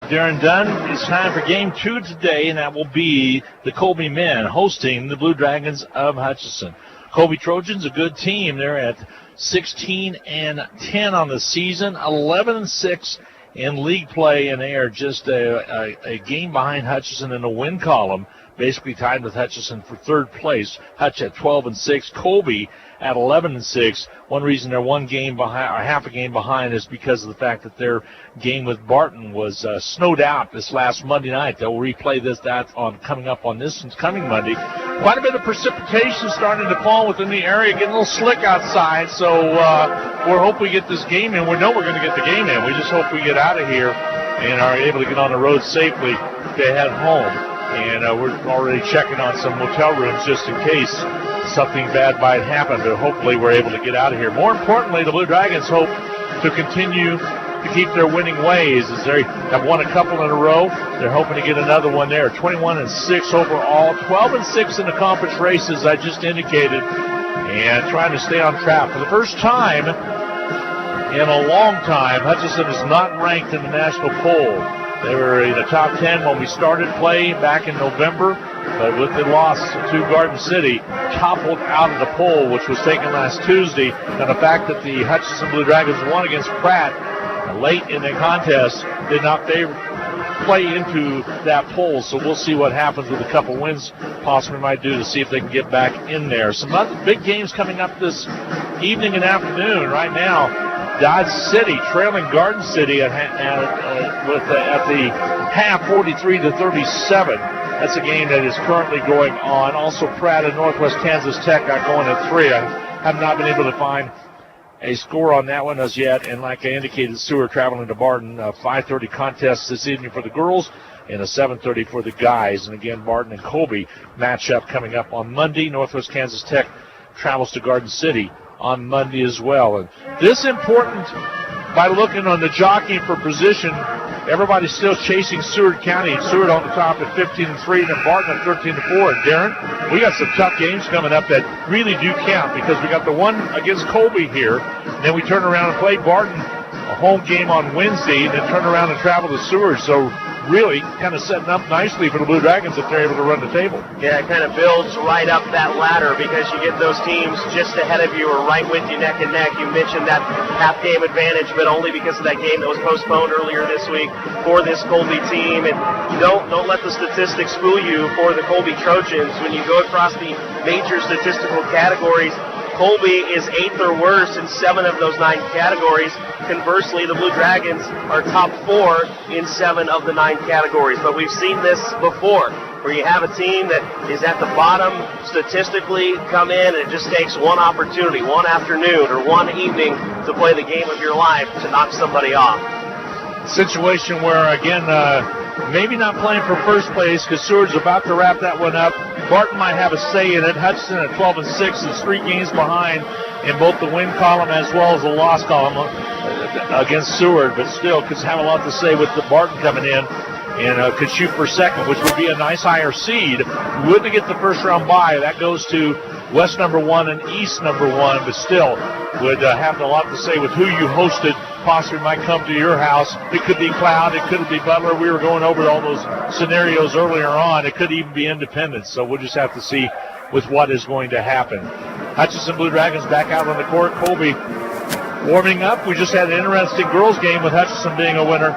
Darren Dunn. It's time for game 2 today, and that will be the Colby men hosting the Blue Dragons of Hutchinson. Colby Trojans, a good team. They're at 16-10 on the season, 11-6 in league play, and they are just a game behind Hutchinson in the win column, basically tied with Hutchinson for third place. Hutch at 12-6, Colby at 11-6. One reason they're one game behind, or half a game behind, is because of the fact that their game with Barton was snowed out this last Monday night. They'll replay that coming up on this coming Monday. Quite a bit of precipitation starting to fall within the area, getting a little slick outside. So we hope we get this game in. We know we're going to get the game in. We just hope we get out of here and are able to get on the road safely to head home. And we're already checking on some motel rooms just in case something bad might happen, but hopefully we're able to get out of here. More importantly, the Blue Dragons hope to continue to keep their winning ways, as they have won a couple in a row. They're hoping to get another one there. 21-6 overall, 12-6 in the conference races I just indicated, and trying to stay on track. For the first time in a long time, Hutchinson is not ranked in the national poll. They were in the top 10 when we started play back in November, but with the loss to Garden City, toppled out of the poll, which was taken last Tuesday. And the fact that the Hutchinson Blue Dragons won against Pratt late in the contest did not play into that poll. So we'll see what happens with a couple wins possibly might do to see if they can get back in there. Some other big games coming up this evening and afternoon. Right now, Dodge City trailing Garden City at the half, 43-37. That's a game that is currently going on. Also, Pratt and Northwest Kansas Tech got going at 3. I have not been able to find a score on that one as yet. And like I indicated, Seward traveling to Barton. 5:30 contest this evening for the girls and a 7:30 for the guys. And again, Barton and Colby matchup coming up on Monday. Northwest Kansas Tech travels to Garden City on Monday as well. And this important by looking on the jockeying for position. Everybody's still chasing Seward County. Seward on the top at 15-3, and then Barton at 13-4. And Darren, we got some tough games coming up that really do count, because we got the one against Colby here, and then we turn around and play Barton, a home game on Wednesday, and then turn around and travel to Seward. So really kind of setting up nicely for the Blue Dragons if they're able to run the table. Yeah, it kind of builds right up that ladder, because you get those teams just ahead of you or right with you neck and neck. You mentioned that half-game advantage, but only because of that game that was postponed earlier this week for this Colby team. And don't let the statistics fool you for the Colby Trojans. When you go across the major statistical categories, Colby is 8th or worse in 7 of those 9 categories. Conversely, the Blue Dragons are top 4 in 7 of the 9 categories. But we've seen this before, where you have a team that is at the bottom statistically come in, and it just takes one opportunity, one afternoon or one evening to play the game of your life to knock somebody off. Situation where, again, maybe not playing for first place, because Seward's about to wrap that one up. Barton might have a say in it. Hutchinson at 12-6 is 3 games behind in both the win column as well as the loss column against Seward, but still could have a lot to say with the Barton coming in and could shoot for second, which would be a nice higher seed. Wouldn't get the first round bye. That goes to West number 1 and East number 1, but still would have a lot to say with who you hosted. Possibly might come to your house. It could be Cloud. It could be Butler. We were going over all those scenarios earlier on. It could even be Independence. So we'll just have to see with what is going to happen. Hutchinson Blue Dragons back out on the court. Colby warming up. We just had an interesting girls game with Hutchinson being a winner,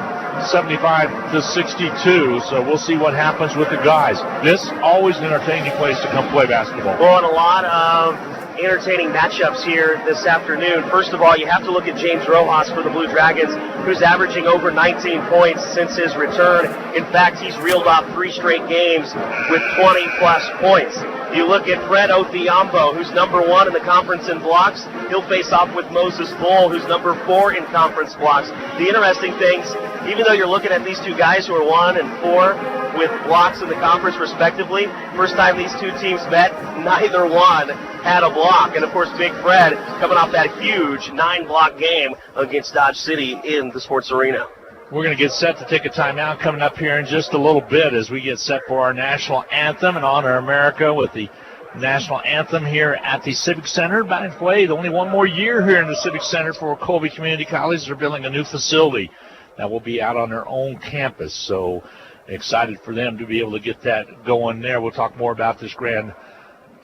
75-62. So we'll see what happens with the guys. This always an entertaining place to come play basketball. Well, and a lot of entertaining matchups here this afternoon. First of all, you have to look at James Rojas for the Blue Dragons, who's averaging over 19 points since his return. In fact, he's reeled off 3 straight games with 20-plus points. You look at Fred Othiambo, who's number 1 in the conference in blocks. He'll face off with Moses Bull, who's number 4 in conference blocks. The interesting things, even though you're looking at these 2 guys who are 1 and 4 with blocks in the conference respectively, first time these 2 teams met, neither one had a block. And of course, Big Fred coming off that huge 9-block game against Dodge City in the sports arena. We're going to get set to take a timeout coming up here in just a little bit as we get set for our national anthem and honor America with the national anthem here at the Civic Center. Back in play, only one more year here in the Civic Center for Colby Community College. They're building a new facility. that will be out on their own campus. So excited for them to be able to get that going there. We'll talk more about this grand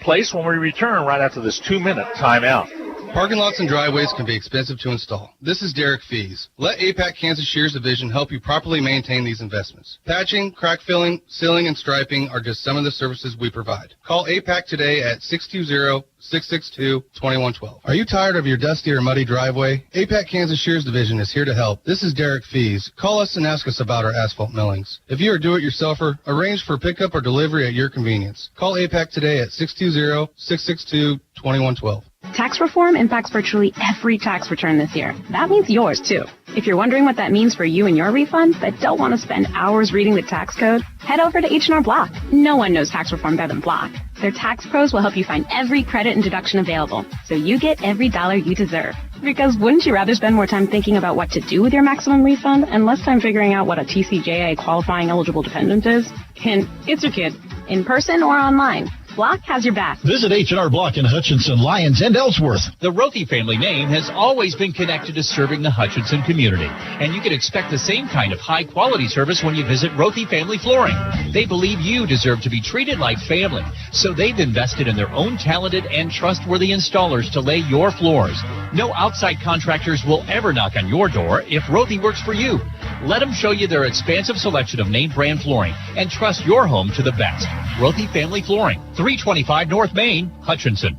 place when we return right after this 2-minute timeout. Parking lots and driveways can be expensive to install. This is Derek Fees. Let APAC Kansas Shears Division help you properly maintain these investments. Patching, crack filling, sealing, and striping are just some of the services we provide. Call APAC today at 620-662-2112. Are you tired of your dusty or muddy driveway? APAC Kansas Shears Division is here to help. This is Derek Fees. Call us and ask us about our asphalt millings. If you are a do-it-yourselfer, arrange for pickup or delivery at your convenience. Call APAC today at 620-662-2112. Tax reform impacts virtually every tax return this year. That means yours, too. If you're wondering what that means for you and your refund, but don't want to spend hours reading the tax code, head over to H&R Block. No one knows tax reform better than Block. Their tax pros will help you find every credit and deduction available, so you get every dollar you deserve. Because wouldn't you rather spend more time thinking about what to do with your maximum refund and less time figuring out what a TCJA qualifying eligible dependent is? Hint, it's your kid. In person or online, Block has your back. Visit H&R Block in Hutchinson, Lyons, and Ellsworth. The Rothy family name has always been connected to serving the Hutchinson community, and you can expect the same kind of high-quality service when you visit Rothy Family Flooring. They believe you deserve to be treated like family, so they've invested in their own talented and trustworthy installers to lay your floors. No outside contractors will ever knock on your door if Rothy works for you. Let them show you their expansive selection of name brand flooring and trust your home to the best. Rothy Family Flooring, 325 North Main, Hutchinson.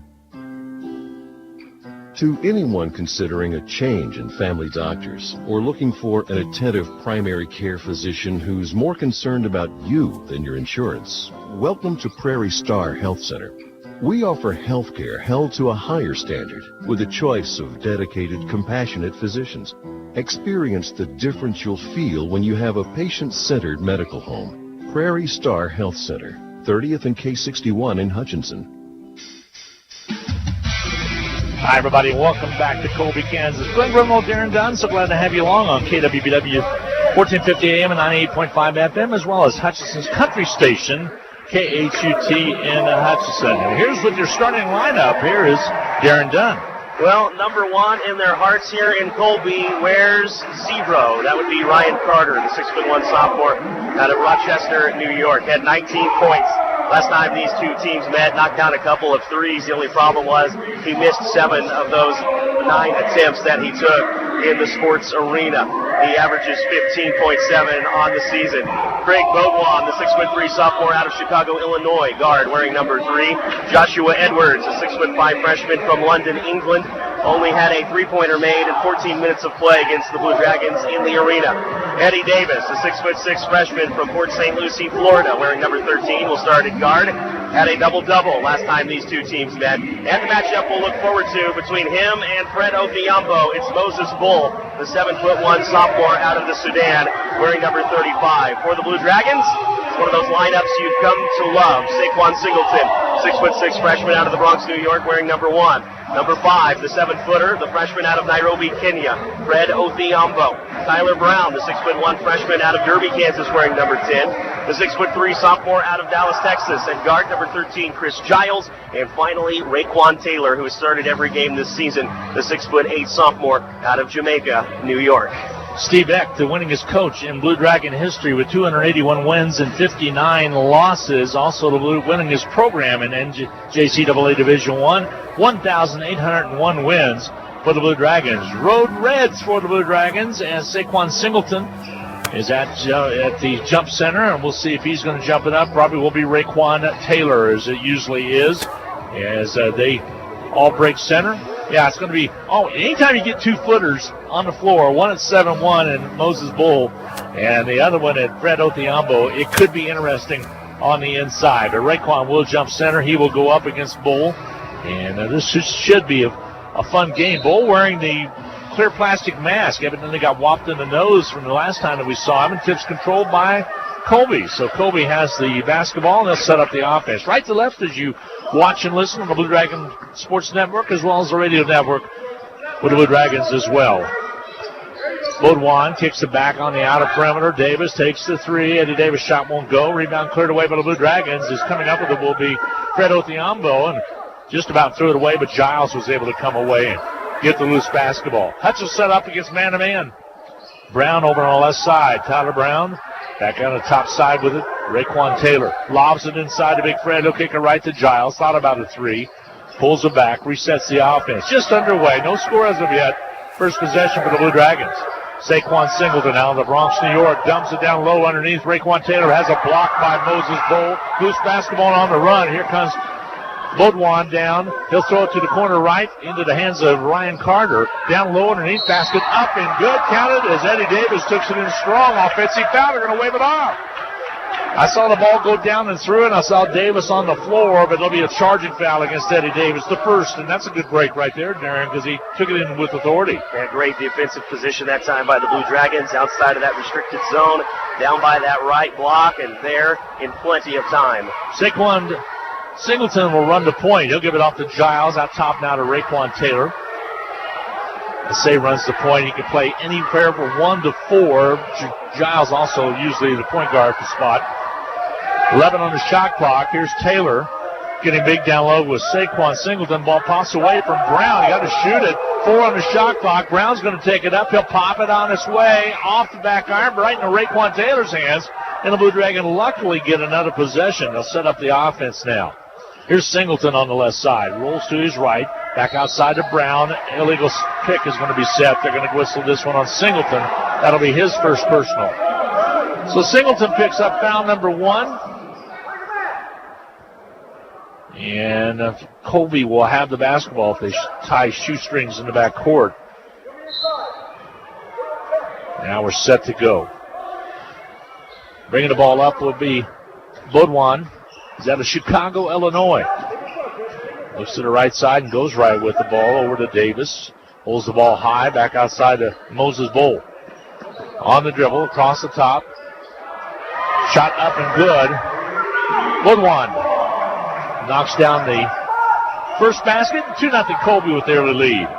To anyone considering a change in family doctors or looking for an attentive primary care physician who's more concerned about you than your insurance, welcome to Prairie Star Health Center. We offer health care held to a higher standard with a choice of dedicated, compassionate physicians. Experience the difference you'll feel when you have a patient-centered medical home. Prairie Star Health Center, 30th and K61 in Hutchinson. Hi, everybody. Welcome back to Colby, Kansas. Glenn Grimwald, Darren Dunn. So glad to have you along on KWBW 1450 AM and 98.5 FM, as well as Hutchinson's country station, KHUT in Hutchinson. And here's with your starting lineup. Here is Darren Dunn. Well, number one in their hearts here in Colby wears zero. That would be Ryan Carter, the 6'1" sophomore out of Rochester, New York. Had 19 points last time these two teams met. Knocked down a couple of threes. The only problem was he missed 7 of those 9 attempts that he took in the sports arena. He averages 15.7 on the season. Craig Beaudoin, the 6'3" sophomore out of Chicago, Illinois, guard wearing number 3. Joshua Edwards, a 6'5" freshman from London, England, only had a 3-pointer made in 14 minutes of play against the Blue Dragons in the arena. Eddie Davis, a 6'6" freshman from Port St. Lucie, Florida, wearing number 13, will start at guard. Had a double-double last time these two teams met. And the matchup we'll look forward to between him and Fred Othiambo. It's Moses Bull, the 7'1" sophomore out of the Sudan, wearing number 35. For the Blue Dragons, it's one of those lineups you've come to love. Saquon Singleton, 6'6" freshman out of the Bronx, New York, wearing number 1. Number 5, the 7-footer, the freshman out of Nairobi, Kenya, Fred Othiambo. Tyler Brown, the 6'1" freshman out of Derby, Kansas, wearing number 10. The 6'3" sophomore out of Dallas, Texas, at guard number 13, Chris Giles. And finally, Raekwon Taylor, who has started every game this season, the 6'8" sophomore out of Jamaica, New York. Steve Eck, the winningest coach in Blue Dragon history with 281 wins and 59 losses. Also the winningest program in NJCAA Division I, 1,801 wins for the Blue Dragons. Road Reds for the Blue Dragons as Saquon Singleton is at the jump center, and we'll see if he's going to jump it up. Probably will be Raekwon Taylor, as it usually is, as they all break center. Yeah, it's going to be, anytime you get 2-footers on the floor, one at 7'1" and Moses Bull, and the other one at Fred Othiambo, it could be interesting on the inside. But Raekwon will jump center. He will go up against Bull, and this should be a fun game. Bull wearing the clear plastic mask. Evidently got whopped in the nose from the last time that we saw him, and tips controlled by Colby. So Colby has the basketball, and they'll set up the offense. Right to left as you watch and listen on the Blue Dragon Sports Network, as well as the radio network with the Blue Dragons as well. Beaudoin kicks it back on the outer perimeter. Davis takes the 3. Eddie Davis shot won't go. Rebound cleared away by the Blue Dragons. Is coming up with it will be Fred Othiambo, and just about threw it away, but Giles was able to come away and get the loose basketball. Hutch will set up against man-to-man. Brown over on the left side. Tyler Brown back on the top side with it. Raekwon Taylor lobs it inside to Big Fred. He'll kick it right to Giles. Thought about a three. Pulls it back. Resets the offense. Just underway. No score as of yet. First possession for the Blue Dragons. Saquon Singleton out of the Bronx, New York. Dumps it down low underneath. Raekwon Taylor has a block by Moses Bowl. Loose basketball on the run. Here comes Baudouin down. He'll throw it to the corner right into the hands of Ryan Carter. Down low underneath. Basket up and good. Counted as Eddie Davis took it in strong. Offensive foul. They're going to wave it off. I saw the ball go down and through, and I saw Davis on the floor, but there'll be a charging foul against Eddie Davis, the first, and that's a good break right there, Darren, because he took it in with authority. Yeah, great defensive position that time by the Blue Dragons, outside of that restricted zone, down by that right block, and there in plenty of time. Saquon Singleton will run the point. He'll give it off to Giles, out top now to Raekwon Taylor. Say runs the point. He can play anywhere from 1 to 4. Giles also usually the point guard for spot. 11 on the shot clock. Here's Taylor getting big down low with Saquon Singleton. Ball pops away from Brown. He got to shoot it. 4 on the shot clock. Brown's going to take it up. He'll pop it on its way off the back iron, right into Raekwon Taylor's hands. And the Blue Dragon luckily get another possession. They'll set up the offense now. Here's Singleton on the left side. Rolls to his right. Back outside to Brown. Illegal pick is going to be set. They're going to whistle this one on Singleton. That'll be his first personal. So Singleton picks up foul number 1. And Colby will have the basketball if they tie shoestrings in the back court. Now we're set to go. Bringing the ball up will be Baudouin. He's out of Chicago, Illinois. Looks to the right side and goes right with the ball over to Davis. Holds the ball high, back outside to Moses Bowl. On the dribble, across the top. Shot up and good. Baudouin knocks down the first basket. 2-0 Colby with the early lead.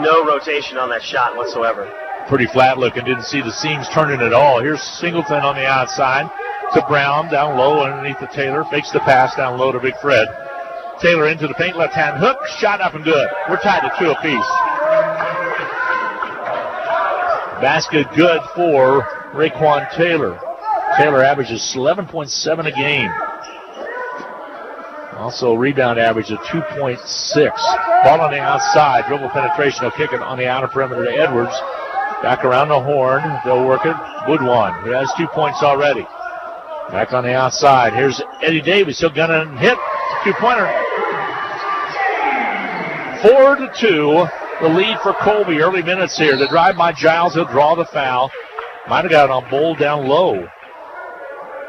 No rotation on that shot whatsoever. Pretty flat looking. Didn't see the seams turning at all. Here's Singleton on the outside to Brown. Down low underneath the Taylor. Fakes the pass down low to Big Fred. Taylor into the paint, left-hand hook, shot up and good. We're tied to 2 apiece. Basket good for Raekwon Taylor. Taylor averages 11.7 a game. Also rebound average of 2.6. Ball on the outside, dribble penetration. He'll kick it on the outer perimeter to Edwards. Back around the horn, they'll work it. Baudouin, who has 2 points already. Back on the outside, here's Eddie Davis. He'll gun it and hit. 2-pointer. 4-2, the lead for Colby. Early minutes here. The drive by Giles. He'll draw the foul. Might have got it on Bowl down low.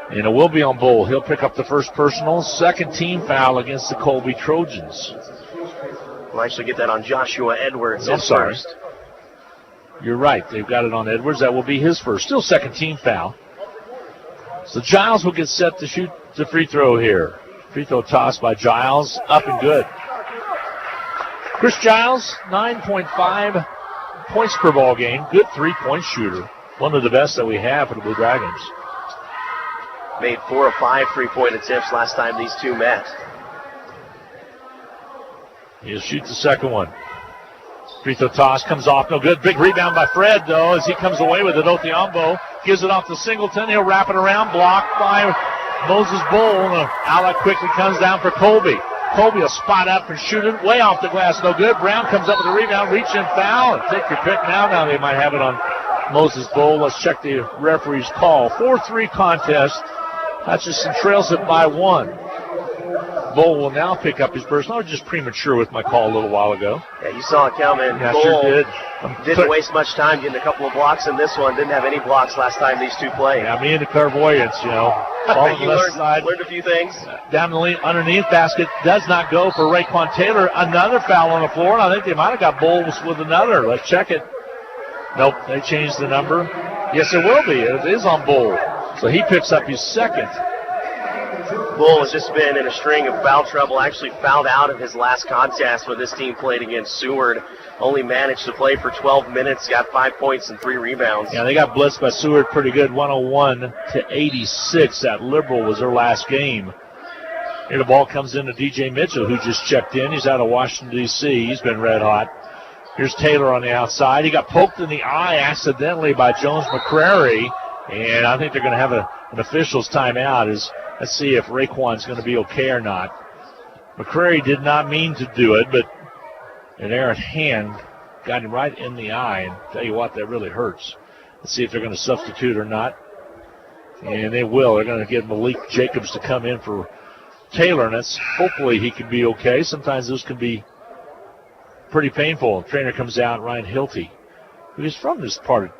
And it will be on Bowl. He'll pick up the first personal. Second team foul against the Colby Trojans. We'll actually get that on Joshua Edwards. I'm sorry. First. You're right. They've got it on Edwards. That will be his first. Still second team foul. So Giles will get set to shoot the free throw here. Free throw toss by Giles. Up and good. Chris Giles, 9.5 points per ball game. Good three-point shooter. One of the best that we have for the Blue Dragons. Made 4 of 5 three-point attempts last time these two met. He'll shoot the second one. Free throw toss comes off. No good. Big rebound by Fred, though, as he comes away with it. Othiambo gives it off to Singleton. He'll wrap it around. Blocked by Moses Bowl. The outlet quickly comes down for Colby. Colby will spot up and shoot it way off the glass. No good. Brown comes up with a rebound. Reach and foul. Take your pick now. Now they might have it on Moses Bowl. Let's check the referee's call. 4-3 contest. Hutchinson trails it by 1. Bowl will now pick up his personal. I was just premature with my call a little while ago. Yeah, you saw it coming. Yeah, Bowl sure did. Didn't waste much time getting a couple of blocks in this one. Didn't have any blocks last time these two played. Yeah, me and the clairvoyance, you know. Ball you learned a few things. Down the underneath basket does not go for Raekwon Taylor. Another foul on the floor, and I think they might have got Bowles with another. Let's check it. Nope, they changed the number. Yes, it will be. It is on Bowl. So he picks up his second. Bull has just been in a string of foul trouble, actually fouled out of his last contest when this team played against Seward. Only managed to play for 12 minutes, got 5 points and 3 rebounds. Yeah, they got blitzed by Seward pretty good, 101-86. That Liberal was their last game. Here the ball comes in to DJ Mitchell, who just checked in. He's out of Washington, D.C. He's been red hot. Here's Taylor on the outside. He got poked in the eye accidentally by Jones McCrary, and I think they're going to have an official's timeout. Let's see if Raekwon's going to be okay or not. McCrary did not mean to do it, but an errant hand got him right in the eye, and tell you what, that really hurts. Let's see if they're going to substitute or not. And they will. They're going to get Malik Jacobs to come in for Taylor, and hopefully he can be okay. Sometimes those can be pretty painful. The trainer comes out, Ryan Hilty, who is from this part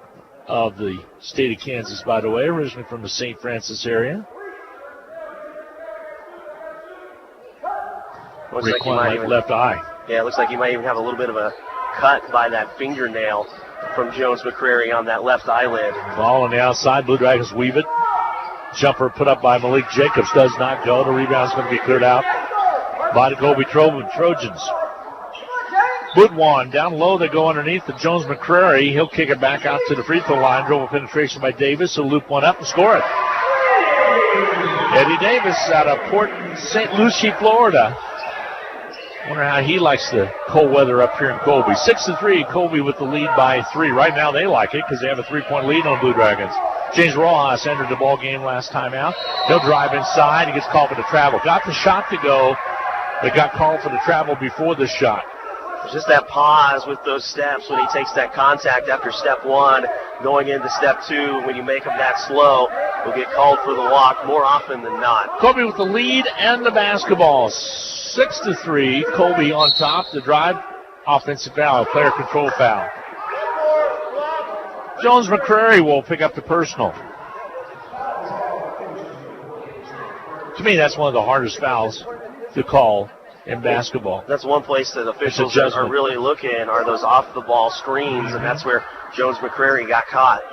of the state of Kansas, by the way, originally from the St. Francis area. Looks like he might even, left eye. Yeah, it looks like he might even have a little bit of a cut by that fingernail from Jones McCrary on that left eyelid. Ball on the outside. Blue Dragons weave it. Jumper put up by Malik Jacobs does not go. The rebound's going to be cleared out by the Colby Trojans. Budwan down low. They go underneath to Jones McCrary. He'll kick it back out to the free throw line. Dribble penetration by Davis. He'll loop one up and score it. Eddie Davis out of Port St. Lucie, Florida. Wonder how he likes the cold weather up here in Colby. 6-3, Colby with the lead by 3. Right now they like it because they have a 3-point lead on Blue Dragons. James Rojas entered the ball game last time out. He'll drive inside. He gets called for the travel. Got the shot to go. They got called for the travel before the shot. Just that pause with those steps when he takes that contact after step 1, going into step 2. When you make him that slow, he'll get called for the walk more often than not. Colby with the lead and the basketball. 6-3, Colby on top. The drive, offensive foul, player control foul. Jones McCrary will pick up the personal. To me, that's one of the hardest fouls to call in basketball. That's one place that officials are really looking, are those off-the-ball screens, and that's where Jones McCrary got caught.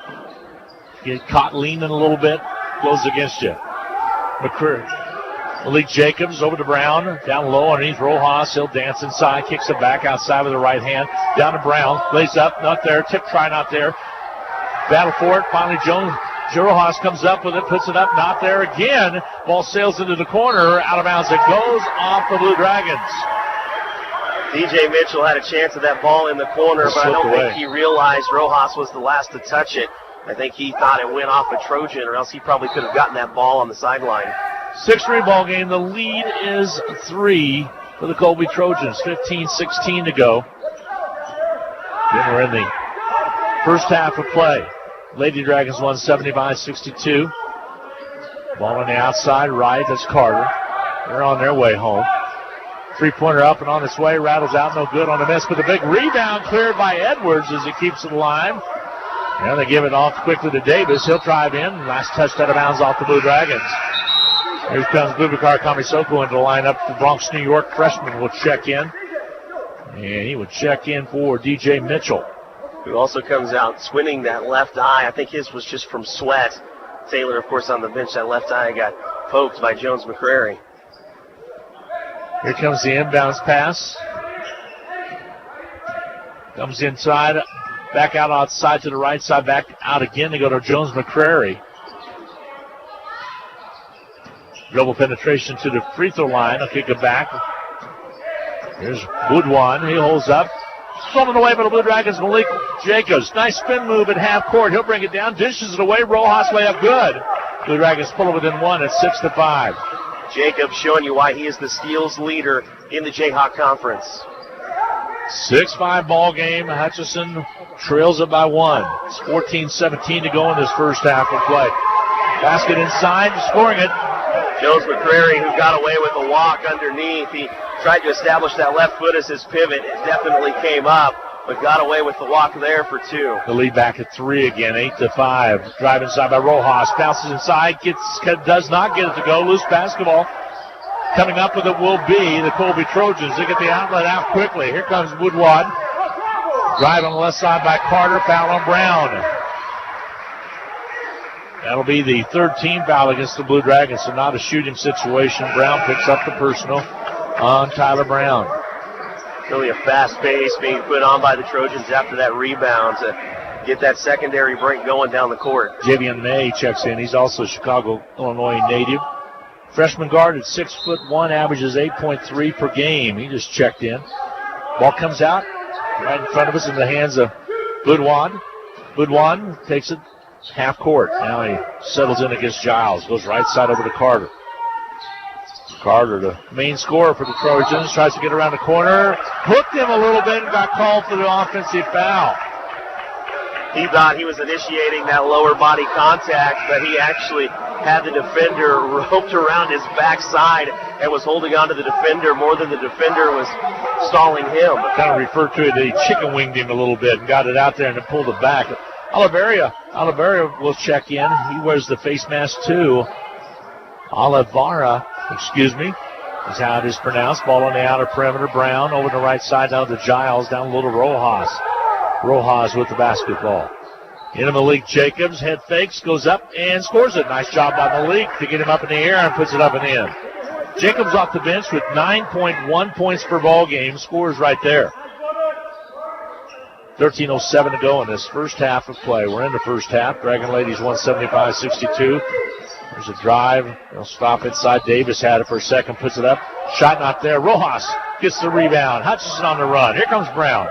Get caught leaning a little bit, goes against you. McCrary. Malik Jacobs over to Brown, down low underneath Rojas. He'll dance inside, kicks it back outside with the right hand. Down to Brown, lays up, not there. Tip try, not there. Battle for it. Finally, Rojas comes up with it, puts it up, not there again. Ball sails into the corner, out of bounds. It goes off the Blue Dragons. DJ Mitchell had a chance at that ball in the corner, but I don't think he realized Rojas was the last to touch it. I think he thought it went off a Trojan, or else he probably could have gotten that ball on the sideline. 6-3 ball game. The lead is 3 for the Colby Trojans. 15-16 to go. Then we're in the first half of play. Lady Dragons won 75-62. Ball on the outside right. That's Carter. They're on their way home. Three-pointer up and on its way. Rattles out. No good on the miss. But the big rebound cleared by Edwards as he keeps it alive. Now they give it off quickly to Davis. He'll drive in. Last touch out of bounds off the Blue Dragons. Here comes Bubakar Kamisoko into the lineup. The Bronx, New York freshman will check in. And he will check in for DJ Mitchell, who also comes out squinting that left eye. I think his was just from sweat. Taylor, of course, on the bench, that left eye got poked by Jones McCrary. Here comes the inbounds pass. Comes inside, back out outside to the right side, back out again to go to Jones McCrary. Dribble penetration to the free throw line. I'll kick it back. Here's Budwan. He holds up. Stolen away by the Blue Dragons. Malik Jacobs. Nice spin move at half court. He'll bring it down. Dishes it away. Rojas layup good. Blue Dragons pull it within 1 at 6-5. Jacobs showing you why he is the steals leader in the Jayhawk Conference. 6-5 ball game. Hutchinson trails it by 1. It's 14-17 to go in this first half of play. Basket inside. Scoring it. Jones McCrary, who got away with a walk underneath. He tried to establish that left foot as his pivot. It definitely came up, but got away with the walk there for 2. The lead back at 3 again, 8-5. Drive inside by Rojas. Bounces inside, does not get it to go. Loose basketball. Coming up with it will be the Colby Trojans. They get the outlet out quickly. Here comes Woodward. Drive on the left side by Carter. Foul on Brown. That'll be the third team foul against the Blue Dragons, so not a shooting situation. Brown picks up the personal on Tyler Brown. Really a fast pace being put on by the Trojans after that rebound to get that secondary break going down the court. Javion May checks in. He's also a Chicago, Illinois native. Freshman guard at 6'1", averages 8.3 per game. He just checked in. Ball comes out. right in front of us in the hands of Boudouin. Boudouin takes it half court. Now he settles in against Giles. Goes right side over to Carter. Carter, the main scorer for the Trojans, tries to get around the corner. Hooked him a little bit and got called for the offensive foul. He thought he was initiating that lower body contact, but he actually had the defender roped around his backside and was holding on to the defender more than the defender was stalling him. Kind of referred to it that he chicken winged him a little bit and got it out there and then pulled it back. Oliveira will check in. He wears the face mask too. Oliveira, is how it is pronounced. Ball on the outer perimeter. Brown over the right side down to Giles, down low to Rojas. Rojas with the basketball. Into Malik Jacobs, head fakes, goes up and scores it. Nice job by Malik to get him up in the air and puts it up and in. Jacobs off the bench with 9.1 points per ball game. Scores right there. 13:07 to go in this first half of play. We're in the first half. Dragon Ladies 175-62. There's a drive. They'll stop inside. Davis had it for a second, puts it up. Shot not there. Rojas gets the rebound. Hutchinson on the run. Here comes Brown.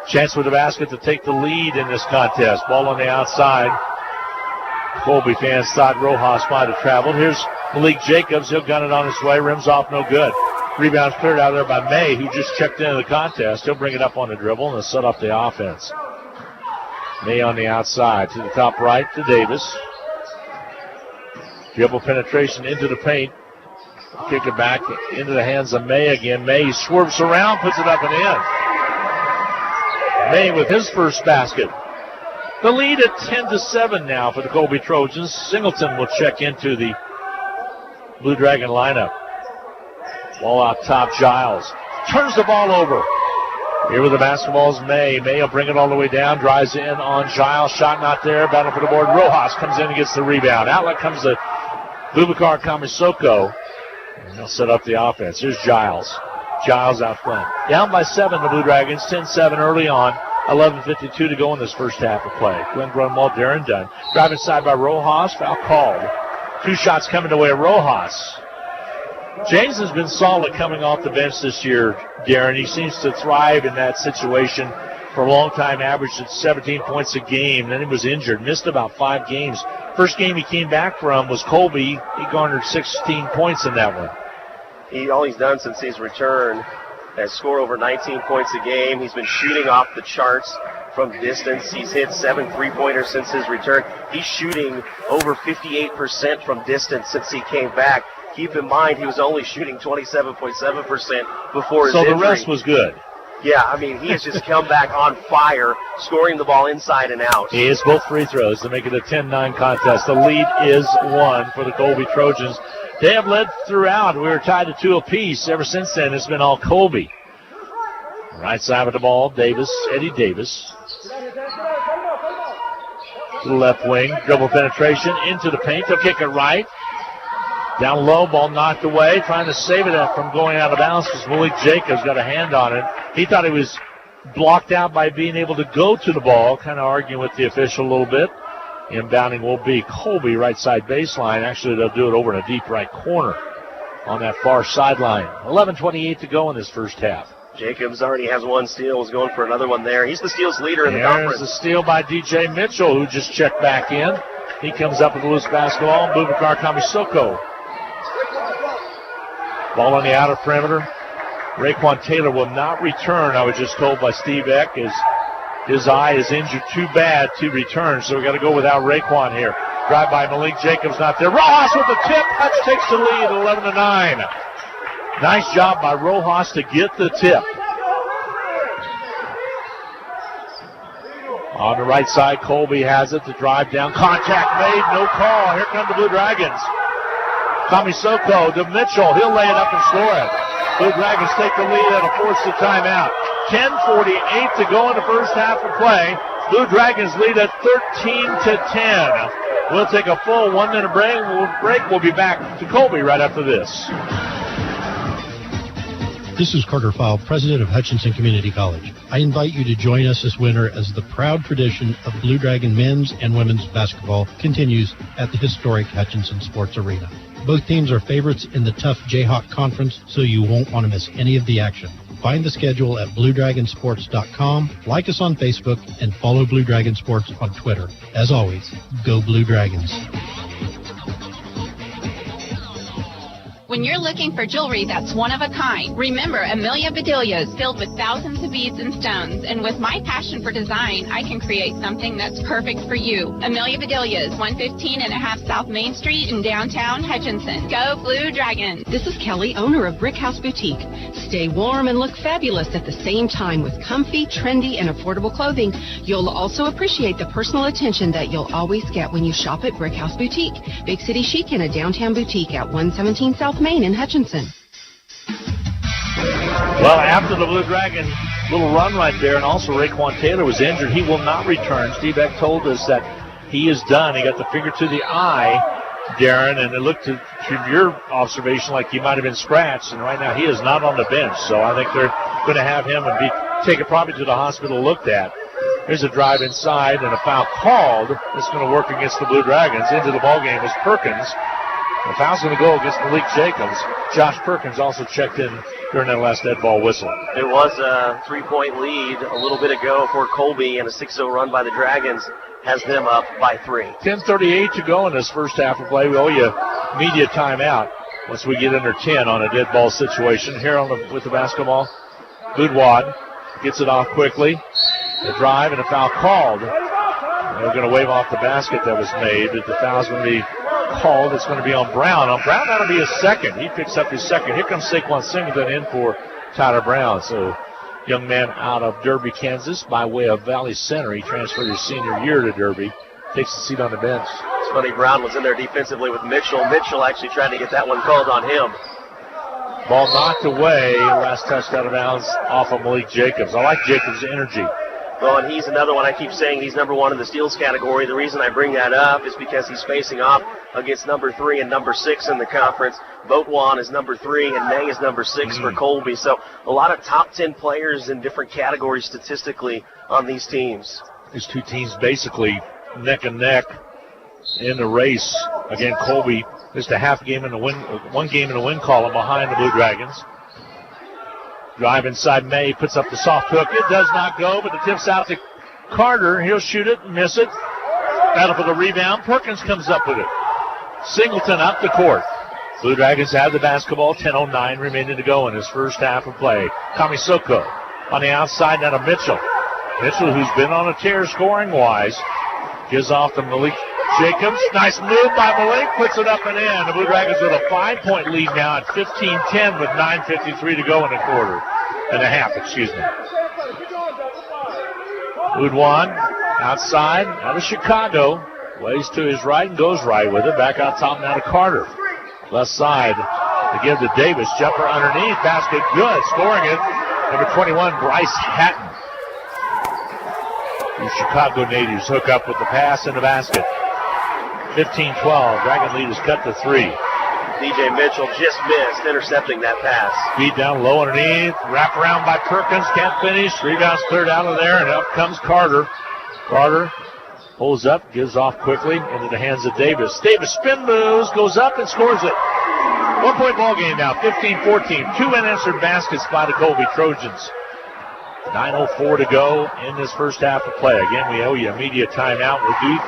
Chance with the basket to take the lead in this contest. Ball on the outside. Colby fans thought Rojas might have traveled. Here's Malik Jacobs. He'll gun it on his way. Rims off, no good. Rebound's cleared out there by May, who just checked into the contest. He'll bring it up on the dribble and he'll set up the offense. May on the outside to the top right to Davis. Dribble penetration into the paint. Kick it back into the hands of May again. May swerves around, puts it up and in. May with his first basket. The lead at 10-7 now for the Colby Trojans. Singleton will check into the Blue Dragon lineup. Ball out top, Giles. Turns the ball over. Here with the basketball is May. May will bring it all the way down. Drives in on Giles. Shot not there. Battle for the board. Rojas comes in and gets the rebound. Outlet comes to Boubacar Kamisoko. And they'll set up the offense. Here's Giles. Giles out front. Down by 7, the Blue Dragons. 10-7 early on. 11:52 to go in this first half of play. Glenn Grunwald, Darren Dunn. Drive inside by Rojas. Foul called. 2 shots coming away at Rojas. James has been solid coming off the bench this year, Darren. He seems to thrive in that situation for a long time, averaged at 17 points a game. Then he was injured, missed about 5 games. First game he came back from was Colby. He garnered 16 points in that one. All he's done since his return has scored over 19 points a game. He's been shooting off the charts from distance. He's hit 7 3-pointers since his return. He's shooting over 58% from distance since he came back. Keep in mind, he was only shooting 27.7% before his injury. So the rest was good. Yeah, I mean, he has just come back on fire, scoring the ball inside and out. He hits both free throws to make it a 10-9 contest. The lead is 1 for the Colby Trojans. They have led throughout. We were tied to 2 apiece. Ever since then, it's been all Colby. Right side of the ball, Davis, Eddie Davis. To the left wing, dribble penetration into the paint. They'll kick it right. Down low, ball knocked away, trying to save it from going out of bounds because Malik Jacobs got a hand on it. He thought he was blocked out by being able to go to the ball, kind of arguing with the official a little bit. Inbounding will be Colby, right side baseline. Actually, they'll do it over in a deep right corner on that far sideline. 11:28 to go in this first half. Jacobs already has 1 steal, is going for another one there. He's the steals leader in the conference. There's a steal by DJ Mitchell, who just checked back in. He comes up with a loose basketball. Boubacar Kamisoko. Ball on the outer perimeter. Raekwon Taylor will not return, I was just told by Steve Eck, as his eye is injured too bad to return, so we got to go without Raekwon here. Drive by Malik Jacobs, not there. Rojas with the tip. Hutch takes the lead, 11-9. Nice job by Rojas to get the tip. On the right side, Colby has it to drive down. Contact made, no call. Here come the Blue Dragons. Kamisoko to Mitchell. He'll lay it up and score it. Blue Dragons take the lead and force the timeout. 10:48 to go in the first half of play. Blue Dragons lead at 13-10. We'll take a full 1-minute break. We'll be back to Colby right after this. This is Carter File, president of Hutchinson Community College. I invite you to join us this winter as the proud tradition of Blue Dragon men's and women's basketball continues at the historic Hutchinson Sports Arena. Both teams are favorites in the tough Jayhawk conference, so you won't want to miss any of the action. Find the schedule at BlueDragonSports.com, like us on Facebook, and follow Blue Dragon Sports on Twitter. As always, go Blue Dragons. When you're looking for jewelry that's one of a kind, remember Amelia Bedelia's filled with thousands of beads and stones. And with my passion for design, I can create something that's perfect for you. Amelia Bedelia's, 115 and a half South Main Street in downtown Hutchinson. Go Blue Dragon. This is Kelly, owner of Brick House Boutique. Stay warm and look fabulous at the same time with comfy, trendy, and affordable clothing. You'll also appreciate the personal attention that you'll always get when you shop at Brick House Boutique. Big city chic in a downtown boutique at 117 South Main in Hutchinson. Well, after the Blue Dragon little run right there, and also Raekwon Taylor was injured, he will not return. Steve Eck told us that he is done. He got the finger to the eye, Darren, and it looked to your observation like he might have been scratched, and right now he is not on the bench. So I think they're going to have him and be taken probably to the hospital looked at. Here's a drive inside and a foul called. It's going to work against the Blue Dragons. Into the ballgame is Perkins. The foul's going to go against Malik Jacobs. Josh Perkins also checked in during that last dead ball whistle. There was a 3-point lead a little bit ago for Colby, and a 6-0 run by the Dragons has them up by 3. 10:38 to go in this first half of play. We owe you media timeout once we get under 10 on a dead ball situation. Here with the basketball, Goodwad gets it off quickly. The drive and a foul called. They're going to wave off the basket that was made, but the foul's going to be called. It's going to be on Brown. On Brown, that'll be his second. He picks up his second. Here comes Saquon Singleton in for Tyler Brown. So, young man out of Derby, Kansas, by way of Valley Center. He transferred his senior year to Derby. Takes a seat on the bench. It's funny, Brown was in there defensively with Mitchell. Mitchell actually tried to get that one called on him. Ball knocked away. Last touch out of bounds off of Malik Jacobs. I like Jacobs' energy. Well, and he's another one. I keep saying he's number 1 in the steals category. The reason I bring that up is because he's facing off against number 3 and number 6 in the conference. Boatwan is number 3 and May is number 6 for Colby. So a lot of top 10 players in different categories statistically on these teams. These two teams basically neck and neck in the race. Again, Colby just a half game in the win, 1 game in the win column behind the Blue Dragons. Drive inside May, puts up the soft hook. It does not go, but the tip's out to Carter. He'll shoot it and miss it. Battle for the rebound. Perkins comes up with it. Singleton up the court. Blue Dragons have the basketball. 10:09 remaining to go in his first half of play. Kamisoko on the outside, now to Mitchell. Mitchell, who's been on a tear scoring-wise, gives off to Malik Jacobs. Nice move by Malik, puts it up and in. The Blue Dragons with a 5-point lead now at 15-10 with 9:53 to go in the quarter. And a half, excuse me. Udwan outside, out of Chicago. Lays to his right and goes right with it. Back out top now to Carter. Left side to give to Davis. Jumper underneath. Basket good. Scoring it. Number 21, Bryce Hatton. The Chicago natives hook up with the pass in the basket. 15-12. Dragon lead is cut to 3. DJ Mitchell just missed intercepting that pass. Feed down low underneath. Wrap around by Perkins. Can't finish. Rebounds cleared out of there, and up comes Carter. Carter pulls up, gives off quickly into the hands of Davis. Davis spin moves, goes up and scores it. 1-point ball game now, 15-14. 2 unanswered baskets by the Colby Trojans. 9:04 to go in this first half of play. Again, we owe you a media timeout. We'll do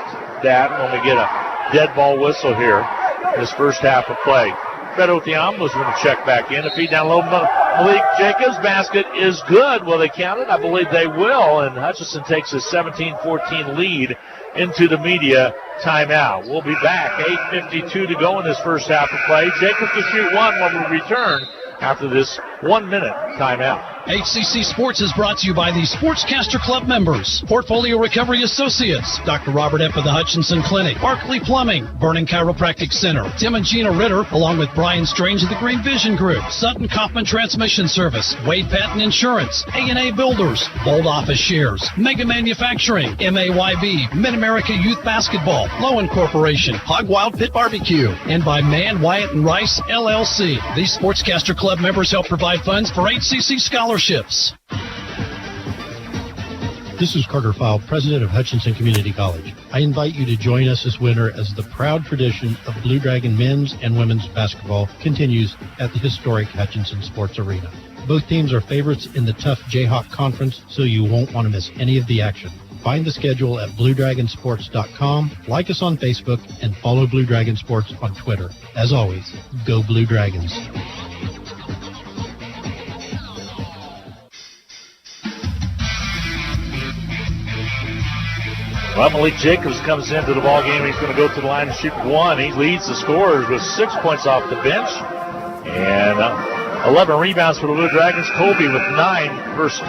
that when we get a dead ball whistle here in this first half of play. Fred Othiambo's going to check back in. A feed down low. Malik Jacobs' basket is good. Will they count it? I believe they will. And Hutchinson takes a 17-14 lead into the media timeout. We'll be back. 8:52 to go in this first half of play. Jacobs to shoot one when we return after this 1-minute timeout. HCC Sports is brought to you by the Sportscaster Club members, Portfolio Recovery Associates, Dr. Robert F. of the Hutchinson Clinic, Barkley Plumbing, Vernon Chiropractic Center, Tim and Gina Ritter, along with Brian Strange of the Green Vision Group, Sutton Kaufman Transmission Service, Wade Patton Insurance, A&A Builders, Bold Office Shares, Mega Manufacturing, MAYB, Mid-America Youth Basketball, Lowen Corporation, Hog Wild Pit Barbecue, and by Mann, Wyatt, and Rice, LLC. These Sportscaster Club members help provide funds for HCC scholarships. This is Carter File, president of Hutchinson Community College. I invite you to join us this winter as the proud tradition of Blue Dragon men's and women's basketball continues at the historic Hutchinson Sports Arena. Both teams are favorites in the tough Jayhawk Conference, so you won't want to miss any of the action. Find the schedule at BlueDragonSports.com, like us on Facebook, and follow Blue Dragon Sports on Twitter. As always, go Blue Dragons. Well, Malik Jacobs comes into the ball game. He's going to go to the line and shoot one. He leads the scorers with 6 points off the bench. And 11 rebounds for the Blue Dragons. Colby with 9 first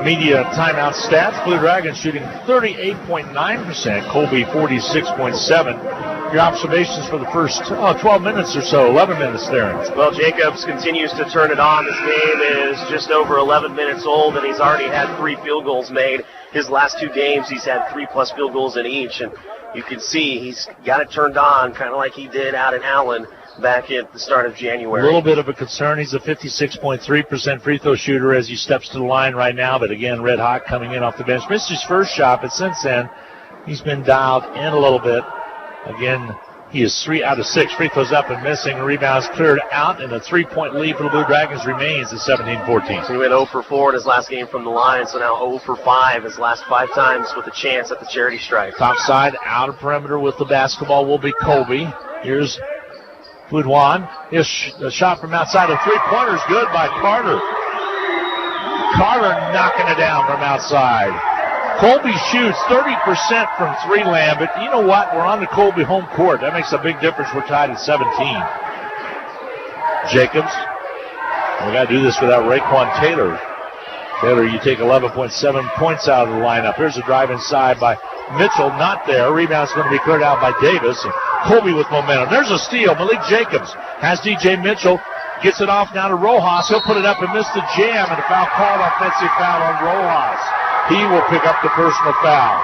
media timeout stats. Blue Dragons shooting 38.9%. Colby 46.7%. Your observations for the first 12 minutes or so, 11 minutes there. Well, Jacobs continues to turn it on. This game is just over 11 minutes old, and he's already had 3 field goals made. His last 2 games, he's had 3+ field goals in each, and you can see he's got it turned on, kind of like he did out in Allen back at the start of January. A little bit of a concern. He's a 56.3% free throw shooter as he steps to the line right now, but again, red hot coming in off the bench. Missed his first shot, but since then, he's been dialed in a little bit. Again, he is 3 out of 6 free throws up and missing. Rebounds cleared out, and a 3-point lead for the Blue Dragons remains at 17-14. So he went 0 for 4 in his last game from the line, so now 0 for 5 his last 5 times with a chance at the charity stripe. Top side, outer perimeter with the basketball will be Colby. Here's Boudouin. His shot from outside. A 3-pointer is good by Carter. Carter knocking it down from outside. Colby shoots 30% from 3-land, but you know what? We're on the Colby home court. That makes a big difference. We're tied at 17. Jacobs. We got to do this without Raekwon Taylor. Taylor, you take 11.7 points out of the lineup. Here's a drive inside by Mitchell. Not there. Rebound's going to be cleared out by Davis. And Colby with momentum. There's a steal. Malik Jacobs has DJ Mitchell. Gets it off now to Rojas. He'll put it up and miss the jam, and a foul called, offensive foul on Rojas. He will pick up the personal foul.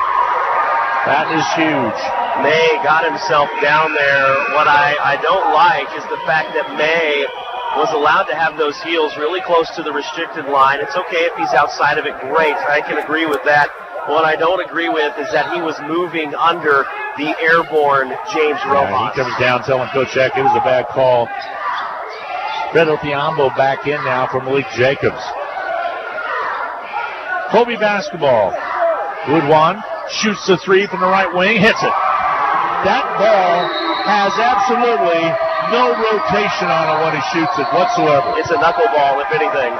That is huge. May got himself down there. What I don't like is the fact that May was allowed to have those heels really close to the restricted line. It's okay if he's outside of it. Great. I can agree with that. What I don't agree with is that he was moving under the airborne James Rojas. He comes down telling Coach Eck it was a bad call. Fred Othiambo back in now for Malik Jacobs. Colby basketball. Boudouin shoots the 3 from the right wing, hits it. That ball has absolutely no rotation on it when he shoots it whatsoever. It's a knuckleball, if anything.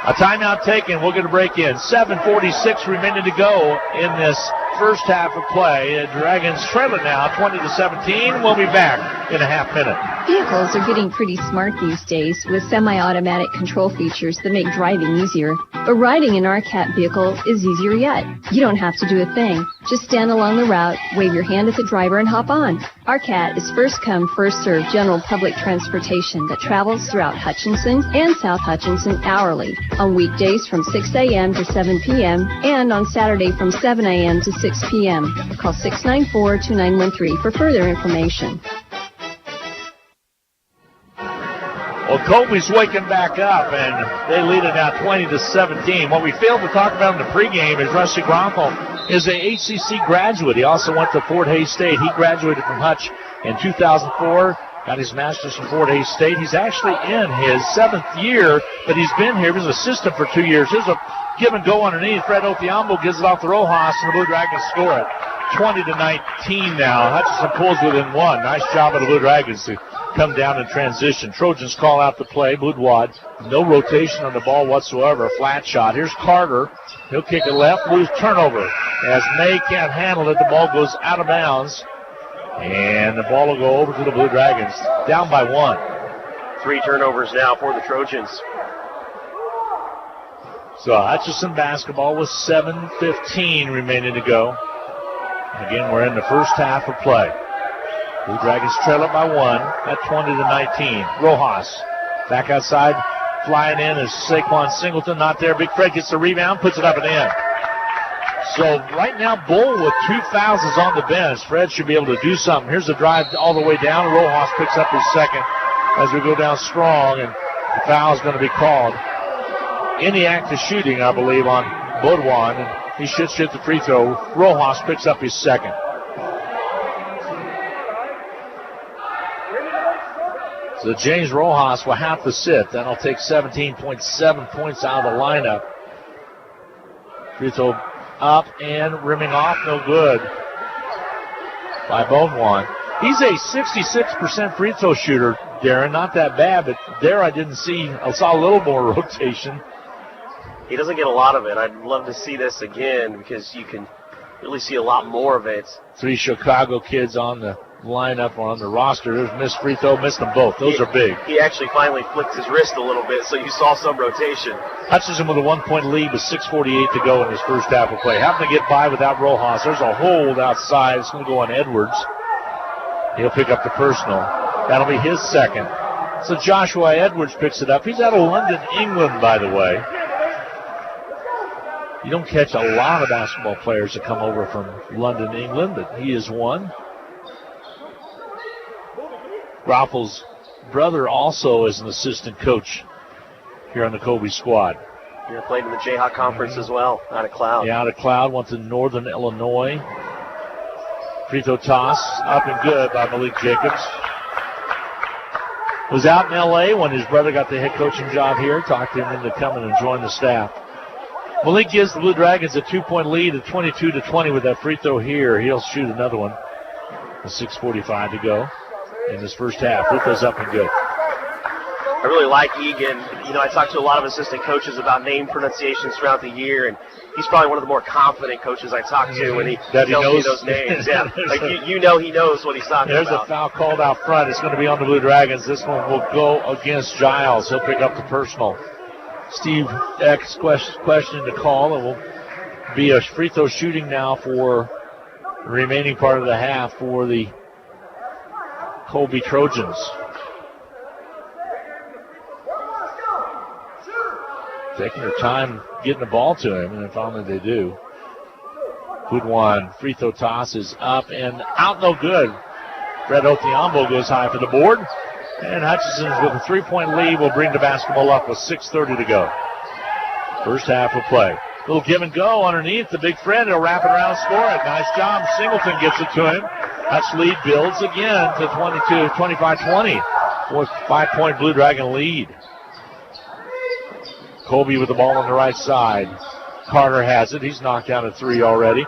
A timeout taken. We're going to break in. 7:46 remaining to go in this first half of play. The Dragons trail it now, 20-17. We'll be back in a half minute. Vehicles are getting pretty smart these days with semi-automatic control features that make driving easier. But riding an RCAT vehicle is easier yet. You don't have to do a thing. Just stand along the route, wave your hand at the driver, and hop on. RCAT is first come, first served general public transportation that travels throughout Hutchinson and South Hutchinson hourly, on weekdays from 6 a.m. to 7 p.m. and on Saturday from 7 a.m. to 6 p.m. Call 694-2913 for further information. Well, Colby's waking back up, and they lead it now 20-17. What we failed to talk about in the pregame is Rusty Gronkel is a HCC graduate. He also went to Fort Hays State. He graduated from Hutch in 2004, got his master's from Fort Hays State. He's actually in his 7th year, but he's been here. He was an assistant for 2 years. Here's a give and go underneath. Fred Othiambo gives it off to Rojas, and the Blue Dragons score it. 20-19 now. Hutchinson pulls within 1. Nice job of the Blue Dragons to come down in transition. Trojans call out the play. Boudouin, no rotation on the ball whatsoever. Flat shot. Here's Carter. He'll kick it left. Lose turnover. As May can't handle it, the ball goes out of bounds. And the ball will go over to the Blue Dragons. Down by 1. 3 turnovers now for the Trojans. So Hutchinson basketball with 7:15 remaining to go. Again, we're in the first half of play. Blue Dragons trail it by 1 at 20-19. Rojas back outside, flying in is Saquon Singleton. Not there. Big Fred gets the rebound, puts it up and in. So right now, Bull with 2 fouls is on the bench. Fred should be able to do something. Here's the drive all the way down. Rojas picks up his second as we go down strong, and the foul is going to be called. In the act of shooting, I believe, on Boudouin, and he should shoot the free throw. Rojas picks up his second. So James Rojas will have to sit. That'll take 17.7 points out of the lineup. Free throw up and rimming off, no good by Beauvoir. He's a 66% free throw shooter, Darren. Not that bad, but there I saw a little more rotation. He doesn't get a lot of it. I'd love to see this again because you can really see a lot more of it. 3 Chicago kids on the lineup or on the roster. There's missed free throw, missed them both. Those are big. He actually finally flicked his wrist a little bit, so you saw some rotation. Hutchinson with a 1-point lead with 6:48 to go in his first half of play. Having to get by without Rojas. There's a hold outside. It's going to go on Edwards. He'll pick up the personal. That'll be his second. So Joshua Edwards picks it up. He's out of London, England, by the way. You don't catch a lot of basketball players that come over from London, England, but he is one. Graufel's brother also is an assistant coach here on the Colby squad. He played in the Jayhawk Conference as well, out of Cloud. Yeah, out of Cloud, went to Northern Illinois. Free throw toss, up and good by Malik Jacobs. Was out in L.A. when his brother got the head coaching job here. Talked him into coming and joining the staff. Malik gives the Blue Dragons a 2-point lead at 22-20 with that free throw here. He'll shoot another one with 6:45 to go in this first half. Free throw's up and good. I really like Egan. You know, I talked to a lot of assistant coaches about name pronunciations throughout the year, and he's probably one of the more confident coaches I talk to when he tells me those names. Yeah, like you know he knows what he's talking about. There's a foul called out front. It's going to be on the Blue Dragons. This one will go against Giles. He'll pick up the personal. Steve X question to call. It will be a free throw shooting now for the remaining part of the half for the Colby Trojans. Taking their time getting the ball to him, and finally they do. Goodwin, free throw toss is up and out, no good. Fred Othiambo goes high for the board. And Hutchinson with a 3-point lead will bring the basketball up with 6:30 to go. First half of play. Little give and go underneath. The big Fred will wrap it around, score it. Nice job. Singleton gets it to him. Hutch lead builds again to 25-20 with 5-point Blue Dragon lead. Colby with the ball on the right side. Carter has it. He's knocked down a 3 already.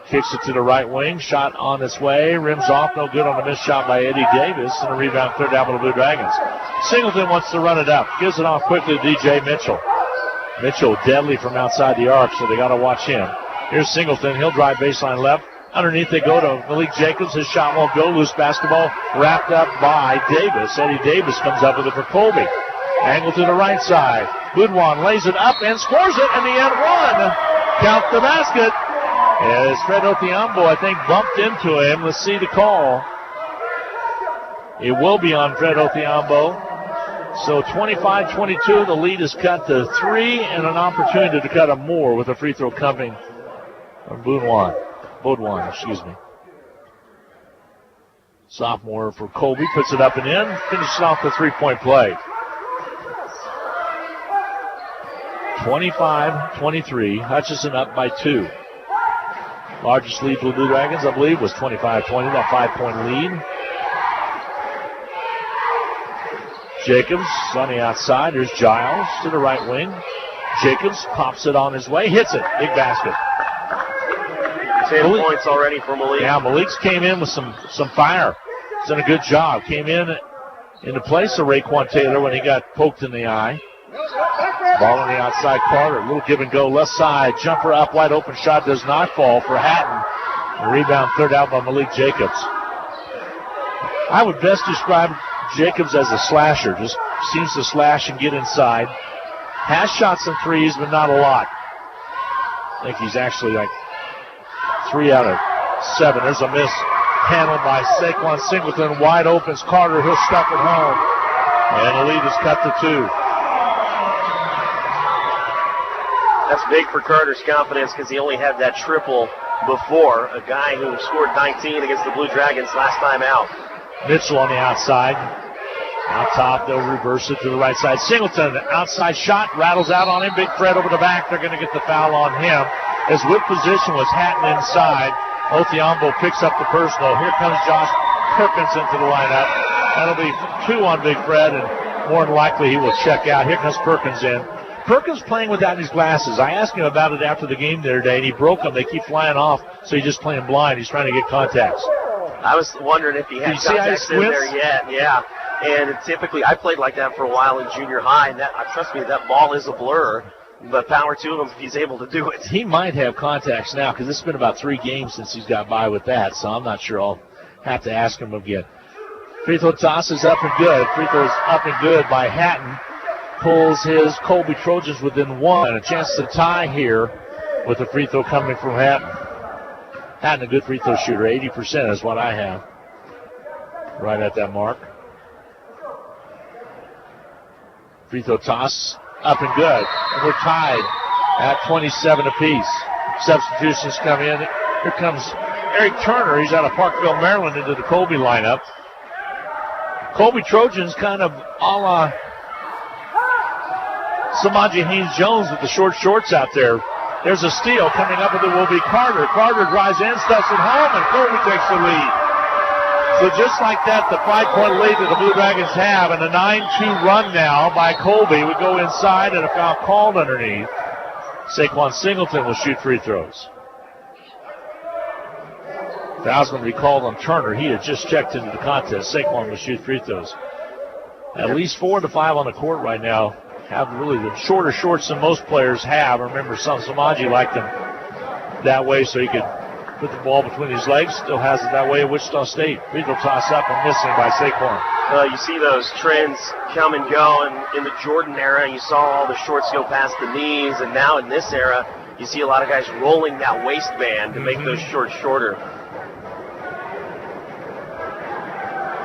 Kicks it to the right wing. Shot on its way. Rims off. No good on the missed shot by Eddie Davis. And a rebound cleared out by the Blue Dragons. Singleton wants to run it up. Gives it off quickly to DJ Mitchell. Mitchell deadly from outside the arc, so they got to watch him. Here's Singleton. He'll drive baseline left. Underneath they go to Malik Jacobs. His shot won't go. Loose basketball wrapped up by Davis. Eddie Davis comes up with it for Colby. Angle to the right side. Goodwin lays it up and scores it. And the end one. Count the basket. As Fred Othiambo, I think, bumped into him. Let's see the call. It will be on Fred Othiambo. So 25-22, the lead is cut to 3 and an opportunity to cut them more with a free throw coming from Baudouin, excuse me. Sophomore for Colby, puts it up and in, finishes off the 3-point play. 25-23, Hutchinson up by 2. Largest lead for the Blue Dragons, I believe, was 25-20, that 5-point lead. Jacobs on the outside. There's Giles to the right wing. Jacobs pops it on his way, hits it. Big basket. 10 points already for Malik. Yeah, Malik's came in with some fire. He's done a good job. Came in the place of Raekwon Taylor when he got poked in the eye. Ball on the outside, Carter. Little give and go left side. Jumper up, wide open shot does not fall for Hatton. The rebound cleared out by Malik Jacobs. I would best describe Jacobs as a slasher. Just seems to slash and get inside. Has shots and threes, but not a lot. I think he's actually like 3 out of 7. There's a miss handled by Saquon Singleton. Wide open. Carter. He'll stuff it home. And the lead is cut to 2. That's big for Carter's confidence because he only had that triple before. A guy who scored 19 against the Blue Dragons last time out. Mitchell on the outside. Out top, they'll reverse it to the right side. Singleton, outside shot, rattles out on him. Big Fred over the back. They're going to get the foul on him. His whip position was Hatton inside. Othiambo picks up the personal. Here comes Josh Perkins into the lineup. That'll be 2 on Big Fred, and more than likely he will check out. Here comes Perkins in. Perkins playing without his glasses. I asked him about it after the game the other day, and he broke them. They keep flying off, so he's just playing blind. He's trying to get contacts. I was wondering if he had contacts in there yet. Yeah. And typically, I played like that for a while in junior high, and trust me, that ball is a blur. But power to him if he's able to do it. He might have contacts now because it's been about 3 games since he's got by with that, so I'm not sure. I'll have to ask him again. Free throw toss is up and good. Free throw is up and good by Hatton. Pulls his Colby Trojans within 1. A chance to tie here with a free throw coming from Hatton. Hatton, a good free throw shooter. 80% is what I have. Right at that mark. Free throw toss up and good. And we're tied at 27 apiece. Substitutions come in. Here comes Eric Turner. He's out of Parkville, Maryland, into the Colby lineup. Colby Trojans kind of a la Samaji Haynes-Jones with the short shorts out there. There's a steal coming up, and it will be Carter. Carter drives in, stuffs it home, and Colby takes the lead. So just like that, the 5-point lead that the Blue Dragons have, and a 9-2 run now by Colby would go inside, and a foul called underneath. Saquon Singleton will shoot free throws. Foul's going to be called on Turner. He had just checked into the contest. Saquon will shoot free throws. At least 4 to 5 on the court right now. Have really the shorter shorts than most players have. Remember, Samaji liked them that way so he could put the ball between his legs. Still has it that way at Wichita State. Free throw toss up and missing by Saquon. You see those trends come and go. And in the Jordan era, you saw all the shorts go past the knees. And now in this era, you see a lot of guys rolling that waistband to make those shorts shorter.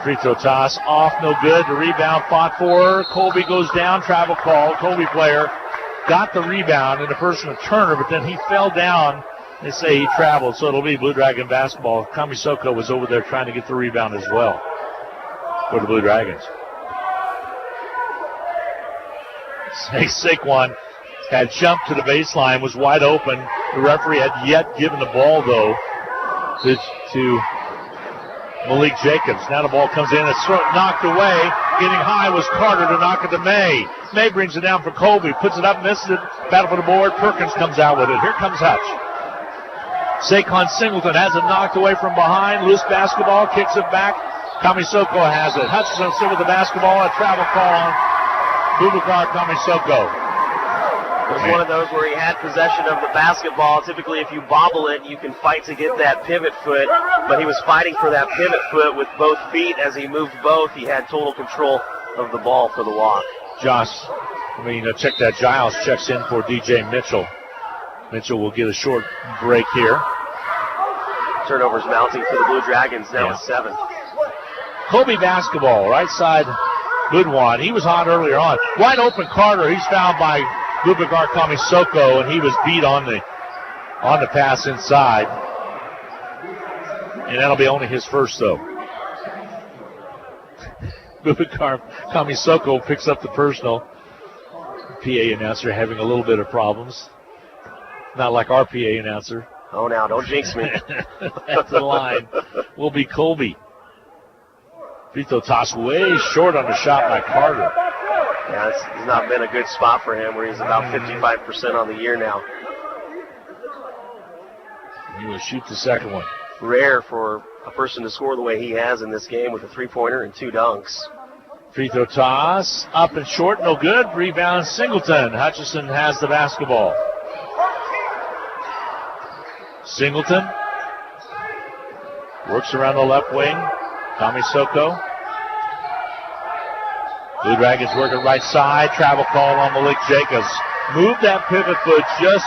Free throw toss off, no good. The rebound fought for. Colby goes down, travel call. Colby player got the rebound in the person of Turner, but then he fell down. They say he traveled, so it'll be Blue Dragon basketball. Kamisoko was over there trying to get the rebound as well for the Blue Dragons. Saquon had jumped to the baseline, was wide open. The referee had yet given the ball, though, to Malik Jacobs. Now the ball comes in. It's knocked away. Getting high was Carter to knock it to May. May brings it down for Colby. Puts it up, misses it. Battle for the board. Perkins comes out with it. Here comes Hutch. Saquon Singleton has it knocked away from behind. Loose basketball. Kicks it back. Kamisoko has it. Hutchinson still with the basketball. A travel call on Boubacar Kamisoko. It was one of those where he had possession of the basketball. Typically, if you bobble it, you can fight to get that pivot foot, but he was fighting for that pivot foot with both feet. As he moved both, he had total control of the ball for the walk. Check that. Giles checks in for DJ Mitchell. Mitchell will get a short break here. Turnovers mounting for the Blue Dragons now at 7. Colby basketball, right side, good one. He was hot earlier on. Wide open Carter. He's fouled by Boubacar Kamisoko, and he was beat on the pass inside. And that'll be only his first, though. Boubacar Kamisoko picks up the personal. PA announcer having a little bit of problems. Not like our PA announcer. Oh, now, don't jinx me. At the line will be Colby. Free throw toss way short on the shot by Carter. Yeah, it's not been a good spot for him where he's about 55% on the year now. He will shoot the second one. Rare for a person to score the way he has in this game with a 3-pointer and 2 dunks. Free throw toss, up and short, no good. Rebound Singleton. Hutchinson has the basketball. Singleton works around the left wing. Kamisoko. Blue Dragons working right side. Travel call on Malik Jacobs. Moved that pivot foot just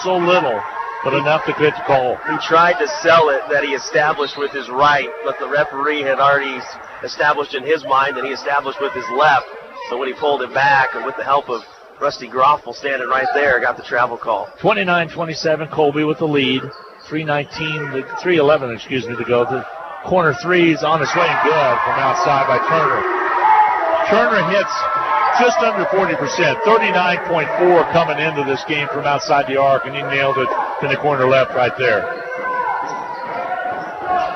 so little, but enough to get the call. He tried to sell it that he established with his right, but the referee had already established in his mind that he established with his left. So when he pulled it back, and with the help of Rusty Groffel standing right there, got the travel call. 29-27, Colby with the lead. 3:11 to go. The corner three's on its way and good from outside by Turner. Turner hits just under 40%, 39.4 coming into this game from outside the arc, and he nailed it in the corner left right there.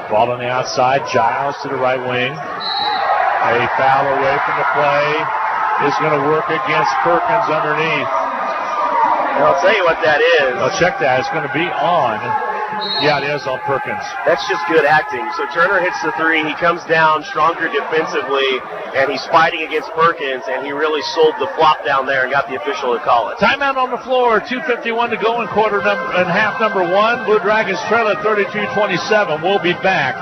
Ball on the outside, Giles to the right wing. A foul away from the play is going to work against Perkins underneath. And I'll tell you what that is. I'll check that. It's going to be on. Yeah, it is on Perkins. That's just good acting. So Turner hits the three. He comes down stronger defensively, and he's fighting against Perkins, and he really sold the flop down there and got the official to call it. Timeout on the floor. 2:51 to go in half number one. Blue Dragons trail at 32-27. We'll be back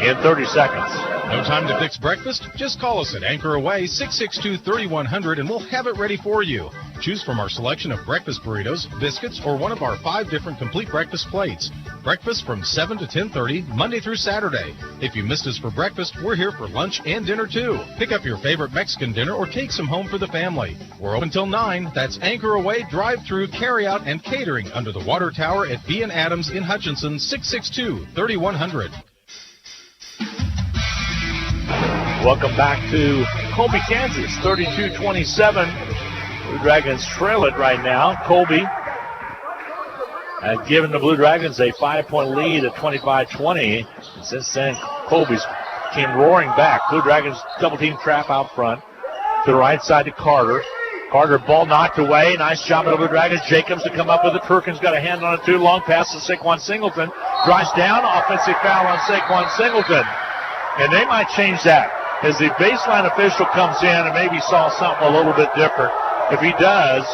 in 30 seconds. No time to fix breakfast? Just call us at Anchor Away 662-3100 and we'll have it ready for you. Choose from our selection of breakfast burritos, biscuits, or one of our 5 different complete breakfast plates. Breakfast from 7 to 10:30, Monday through Saturday. If you missed us for breakfast, we're here for lunch and dinner too. Pick up your favorite Mexican dinner or take some home for the family. We're open till 9. That's Anchor Away, drive-through, carry-out, and catering under the water tower at B&. Adams in Hutchinson, 662-3100. Welcome back to Colby, Kansas, 32-27. Blue Dragons trail it right now. Colby has given the Blue Dragons a 5-point lead at 25-20. And since then, Colby's came roaring back. Blue Dragons double-team trap out front to the right side to Carter. Carter, ball knocked away. Nice job by the Blue Dragons. Jacobs to come up with it. Perkins got a hand on it too. Long pass to Saquon Singleton. Drives down. Offensive foul on Saquon Singleton. And they might change that as the baseline official comes in and maybe saw something a little bit different. If he does,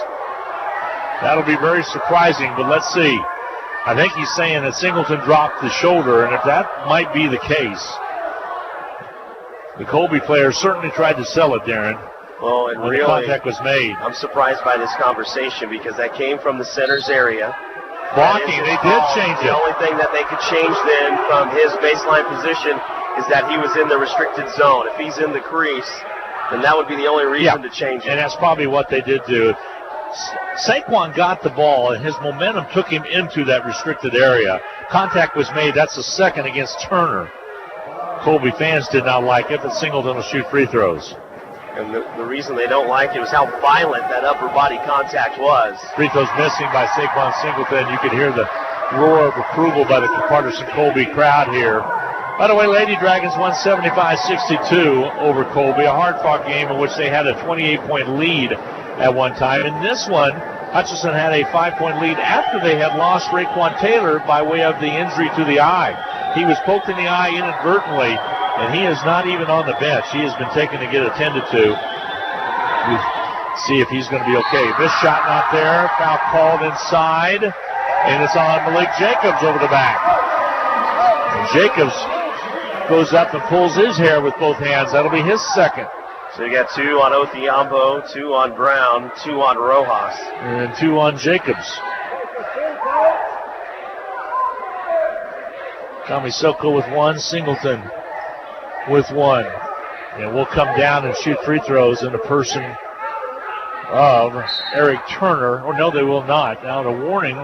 that'll be very surprising, but let's see. I think he's saying that Singleton dropped the shoulder, and if that might be the case, the Colby players certainly tried to sell it, Darren. Well, and when really, the contact was made. I'm surprised by this conversation because that came from the center's area. Blocking, they did change it. The only thing that they could change then from his baseline position is that he was in the restricted zone. If he's in the crease, then that would be the only reason to change it. And that's probably what they did do. Saquon got the ball, and his momentum took him into that restricted area. Contact was made. That's the second against Turner. Colby fans did not like it, but Singleton will shoot free throws. And the reason they don't like it was how violent that upper body contact was. Free throws missing by Saquon Singleton. You could hear the roar of approval by the Patterson-Colby crowd here. By the way, Lady Dragons won 75-62 over Colby, a hard-fought game in which they had a 28-point lead at one time. In this one, Hutchinson had a 5-point lead after they had lost Raekwon Taylor by way of the injury to the eye. He was poked in the eye inadvertently, and he is not even on the bench. He has been taken to get attended to. We'll see if he's going to be okay. Missed shot not there. Foul called inside, and it's on Malik Jacobs over the back. And Jacobs goes up and pulls his hair with both hands. That'll be his second. So you got 2 on Othiambo, 2 on Brown, 2 on Rojas. And 2 on Jacobs. Kamisoko with 1, Singleton with 1. And we'll come down and shoot free throws in the person of Eric Turner. Or no, they will not. Now the warning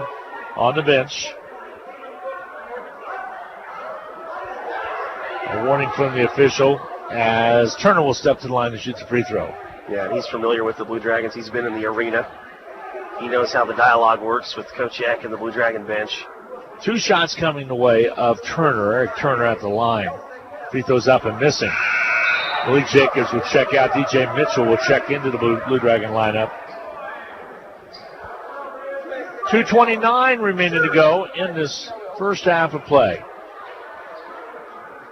on the bench. A warning from the official as Turner will step to the line to shoot the free throw. Yeah, he's familiar with the Blue Dragons. He's been in the arena. He knows how the dialogue works with Coach Eck and the Blue Dragon bench. 2 shots coming the way of Turner. Eric Turner at the line. Free throws up and missing. Malik Jacobs will check out. DJ Mitchell will check into the Blue Dragon lineup. 2:29 remaining to go in this first half of play.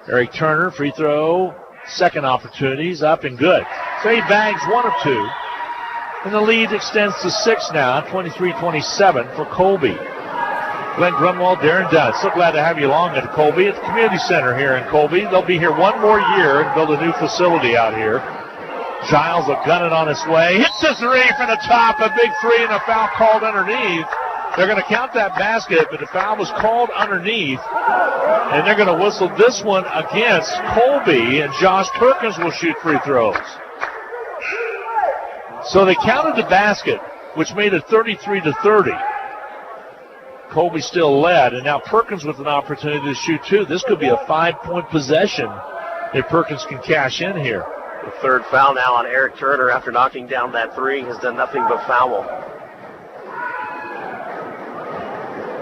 Eric Turner, free throw, second opportunities, up and good. So he bags 1 of 2. And the lead extends to 6 now, 23-27 for Colby. Glenn Grunwald, Darren Dunn. So glad to have you along at Colby. It's the community center here in Colby. They'll be here 1 more year and build a new facility out here. Giles will gun it on its way. Hits the 3 from the top. A big 3 and a foul called underneath. They're going to count that basket, but the foul was called underneath. And they're going to whistle this one against Colby, and Josh Perkins will shoot free throws. So they counted the basket, which made it 33-30. Colby still led, and now Perkins with an opportunity to shoot 2. This could be a 5-point possession if Perkins can cash in here. The third foul now on Eric Turner after knocking down that 3. Has done nothing but foul.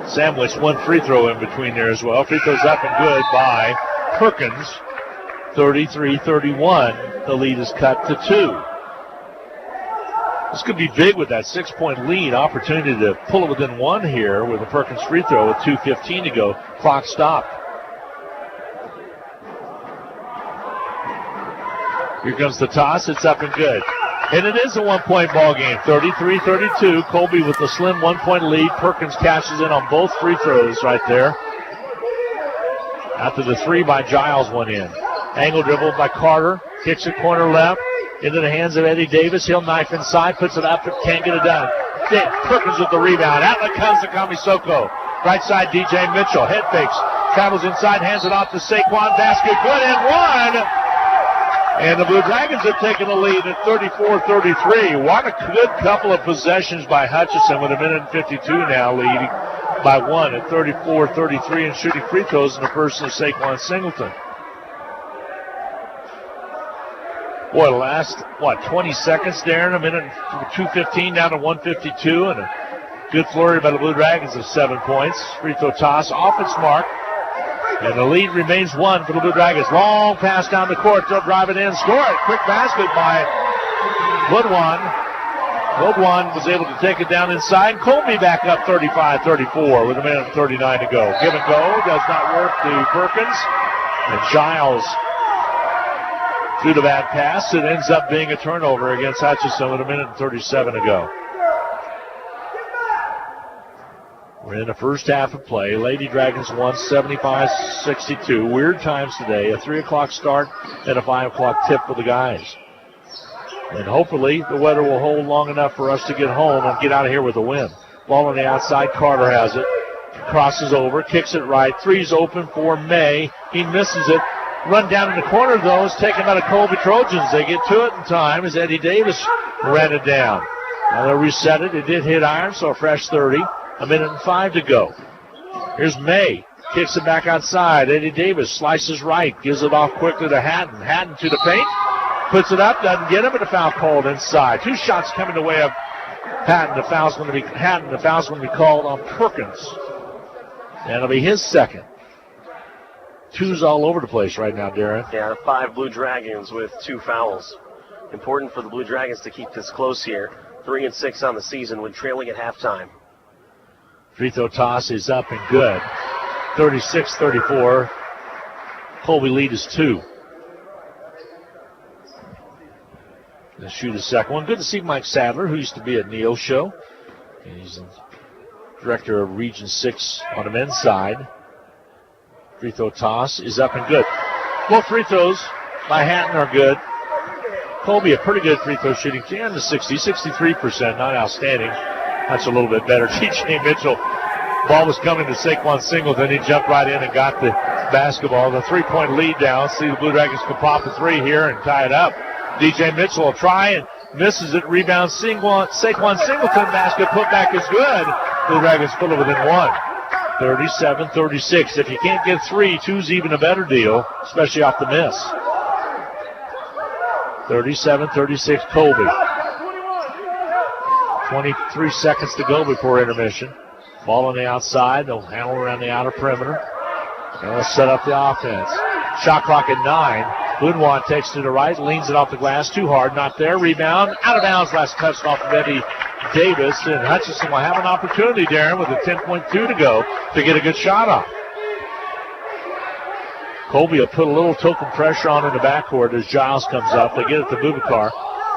Sandwich 1 free throw in between there as well. Free throws up and good by Perkins. 33-31. The lead is cut to 2. This could be big with that 6-point lead. Opportunity to pull it within 1 here with a Perkins free throw with 2:15 to go. Clock stopped. Here comes the toss. It's up and good. And it is a 1-point ball game. 33-32. Colby with the slim 1-point lead. Perkins cashes in on both free throws right there. After the 3 by Giles went in. Angle dribble by Carter. Kicks it corner left. Into the hands of Eddie Davis. He'll knife inside. Puts it up. Can't get it done. Perkins with the rebound. Out comes the Kamisoko. Right side DJ Mitchell. Head fakes. Travels inside. Hands it off to Saquon. Basket good and 1. And the Blue Dragons have taken the lead at 34-33. What a good couple of possessions by Hutchinson with 1:52 now leading by 1 at 34-33 and shooting free throws in the person of Saquon Singleton. Boy, last, 20 seconds there in a minute, 2:15 down to 1:52, and a good flurry by the Blue Dragons of 7 points. Free throw toss off its mark. And the lead remains 1 for the Blue Dragons. Long pass down the court. They'll drive it in. Score it. Quick basket by Woodwan. Woodwan was able to take it down inside. Colby back up 35-34 with 1:39 to go. Give and go. Does not work to Perkins. And Giles threw the bad pass. It ends up being a turnover against Hutchinson with 1:37 to go. We're in the first half of play. Lady Dragons won 75-62. Weird times today. A 3 o'clock start and a 5 o'clock tip for the guys. And hopefully the weather will hold long enough for us to get home and get out of here with a win. Ball on the outside. Carter has it. Crosses over. Kicks it right. Three's open for May. He misses it. Run down in the corner, though, is taken by the Colby Trojans. They get to it in time as Eddie Davis ran it down. Now they'll reset it. It did hit iron, so a fresh 30. 1:05 to go. Here's May. Kicks it back outside. Eddie Davis slices right. Gives it off quickly to Hatton. Hatton to the paint. Puts it up. Doesn't get him, but a foul called inside. 2 shots coming the way of Hatton. The foul's going to be called on Perkins. And it'll be his second. 2's all over the place right now, Darren. Yeah, 5 Blue Dragons with 2 fouls. Important for the Blue Dragons to keep this close here. 3-6 on the season when trailing at halftime. Free throw toss is up and good. 36-34. Colby lead is 2. Let's shoot a second one. Good to see Mike Sadler, who used to be at Neil's show. He's the director of Region 6 on the men's side. Free throw toss is up and good. Both free throws by Hatton are good. Colby, a pretty good free throw shooting. 10 to 60, 63%, not outstanding. That's a little bit better. TJ Mitchell, ball was coming to Saquon Singleton. He jumped right in and got the basketball. The 3-point lead down. See the Blue Dragons can pop a 3 here and tie it up. DJ Mitchell will try and misses it. Rebound Saquon Singleton. Basket putback is good. Blue Dragons put it within 1. 37-36. If you can't get 3, 2's even a better deal, especially off the miss. 37-36 Colby. 23 seconds to go before intermission. Ball on the outside. They'll handle around the outer perimeter. And they'll set up the offense. Shot clock at 9. Woodwan takes to the right, leans it off the glass. Too hard, not there. Rebound. Out of bounds. Last touch off of Eddie Davis. And Hutchinson will have an opportunity, Darren, with a 10.2 to go to get a good shot off. Colby will put a little token pressure on in the backcourt as Giles comes up. They get it to Bubakar.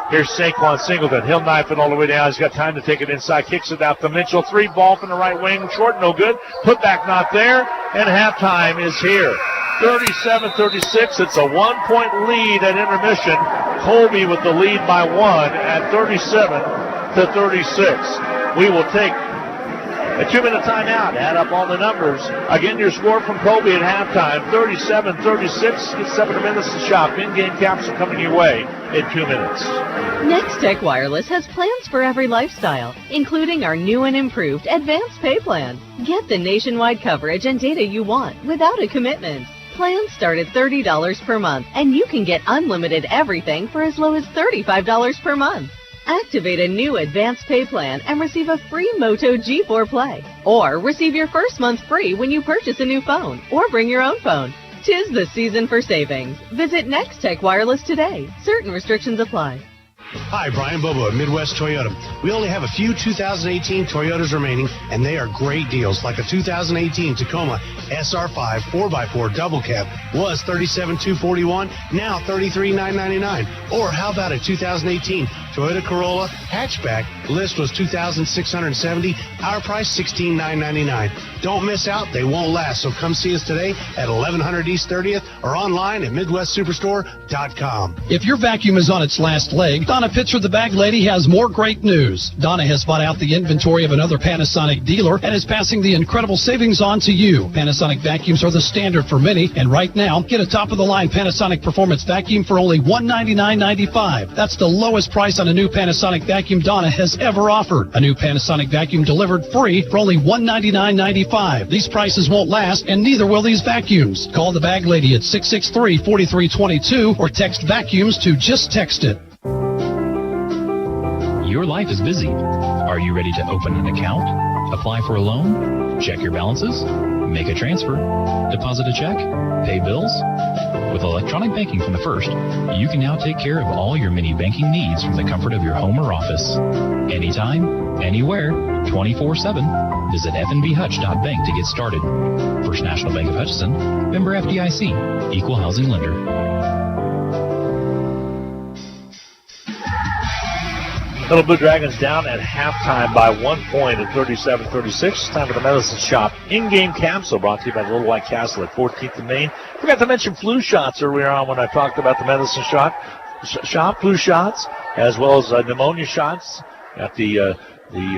Here's Saquon Singleton. He'll knife it all the way down. He's got time to take it inside. Kicks it out to Mitchell. 3 ball from the right wing. Short, no good. Put back not there. And halftime is here. 37-36. It's a 1-point lead at intermission. Colby with the lead by 1 at 37-36. We will take a 2-minute timeout. Add up all the numbers. Again, your score from Colby at halftime, 37-36. Get 7 minutes to shop. In-game capsule coming your way in 2 minutes. Next Tech Wireless has plans for every lifestyle, including our new and improved Advanced Pay Plan. Get the nationwide coverage and data you want without a commitment. Plans start at $30 per month, and you can get unlimited everything for as low as $35 per month. Activate a new Advanced Pay Plan and receive a free Moto G4 Play. Or receive your first month free when you purchase a new phone or bring your own phone. 'Tis the season for savings. Visit Next Tech Wireless today. Certain restrictions apply. Hi, Brian Bobo at Midwest Toyota. We only have a few 2018 Toyotas remaining, and they are great deals, like a 2018 Tacoma SR5 4x4 double cab was $37,241, now $33,999. Or how about a 2018 Toyota Corolla hatchback? List was $2,670. Our price $16,999. Don't miss out; they won't last. So come see us today at 1100 East 30th or online at MidwestSuperstore.com. If your vacuum is on its last leg, Donna Pitzer, the Bag Lady, has more great news. Donna has bought out the inventory of another Panasonic dealer and is passing the incredible savings on to you. Panasonic vacuums are the standard for many, and right now, get a top-of-the-line Panasonic Performance vacuum for only $199.95. That's the lowest price on a new Panasonic vacuum Donna has ever offered. A new Panasonic vacuum delivered free for only $199.95. These prices won't last, and neither will these vacuums. Call the Bag Lady at 663-4322 or text vacuums to just text it. Your life is busy. Are you ready to open an account, apply for a loan, check your balances, make a transfer, deposit a check, pay bills? With electronic banking from The First, you can now take care of all your mini banking needs from the comfort of your home or office. Anytime, anywhere, 24/7. Visit fnbhutch.bank to get started. First National Bank of Hutchinson, member FDIC, equal housing lender. Little Blue Dragons down at halftime by 1 point at 37-36. It's time for the Medicine Shop in-game capsule brought to you by the Little White Castle at 14th and Main. Forgot to mention flu shots earlier on when I talked about the Medicine Shop. Flu shots, as well as pneumonia shots. Got the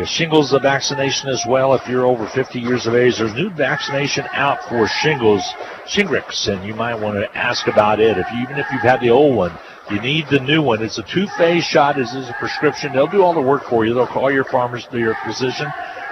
shingles vaccination as well. If you're over 50 years of age, there's new vaccination out for shingles, Shingrix, and you might want to ask about it. Even if you've had the old one, you need the new one. It's a 2-phase shot. This is a prescription. They'll do all the work for you. They'll call your your physician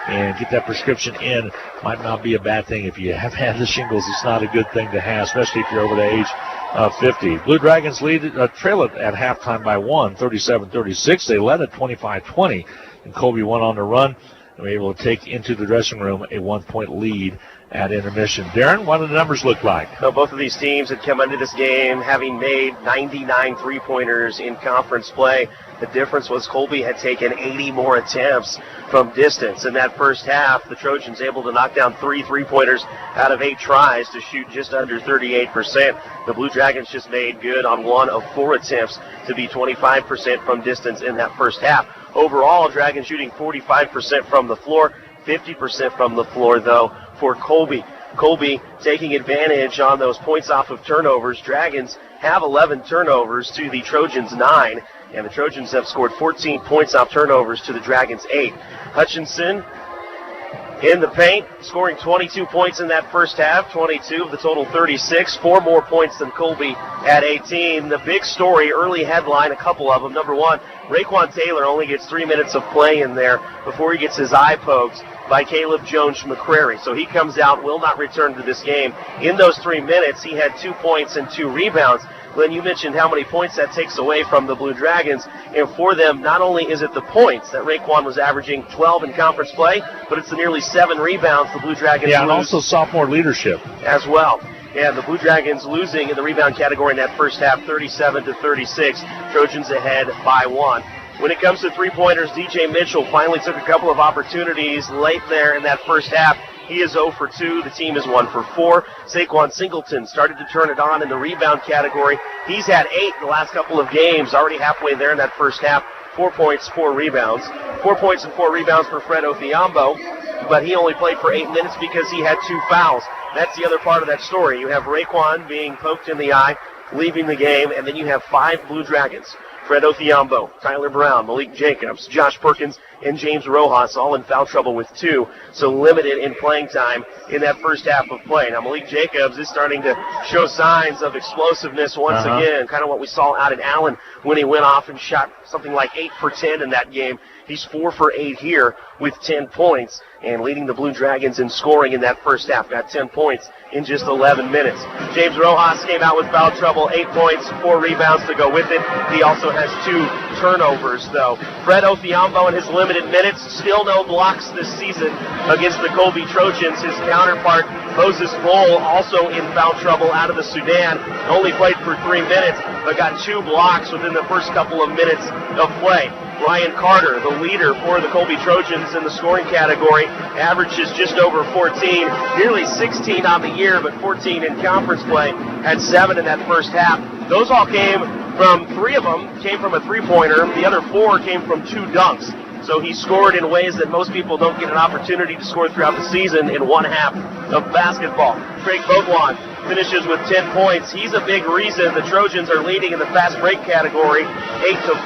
and get that prescription in. Might not be a bad thing if you have had the shingles. It's not a good thing to have, especially if you're over the age of 50. Blue Dragons trail it at halftime by 1, 37-36. They led at 25-20, and Colby went on the run and were able to take into the dressing room a 1-point lead at intermission. Darren, what do the numbers look like? So both of these teams had come into this game having made 99 three-pointers in conference play. The difference was Colby had taken 80 more attempts from distance. In that first half, the Trojans able to knock down 3 three-pointers out of 8 tries to shoot just under 38%. The Blue Dragons just made good on 1 of 4 attempts to be 25% from distance in that first half. Overall, Dragons shooting 45% from the floor, 50% from the floor, though, for Colby. Colby taking advantage on those points off of turnovers. Dragons have 11 turnovers to the Trojans 9, and the Trojans have scored 14 points off turnovers to the Dragons 8. Hutchinson in the paint, scoring 22 points in that first half, 22 of the total 36, 4 more points than Colby at 18. The big story, early headline, a couple of them. Number one, Raekwon Taylor only gets 3 minutes of play in there before he gets his eye poked by Caleb Jones-McCrary. So he comes out, will not return to this game. In those 3 minutes, he had 2 points and 2 rebounds. Glenn, you mentioned how many points that takes away from the Blue Dragons. And for them, not only is it the points that Raekwon was averaging 12 in conference play, but it's the nearly 7 rebounds the Blue Dragons lose. Yeah, and also sophomore leadership. As well. And the Blue Dragons losing in the rebound category in that first half, 37-36. Trojans ahead by 1. When it comes to three-pointers, DJ Mitchell finally took a couple of opportunities late there in that first half. He is 0 for 2. The team is 1 for 4. Saquon Singleton started to turn it on in the rebound category. He's had 8 in the last couple of games, already halfway there in that first half. 4 points, 4 rebounds. 4 points and 4 rebounds for Fred Othiambo, but he only played for 8 minutes because he had 2 fouls. That's the other part of that story. You have Raekwon being poked in the eye, leaving the game, and then you have 5 Blue Dragons. Fred Othiambo, Tyler Brown, Malik Jacobs, Josh Perkins, and James Rojas all in foul trouble with 2, so limited in playing time in that first half of play. Now, Malik Jacobs is starting to show signs of explosiveness once again, kind of what we saw out in Allen when he went off and shot something like 8 for 10 in that game. He's 4 for 8 here with 10 points and leading the Blue Dragons in scoring in that first half. Got 10 points in just 11 minutes. James Rojas came out with foul trouble, 8 points, 4 rebounds to go with it. He also has 2 turnovers, though. Fred Othiambo in his limited minutes, still no blocks this season against the Colby Trojans. His counterpart, Moses Bull, also in foul trouble out of the Sudan. Only played for 3 minutes, but got 2 blocks within the first couple of minutes of play. Ryan Carter, the leader for the Colby Trojans in the scoring category, averages just over 14, nearly 16 on the year, but 14 in conference play, had 7 in that first half. Those all came from, 3 of them came from a three-pointer. The other 4 came from 2 dunks. So he scored in ways that most people don't get an opportunity to score throughout the season in one half of basketball. Craig Boglon finishes with 10 points. He's a big reason the Trojans are leading in the fast break category,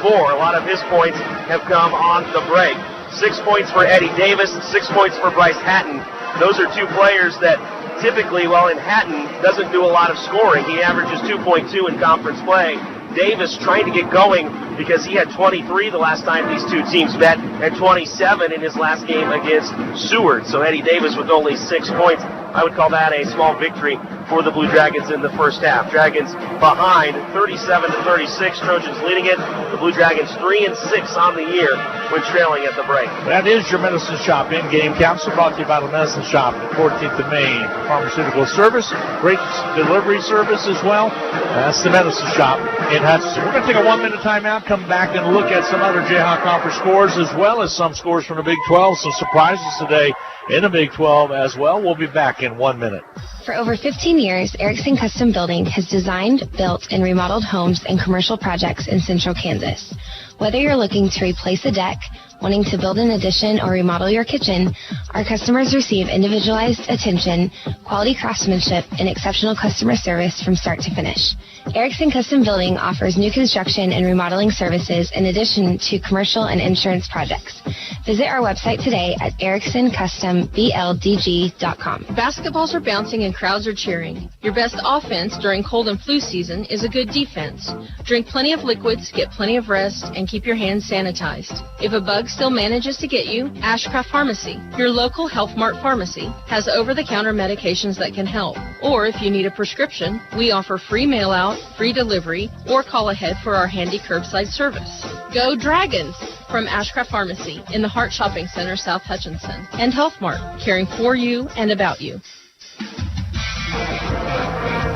8-4. A lot of his points have come on the break. 6 points for Eddie Davis, 6 points for Bryce Hatton. Those are 2 players that typically, while in Hatton, doesn't do a lot of scoring. He averages 2.2 in conference play. Davis trying to get going because he had 23 the last time these 2 teams met and 27 in his last game against Seward. So Eddie Davis with only 6 points. I would call that a small victory for the Blue Dragons in the first half. Dragons behind 37-36. Trojans leading it. The Blue Dragons 3-6 on the year when trailing at the break. That is your Medicine Shop in-game capsule brought to you by the Medicine Shop at 14th and Main. Pharmaceutical service, great delivery service as well. That's the Medicine Shop in Hutchinson. We're going to take a 1-minute timeout, come back and look at some other Jayhawk Conference scores as well as some scores from the Big 12. Some surprises today in the Big 12 as well. We'll be back in 1 minute. For over 15 years, Erickson Custom Building has designed, built, and remodeled homes and commercial projects in central Kansas. Whether you're looking to replace a deck, wanting to build an addition, or remodel your kitchen, our customers receive individualized attention, quality craftsmanship, and exceptional customer service from start to finish. Erickson Custom Building offers new construction and remodeling services in addition to commercial and insurance projects. Visit our website today at ericksoncustombldg.com. Basketballs are bouncing and crowds are cheering. Your best offense during cold and flu season is a good defense. Drink plenty of liquids, get plenty of rest, and keep your hands sanitized. If a bug still manages to get you, Ashcraft Pharmacy, your local Health Mart pharmacy, has over-the-counter medications that can help. Or if you need a prescription, we offer free mail-out, free delivery, or call ahead for our handy curbside service. Go Dragons! From Ashcraft Pharmacy in the Hart Shopping Center, South Hutchinson, and Health Mart, caring for you and about you.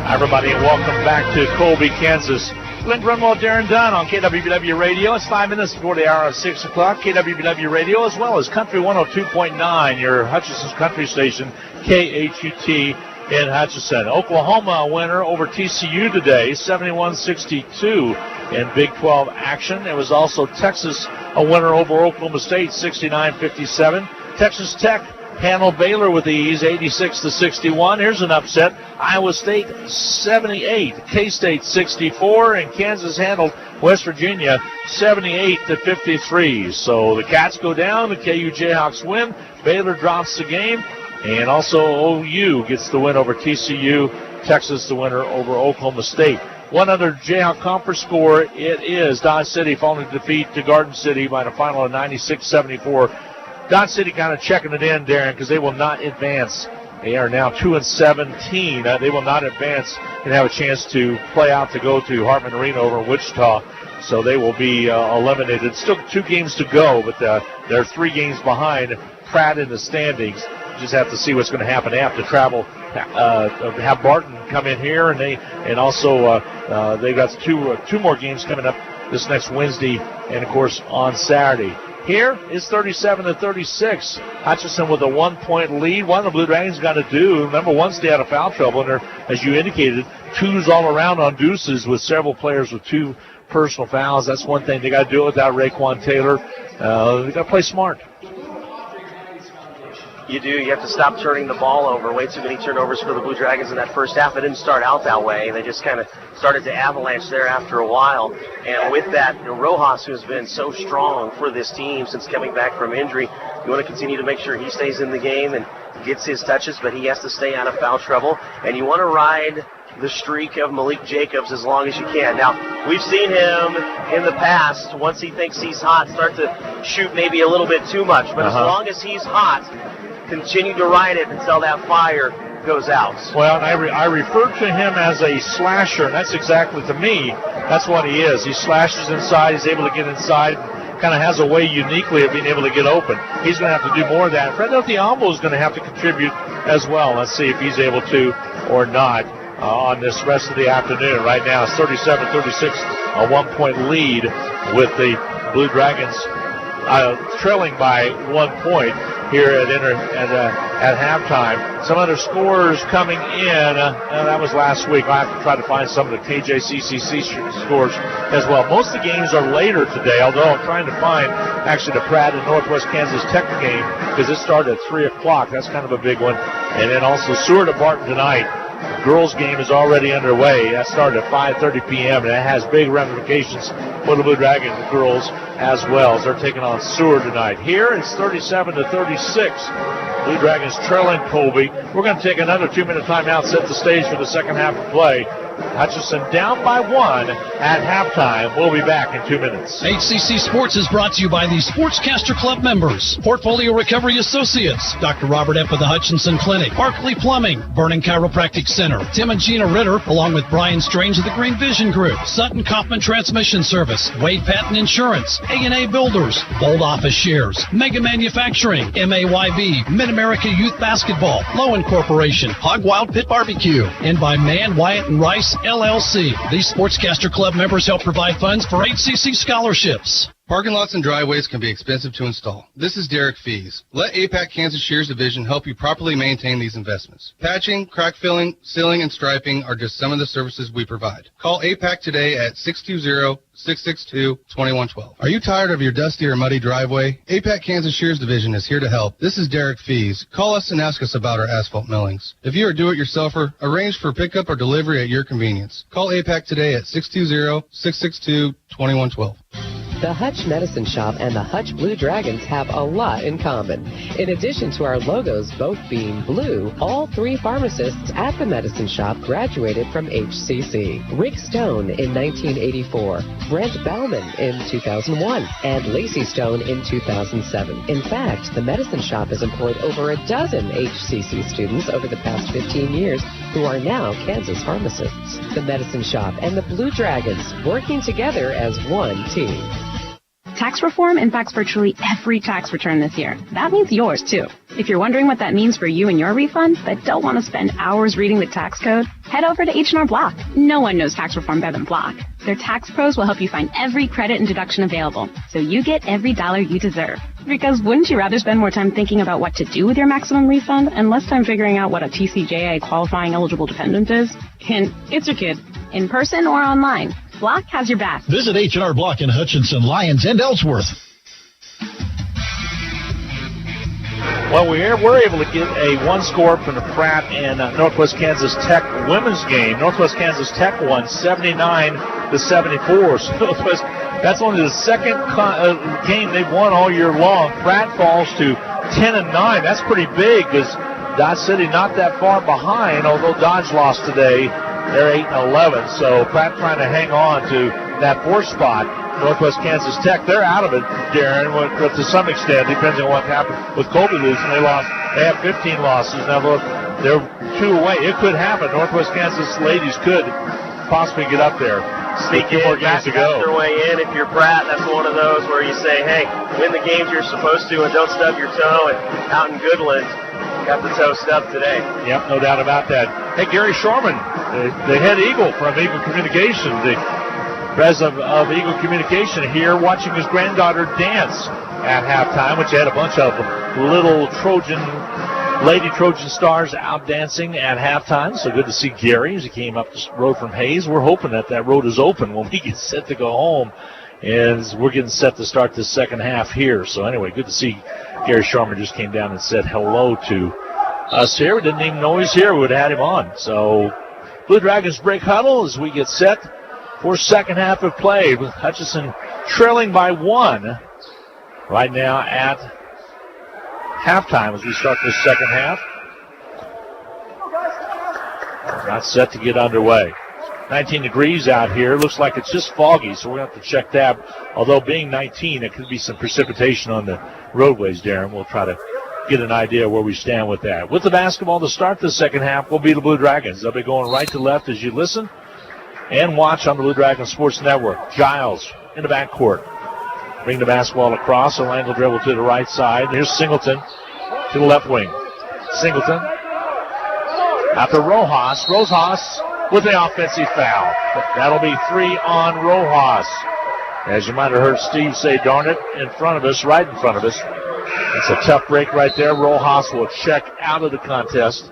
Hi, everybody, and welcome back to Colby, Kansas. Glenn Grunwald, Darren Dunn on KWBW Radio. It's 5 minutes before the hour of 6 o'clock. KWBW Radio, as well as Country 102.9, your Hutchinson's country station, KHUT in Hutchinson. Oklahoma a winner over TCU today, 71-62 in Big 12 action. It was also Texas a winner over Oklahoma State, 69-57. Texas Tech handled Baylor with ease, 86-61. Here's an upset. Iowa State 78, K-State 64, and Kansas handled West Virginia 78-53. So the Cats go down, the KU Jayhawks win. Baylor drops the game, and also OU gets the win over TCU. Texas the winner over Oklahoma State. One other Jayhawk conference score, it is Dodge City falling to defeat to Garden City by the final of 96-74. Dodge City kind of checking it in, Darren, because they will not advance. They are now 2-17. They will not advance and have a chance to play out to go to Hartman Arena over in Wichita. So they will be eliminated. Still 2 games to go, but they're 3 games behind Pratt in the standings. Just have to see what's going to happen. They have to travel, have Barton come in here, and also they've got two more games coming up this next Wednesday, and of course on Saturday. Here is 37-36. Hutchinson with a 1-point lead. What the Blue Dragons got to do, number one, stay out of foul trouble. And they're, as you indicated, 2s all around on deuces with several players with 2 personal fouls. That's one thing. They got to do it without Raekwon Taylor. They got to play smart. You do. You have to stop turning the ball over. Way too many turnovers for the Blue Dragons in that first half. It didn't start out that way. They just kind of started to avalanche there after a while. And with that, Rojas, who's been so strong for this team since coming back from injury, you want to continue to make sure he stays in the game and gets his touches, but he has to stay out of foul trouble. And you want to ride the streak of Malik Jacobs as long as you can. Now, we've seen him in the past, once he thinks he's hot, start to shoot maybe a little bit too much. But as long as he's hot, continue to ride it until that fire goes out. Well, and I refer to him as a slasher, and that's exactly, to me, that's what he is. He slashes inside. He's able to get inside. Kind of has a way uniquely of being able to get open. He's going to have to do more of that. Fred Othiambo is going to have to contribute as well. Let's see if he's able to or not on this rest of the afternoon. Right now, it's 37-36, a 1-point lead with the Blue Dragons trailing by 1 point here at halftime. Some other scores coming in. That was last week. I have to try to find some of the KJCCC scores as well. Most of the games are later today, although I'm trying to find actually the Pratt and Northwest Kansas Tech game because it started at 3 o'clock. That's kind of a big one. And then also Seward at Barton tonight. The girls' game is already underway. That started at 5:30 p.m. and it has big ramifications for the Blue Dragon girls as well as they're taking on Seward tonight. Here it's 37-36. Blue Dragons trailing Colby. We're going to take another 2-minute timeout, set the stage for the second half of play. Hutchinson down by 1 at halftime. We'll be back in 2 minutes. HCC Sports is brought to you by the Sportscaster Club members, Portfolio Recovery Associates, Dr. Robert F. of the Hutchinson Clinic, Barkley Plumbing, Vernon Chiropractic Center, Tim and Gina Ritter, along with Brian Strange of the Green Vision Group, Sutton Kaufman Transmission Service, Wade Patton Insurance, A&A Builders, Bold Office Shares, Mega Manufacturing, MAYB, Mid-America Youth Basketball, Lowen Corporation, Hog Wild Pit Barbecue, and by Mann, Wyatt, and Rice LLC. These Sportscaster Club members help provide funds for HCC scholarships. Parking lots and driveways can be expensive to install. This is Derek Fees. Let APAC Kansas Shears Division help you properly maintain these investments. Patching, crack filling, sealing, and striping are just some of the services we provide. Call APAC today at 620-662-2112. Are you tired of your dusty or muddy driveway? APAC Kansas Shears Division is here to help. This is Derek Fees. Call us and ask us about our asphalt millings. If you are a do-it-yourselfer, arrange for pickup or delivery at your convenience. Call APAC today at 620-662-2112. The Hutch Medicine Shop and the Hutch Blue Dragons have a lot in common. In addition to our logos both being blue, all 3 pharmacists at the Medicine Shop graduated from HCC. Rick Stone in 1984, Brent Bauman in 2001, and Lacey Stone in 2007. In fact, the Medicine Shop has employed over a dozen HCC students over the past 15 years who are now Kansas pharmacists. The Medicine Shop and the Blue Dragons working together as one team. Tax reform impacts virtually every tax return this year. That means yours, too. If you're wondering what that means for you and your refund, but don't want to spend hours reading the tax code, head over to H&R Block. No one knows tax reform better than Block. Their tax pros will help you find every credit and deduction available, so you get every dollar you deserve. Because wouldn't you rather spend more time thinking about what to do with your maximum refund and less time figuring out what a TCJA qualifying eligible dependent is? Hint, it's your kid. In person or online, Block has your back. Visit H&R Block in Hutchinson, Lyons, and Ellsworth. Well, we're able to get a 1 score from the Pratt and Northwest Kansas Tech women's game. Northwest Kansas Tech won 79-74. So that's only the second game they've won all year long. Pratt falls to 10-9. That's pretty big because Dodge City not that far behind, although Dodge lost today. They're 8-11, so Pratt trying to hang on to that 4th spot. Northwest Kansas Tech, they're out of it, Darren, to some extent, depending on what happened with Colby losing. They have 15 losses. Now, look, they're 2 away. It could happen. Northwest Kansas ladies could possibly get up there. Sneak in, more games to go. Their way in. If you're Pratt, that's one of those where you say, hey, win the games you're supposed to and don't stub your toe. And out in Goodland, got the toe stubbed today. Yep, no doubt about that. Hey, Gary Shorman, the head Eagle from Eagle Communication, the president of Eagle Communication, here watching his granddaughter dance at halftime, which had a bunch of little Lady Trojan stars out dancing at halftime. So good to see Gary as he came up the road from Hayes. We're hoping that road is open when we get set to go home, and we're getting set to start this second half here. So anyway, good to see Gary Sharman just came down and said hello to us here. We didn't even know he's here. We would have had him on. So Blue Dragons break huddle as we get set for second half of play with Hutchinson trailing by 1 right now at halftime as we start this second half. Not set to get underway. 19 degrees out here. Looks like it's just foggy, so we're going to have to check that. Although being 19, it could be some precipitation on the roadways, Darren. We'll try to get an idea where we stand with that. With the basketball to start the second half will be the Blue Dragons. They'll be going right to left as you listen and watch on the Blue Dragon Sports Network. Giles in the backcourt. Bring the basketball across. A angle dribble to the right side. Here's Singleton to the left wing. Singleton after Rojas. Rojas with the offensive foul. That'll be 3 on Rojas. As you might have heard Steve say, darn it, in front of us, right in front of us. It's a tough break right there. Rojas will check out of the contest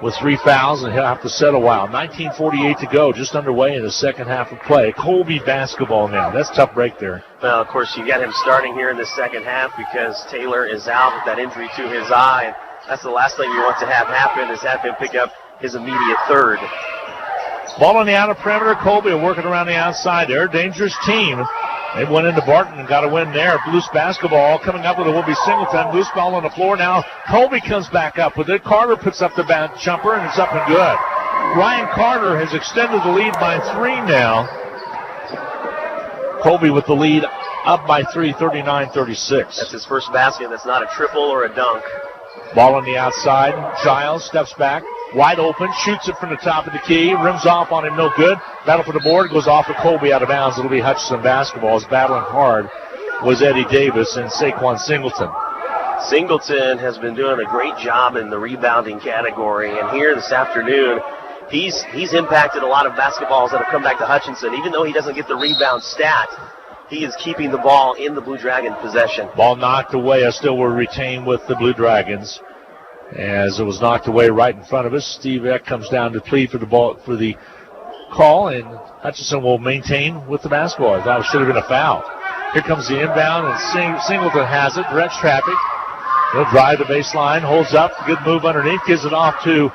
with 3 fouls, and he'll have to set a while. 19:48 to go, just underway in the second half of play. Colby basketball now. That's a tough break there. Well, of course, you got him starting here in the second half because Taylor is out with that injury to his eye. And that's the last thing you want to have happen is have him pick up his immediate third. Ball on the outer perimeter. Colby working around the outside there. Dangerous team. They went into Barton and got a win there. Loose basketball coming up with it will be Singleton. Loose ball on the floor now. Colby comes back up with it. Carter puts up the jumper, and it's up and good. Ryan Carter has extended the lead by 3 now. Colby with the lead up by 3, 39-36. That's his first basket. That's not a triple or a dunk. Ball on the outside. Giles steps back. Wide open. Shoots it from the top of the key. Rims off on him. No good. Battle for the board. Goes off to Colby out of bounds. It'll be Hutchinson basketball. Is battling hard was Eddie Davis and Saquon Singleton. Singleton has been doing a great job in the rebounding category. And here this afternoon, he's impacted a lot of basketballs that have come back to Hutchinson. Even though he doesn't get the rebound stat, he is keeping the ball in the Blue Dragon possession. Ball knocked away. Still will retain with the Blue Dragons. As it was knocked away right in front of us, Steve Eck comes down to plead for the ball for the call, and Hutchinson will maintain with the basketball. I thought it should have been a foul. Here comes the inbound, and Singleton has it. Directs traffic. He'll drive the baseline, holds up. Good move underneath, gives it off to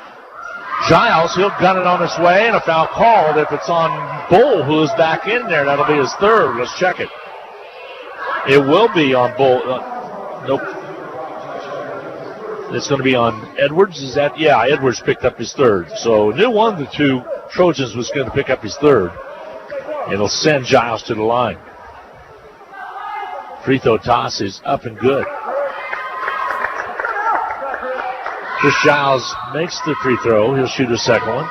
Giles. He'll gun it on his way, and a foul called. If it's on Bull, who is back in there, that'll be his third. Let's check it. It will be on Bull. Nope. It's going to be on Edwards. Is that? Yeah, Edwards picked up his third. So new one of the 2 Trojans was going to pick up his third. It'll send Giles to the line. Free throw toss is up and good. Chris Giles makes the free throw. He'll shoot a second one.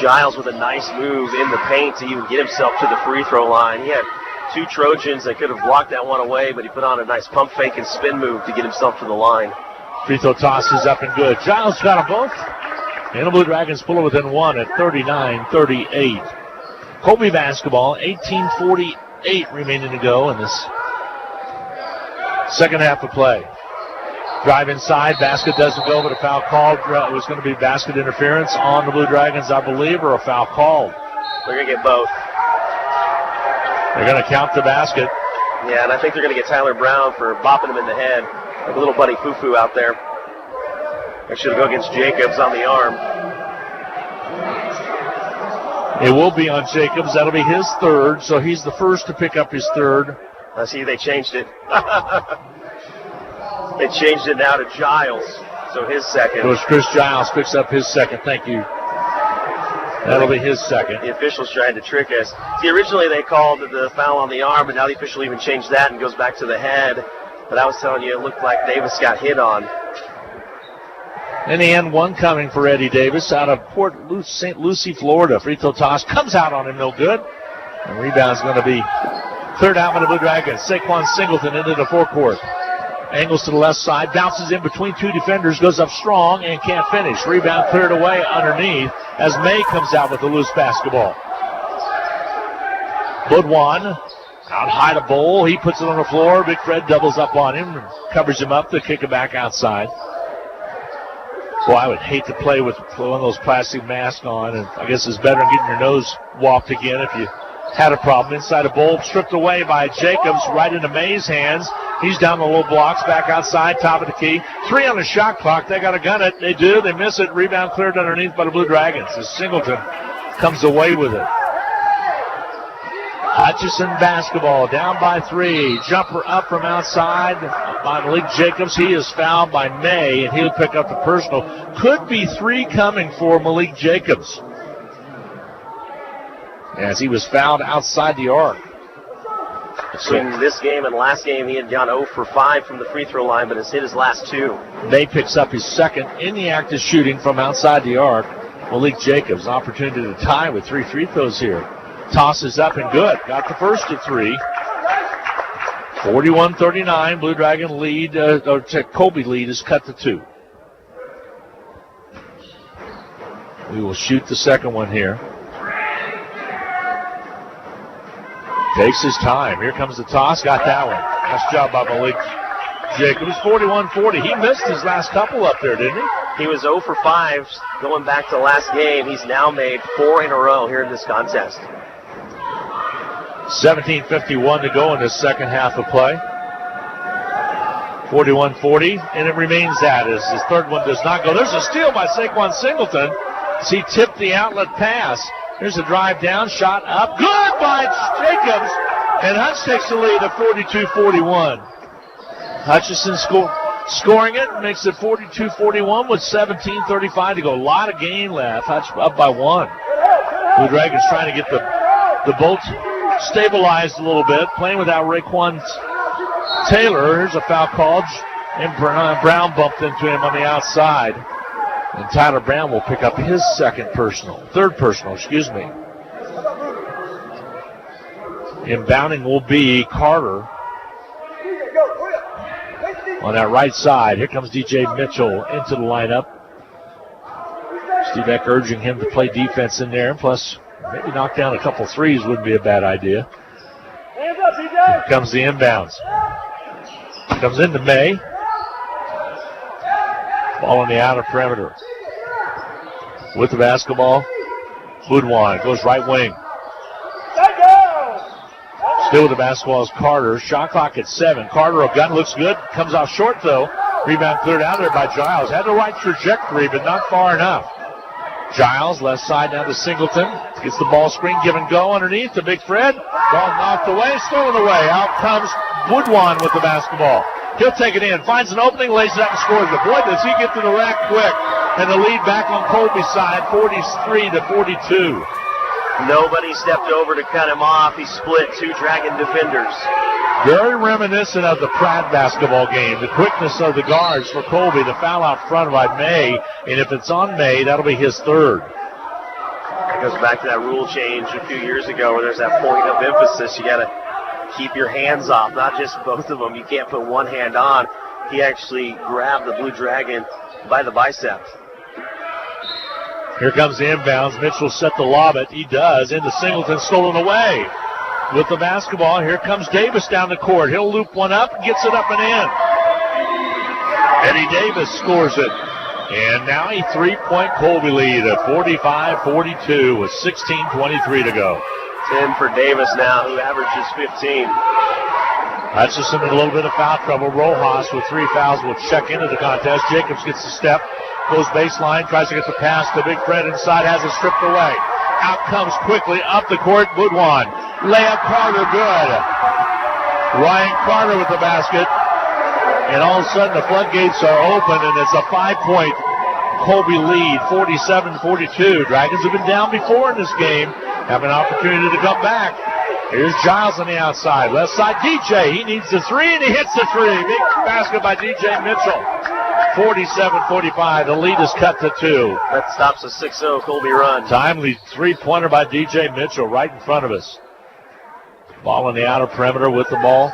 Giles with a nice move in the paint to even get himself to the free throw line. He had 2 Trojans that could have blocked that one away, but he put on a nice pump fake and spin move to get himself to the line. Free throw toss is up and good. Giles got them both. And the Blue Dragons pull it within 1 at 39-38. Colby basketball, 18:48 remaining to go in this second half of play. Drive inside, basket doesn't go, but a foul called. It was going to be basket interference on the Blue Dragons, I believe, or a foul called. They're going to get both. They're going to count the basket. Yeah, and I think they're going to get Tyler Brown for bopping him in the head. Like a little buddy foo-foo out there. They should go against Jacobs on the arm. It will be on Jacobs. That'll be his third, so he's the first to pick up his third. I see they changed it. They changed it now to Giles, so his second. It was Chris Giles picks up his second. Thank you. That'll be his second. The officials tried to trick us. See, originally they called the foul on the arm, but now the official even changed that and goes back to the head. But I was telling you, it looked like Davis got hit on. In the end, one coming for Eddie Davis out of St. Lucie, Florida. Free throw toss comes out on him, no good. And rebound's going to be cleared out by the Blue Dragons. Saquon Singleton into the forecourt. Angles to the left side, bounces in between 2 defenders, goes up strong and can't finish. Rebound cleared away underneath as May comes out with the loose basketball. Budwan out high to Bowl. He puts it on the floor. Big Fred doubles up on him, covers him up to kick it back outside. Boy, I would hate to play with one of those plastic masks on, and I guess it's better than getting your nose whopped again if you had a problem. Inside a Bowl, stripped away by Jacobs, right into May's hands. He's down the low blocks, back outside, top of the key. 3 on the shot clock. They got to gun it. They do. They miss it. Rebound cleared underneath by the Blue Dragons as Singleton comes away with it. Hutchinson basketball, down by 3. Jumper up from outside by Malik Jacobs. He is fouled by May, and he'll pick up the personal. Could be 3 coming for Malik Jacobs, as he was fouled outside the arc. Between this game and last game, he had gone 0 for 5 from the free throw line, but has hit his last 2. May picks up his second in the act of shooting from outside the arc. Malik Jacobs, an opportunity to tie with 3 free throws here. Tosses up and good. Got the first of 3. 41-39. Blue Dragon lead, Colby lead is cut to 2. We will shoot the second one here. Takes his time. Here comes the toss. Got that one. Nice job by Malik Jacobs. 41-40. He missed his last couple up there, didn't he? He was 0 for 5 going back to last game. He's now made 4 in a row here in this contest. 17:51 to go in this second half of play. 41-40, and it remains that as his third one does not go. There's a steal by Saquon Singleton as he tipped the outlet pass. Here's a drive down, shot up. Good by Jacobs, and Hutch takes the lead at 42-41. Hutchinson scoring it, makes it 42-41 with 17:35 to go. A lot of game left. Hutch up by 1. Blue Dragons trying to get the Bolts stabilized a little bit, playing without Raquan Taylor. Here's a foul called, and Brown bumped into him on the outside. And Tyler Brown will pick up his third personal. Inbounding will be Carter on that right side. Here comes DJ Mitchell into the lineup. Steve Eck urging him to play defense in there, plus maybe knock down a couple threes wouldn't be a bad idea. Here comes the inbounds. Comes into May. Ball on the outer perimeter. With the basketball, Boudouin goes right wing. Still with the basketball is Carter. Shot clock at 7. Carter, a gun, looks good. Comes out short, though. Rebound cleared out there by Giles. Had the right trajectory, but not far enough. Giles, left side down to Singleton. Gets the ball screen, give and go underneath to Big Fred. Ball knocked away, stolen away. Out comes Boudouin with the basketball. He'll take it in, finds an opening, lays it up and scores it. Boy, does he get to the rack quick. And the lead back on Colby's side, 43-42. Nobody stepped over to cut him off. He split 2 Dragon defenders. Very reminiscent of the Pratt basketball game. The quickness of the guards for Colby. The foul out front by May. And if it's on May, that'll be his third. It goes back to that rule change a few years ago where there's that point of emphasis. You got to keep your hands off, not just both of them. You can't put one hand on. He actually grabbed the Blue Dragon by the bicep. Here comes the inbounds. Mitchell set the lob it. He does. Into Singleton, stolen away. With the basketball, here comes Davis down the court. He'll loop one up, gets it up and in. Eddie Davis scores it. And now a 3-point Colby lead at 45-42 with 16:23 to go. 10 for Davis now, who averages 15. Hutchinson in a little bit of foul trouble. Rojas with 3 fouls will check into the contest. Jacobs gets the step. Goes baseline, tries to get the pass to Big Fred inside, has it stripped away. Out comes quickly, up the court, Boudouin. Layup, Carter, good. Ryan Carter with the basket. And all of a sudden the floodgates are open, and it's a 5-point Colby lead, 47-42. Dragons have been down before in this game, have an opportunity to come back. Here's Giles on the outside. Left side, DJ. He needs the 3, and he hits the 3. Big basket by DJ Mitchell. 47-45. The lead is cut to 2. That stops a 6-0 Colby run. Timely 3-pointer by DJ Mitchell right in front of us. Ball on the outer perimeter with the ball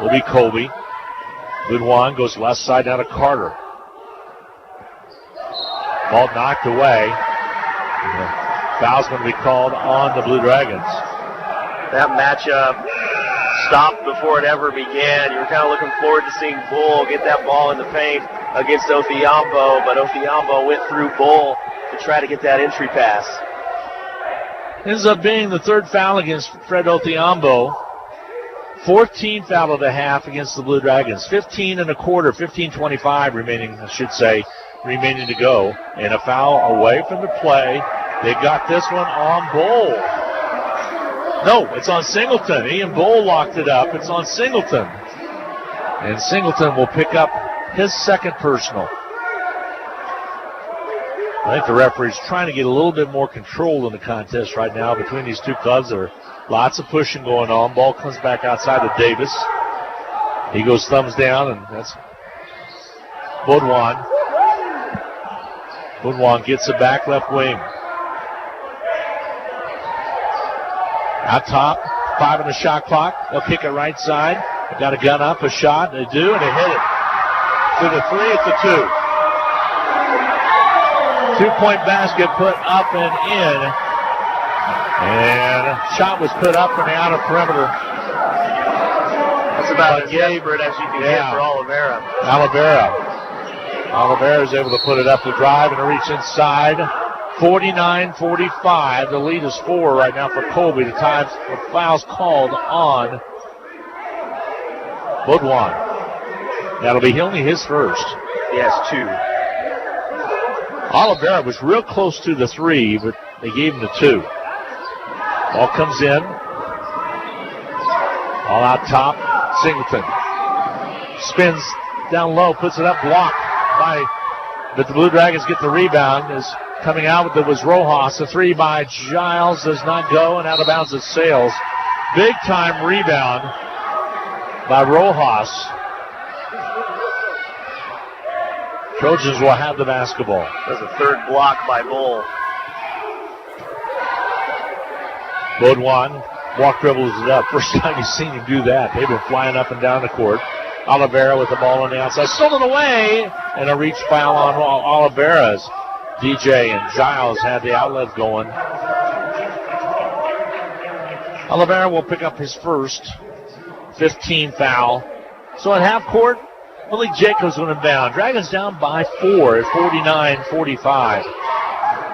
will be Colby. Boudouin goes left side down to Carter. Ball knocked away. Foul's going to be called on the Blue Dragons. That matchup stopped before it ever began. You were kind of looking forward to seeing Bull get that ball in the paint against Othiambo, but Othiambo went through Bull to try to get that entry pass. Ends up being the 3rd foul against Fred Othiambo. 14 foul of the half against the Blue Dragons. 15 and a quarter, 15:25 remaining to go. And a foul away from the play. They got this one on Bull. No, it's on Singleton. Ian Bull locked it up. It's on Singleton. And Singleton will pick up his 2nd personal. I think the referee's trying to get a little bit more control in the contest right now between these two clubs. There are lots of pushing going on. Ball comes back outside to Davis. He goes thumbs down, and that's Baudouin. Baudouin gets it back left wing. Out top, 5 on the shot clock. They'll kick it right side. They got a gun up, a shot. They do, and they hit it. To the 3, it's a 2. 2-point basket put up and in. And a shot was put up from the outer perimeter. That's about as desperate as you can get for Oliveira. Oliveira is able to put it up the drive and to reach inside. 49-45. The lead is 4 right now for Colby. The foul's called on Baudouin. That'll be only his first. He has 2. Oliveira was real close to the 3, but they gave him the 2. Ball comes in. All out top. Singleton spins down low, puts it up, blocked but the Blue Dragons get the rebound. Is coming out with it was Rojas. The 3 by Giles does not go, and out of bounds it sails. Big time rebound by Rojas. Trojans will have the basketball. There's a third block by Bull. Baudouin walk dribbles it up. First time you've seen him do that. They've been flying up and down the court. Oliveira with the ball on the outside. Stolen away. And a reach foul on Oliveira's. DJ and Giles had the outlet going. Oliveira will pick up his first 15 foul. So at half court, Malik Jacobs will inbound. Dragons down by 4 at 49-45.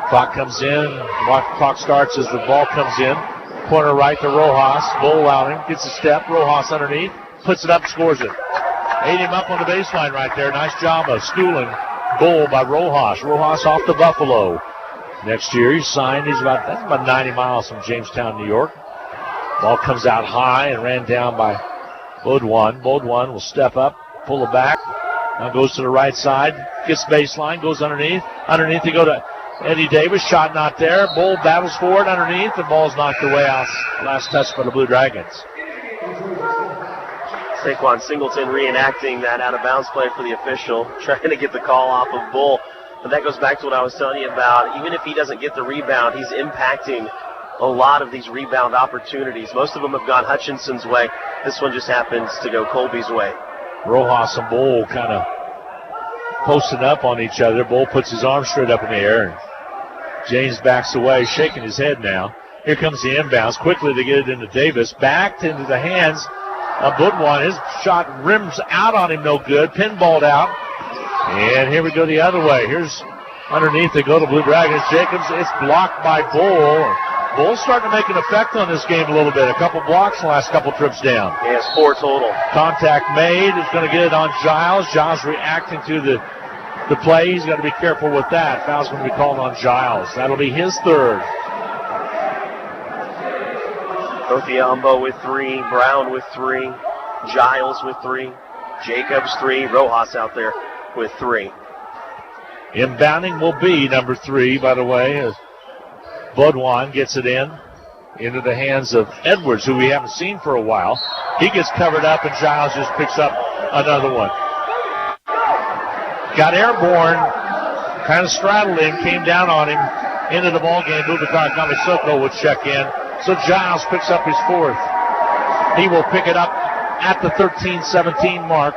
Clock comes in. Clock starts as the ball comes in. Corner right to Rojas. Bull out him. Gets a step. Rojas underneath. Puts it up, scores it. Ate him up on the baseline right there. Nice job of schooling Bull by Rojas. Rojas off to Buffalo. Next year he's signed. That's about 90 miles from Jamestown, New York. Ball comes out high and ran down by Baudouin. Baudouin will step up, pull it back. Now goes to the right side. Gets baseline, goes underneath. Underneath they go to Eddie Davis. Shot not there. Bull battles for it underneath. The ball's knocked away out. Last touch for the Blue Dragons. Saquon Singleton reenacting that out-of-bounds play for the official, trying to get the call off of Bull. But that goes back to what I was telling you about. Even if he doesn't get the rebound, he's impacting a lot of these rebound opportunities. Most of them have gone Hutchinson's way. This one just happens to go Colby's way. Rojas and Bull kind of posting up on each other. Bull puts his arm straight up in the air. And James backs away, shaking his head now. Here comes the inbounds. Quickly to get it into Davis. Backed into the hands of Baudouin. His shot rims out on him, no good. Pinballed out. And here we go the other way. Here's underneath. They go to Blue Dragons. Jacobs, it's blocked by Bull. Bull's starting to make an effect on this game a little bit. A couple blocks the last couple trips down. He has 4 total. Contact made. He's going to get it on Giles. Giles reacting to the play. He's got to be careful with that. Foul's going to be called on Giles. That'll be his third. Othiambo with 3, Brown with 3, Giles with 3, Jacobs 3, Rojas out there with 3. Inbounding will be number 3, by the way, as Baudouin gets it into the hands of Edwards, who we haven't seen for a while. He gets covered up, and Giles just picks up another one. Got airborne, kind of straddled him, came down on him, into the ball game. Boubacar Kamisoko would check in. So Giles picks up his 4th. He will pick it up at the 13-17 mark.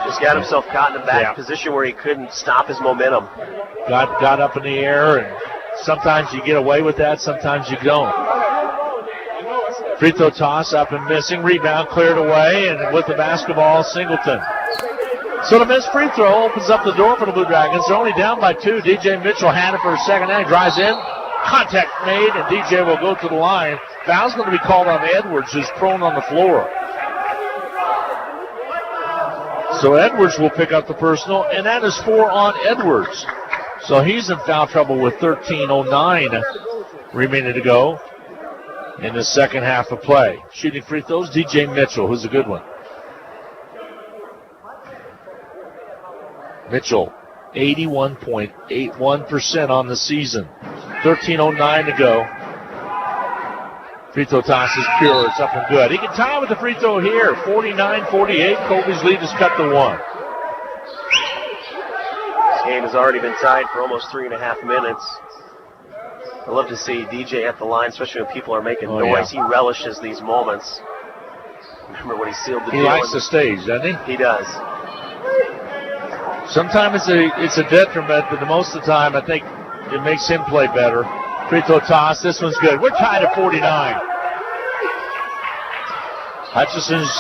Just got himself caught in a back position where he couldn't stop his momentum. Got up in the air, and sometimes you get away with that, sometimes you don't. Free throw toss up and missing. Rebound cleared away, and with the basketball, Singleton. So the missed free throw opens up the door for the Blue Dragons. They're only down by 2. DJ Mitchell had it for a second, and he drives in. Contact made, and DJ will go to the line. Foul's going to be called on Edwards, who's prone on the floor. So Edwards will pick up the personal, and that is 4 on Edwards. So he's in foul trouble with 13:09 remaining to go in the second half of play. Shooting free throws, DJ Mitchell, who's a good one. Mitchell 81.81% on the season. 13:09 to go. Free throw toss is pure. It's up and good. He can tie with the free throw here. 49-48. Colby's lead is cut to 1. This game has already been tied for almost 3.5 minutes. I love to see DJ at the line, especially when people are making noise. Yeah. He relishes these moments. Remember when he sealed the deal? He likes the stage, doesn't he? He does. Sometimes it's a detriment, but most of the time I think it makes him play better. Free throw toss. This one's good. We're tied at 49. Hutchinson's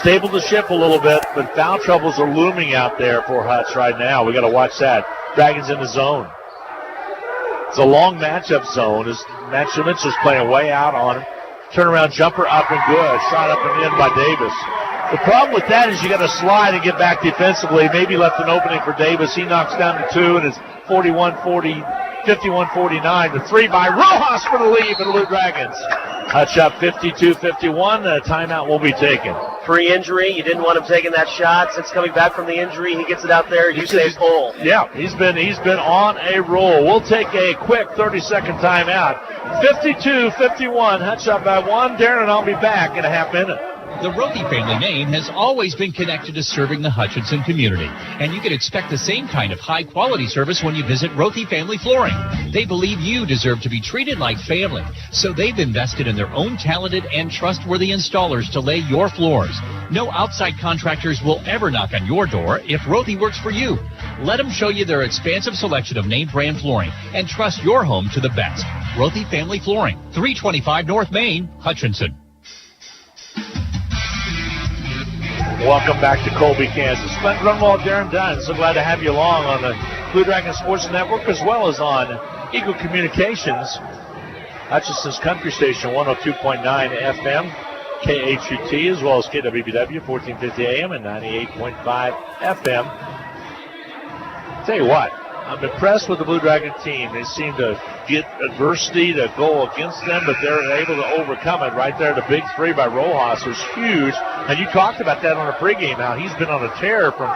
stabled the ship a little bit, but foul troubles are looming out there for Hutch right now. We got to watch that. Dragons in the zone. It's a long matchup zone as Matt Schmitzel's playing way out on him. Turnaround jumper up and good. Shot up and in by Davis. The problem with that is you got to slide and get back defensively. Maybe left an opening for Davis. He knocks down to 2, and it's 51-49. The 3 by Rojas for the lead for the Blue Dragons. Hutch up 52-51. A timeout will be taken. Pre-injury, you didn't want him taking that shot. Since coming back from the injury, he gets it out there. You say pull. Yeah, he's been on a roll. We'll take a quick 30-second timeout. 52-51. Hutch up by 1. Darren and I'll be back in a half minute. The Rothie family name has always been connected to serving the Hutchinson community, and you can expect the same kind of high-quality service when you visit Rothie Family Flooring. They believe you deserve to be treated like family, so they've invested in their own talented and trustworthy installers to lay your floors. No outside contractors will ever knock on your door if Rothie works for you. Let them show you their expansive selection of name-brand flooring and trust your home to the best. Rothie Family Flooring, 325 North Main, Hutchinson. Welcome back to Colby, Kansas. Glenn Grunwald, Darren Dunn. So glad to have you along on the Blue Dragon Sports Network as well as on Eagle Communications, Hutchinson's Country Station, 102.9 FM, KHUT, as well as KWBW, 1450 AM and 98.5 FM. Tell you what, I'm impressed with the Blue Dragon team. They seem to get adversity to go against them, but they're able to overcome it. Right there, the big 3 by Rojas was huge. And you talked about that on the pregame, how he's been on a tear from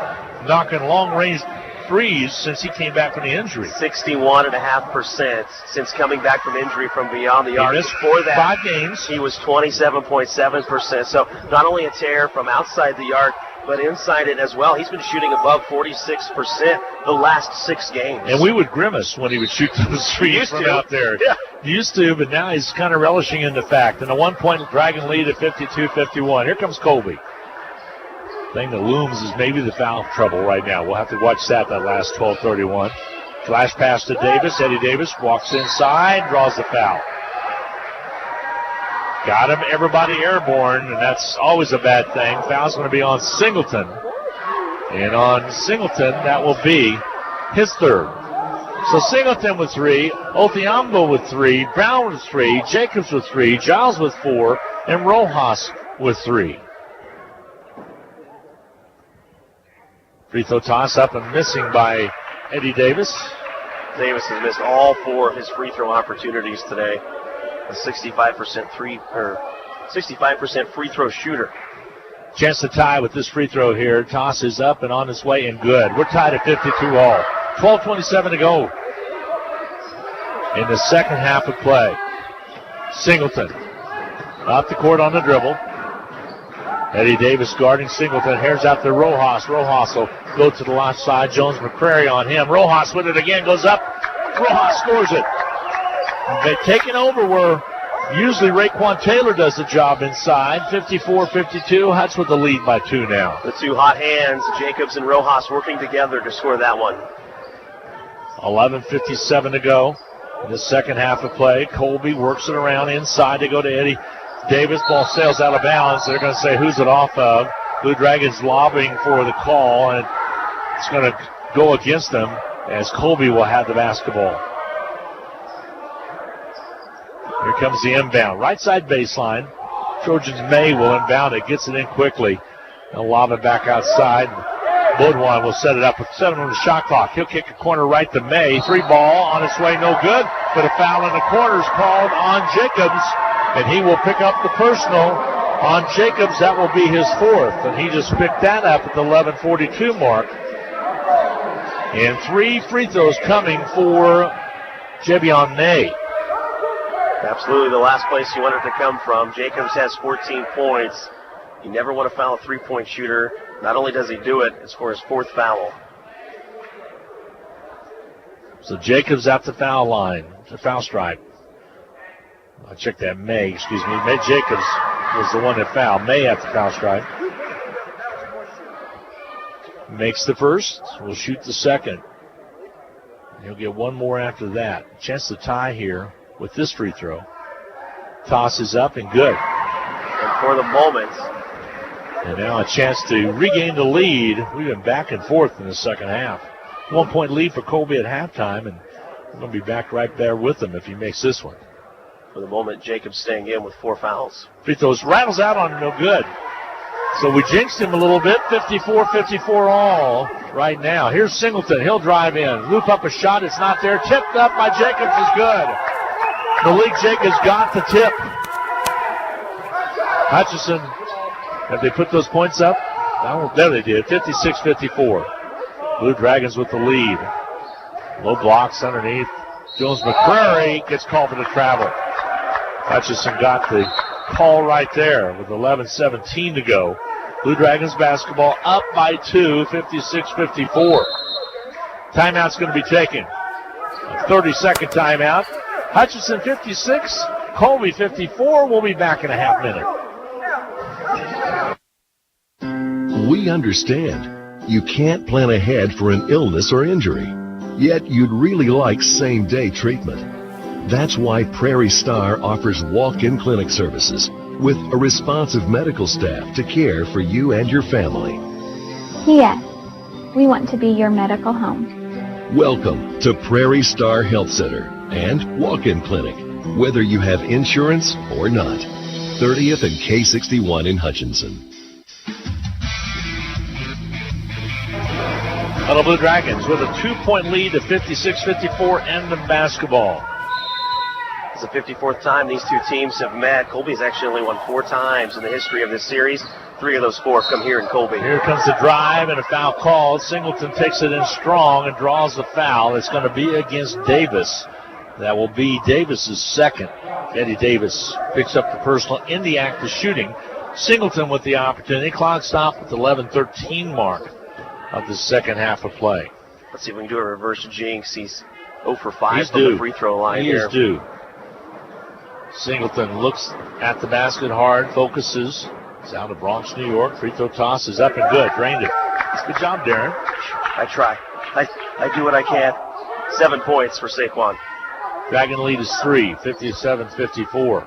knocking long-range threes since he came back from the injury. 61.5% since coming back from injury from beyond the arc. Before that, 5 games. He was 27.7%. So not only a tear from outside the arc, but inside it as well. He's been shooting above 46% the last 6 games. And we would grimace when he would shoot those threes from out there. Yeah. Used to, but now he's kind of relishing in the fact. And a 1-point Dragon lead at 52-51. Here comes Colby. Thing that looms is maybe the foul trouble right now. We'll have to watch that last 12:31. Flash pass to Davis. Eddie Davis walks inside, draws the foul. Got him, everybody airborne, and that's always a bad thing. Foul's going to be on Singleton. And on Singleton, that will be his 3rd. So Singleton with 3, Othiambo with 3, Brown with 3, Jacobs with 3, Giles with 4, and Rojas with 3. Free throw toss up and missing by Eddie Davis. Davis has missed all 4 of his free throw opportunities today. A 65% free throw shooter. Chance to tie with this free throw here. Toss is up and on its way and good. We're tied at 52 all. 12:27 to go in the second half of play. Singleton off the court on the dribble. Eddie Davis guarding Singleton. Here's out to Rojas. Rojas will go to the left side. Jones McCrary on him. Rojas with it again. Goes up. Rojas scores it. They're taking over where usually Raekwon Taylor does the job inside. 54-52. Hutch with the lead by 2 now. The 2 hot hands, Jacobs and Rojas, working together to score that one. 11:57 to go in the second half of play. Colby works it around inside to go to Eddie Davis. Ball sails out of bounds. They're going to say who's it off of. Blue Dragons lobbying for the call, and it's going to go against them as Colby will have the basketball. Here comes the inbound. Right side baseline. Trojans May will inbound it. Gets it in quickly. They'll lob it back outside. Baudouin will set it up with 7 on the shot clock. He'll kick a corner right to May. 3 ball on its way, no good. But a foul in the corner is called on Jacobs. And he will pick up the personal on Jacobs. That will be his 4th. And he just picked that up at the 11:42 mark. And 3 free throws coming for Jebion May. Absolutely the last place you want it to come from. Jacobs has 14 points. You never want to foul a three-point shooter. Not only does he do it, it's for his 4th foul. So Jacobs at the foul line, the foul stripe. I checked that. May Jacobs was the one that fouled. May at the foul stripe. Makes the first. Will shoot the second. He'll get one more after that. Chance to tie here with this free throw. Tosses up and good. And for the moment. And now a chance to regain the lead. We've been back and forth in the second half. 1-point lead for Colby at halftime, and we're going to be back right there with him if he makes this one. For the moment, Jacobs staying in with 4 fouls. Free throws rattles out on no good. So we jinxed him a little bit. 54-54 all right now. Here's Singleton. He'll drive in. Loop up a shot. It's not there. Tipped up by Jacobs is good. Malik Jacobs got the tip. Hutchinson, have they put those points up? There they did. 56-54. Blue Dragons with the lead. Low blocks underneath. Jones McCrary gets called for the travel. Hutchinson got the call right there with 11:17 to go. Blue Dragons basketball up by 2, 56-54. Timeout's going to be taken. A 30-second timeout. Hutchinson 56, Colby 54. We'll be back in a half minute. We understand. You can't plan ahead for an illness or injury, yet you'd really like same-day treatment. That's why Prairie Star offers walk-in clinic services with a responsive medical staff to care for you and your family. Yes, we want to be your medical home. Welcome to Prairie Star Health Center and walk-in clinic, whether you have insurance or not. 30th and K61 in Hutchinson. The Blue Dragons with a 2-point lead at 56-54 end of basketball. It's the 54th time these two teams have met. Colby's actually only won 4 times in the history of this series. 3 of those 4 have come here in Colby. Here comes the drive and a foul called. Singleton takes it in strong and draws the foul. It's going to be against Davis. That will be Davis's second. Eddie Davis picks up the personal in the act of shooting. Singleton with the opportunity. Clock stop at the 11:13 mark of the second half of play. Let's see if we can do a reverse jinx. He's 0 for 5 from the free throw line here. He is due. Singleton looks at the basket hard, focuses. It's out of Bronx, New York. Free throw toss is up and good. Drained it. Good job, Darren. I try. I do what I can. 7 points for Saquon. Dragon lead is 3, 57-54.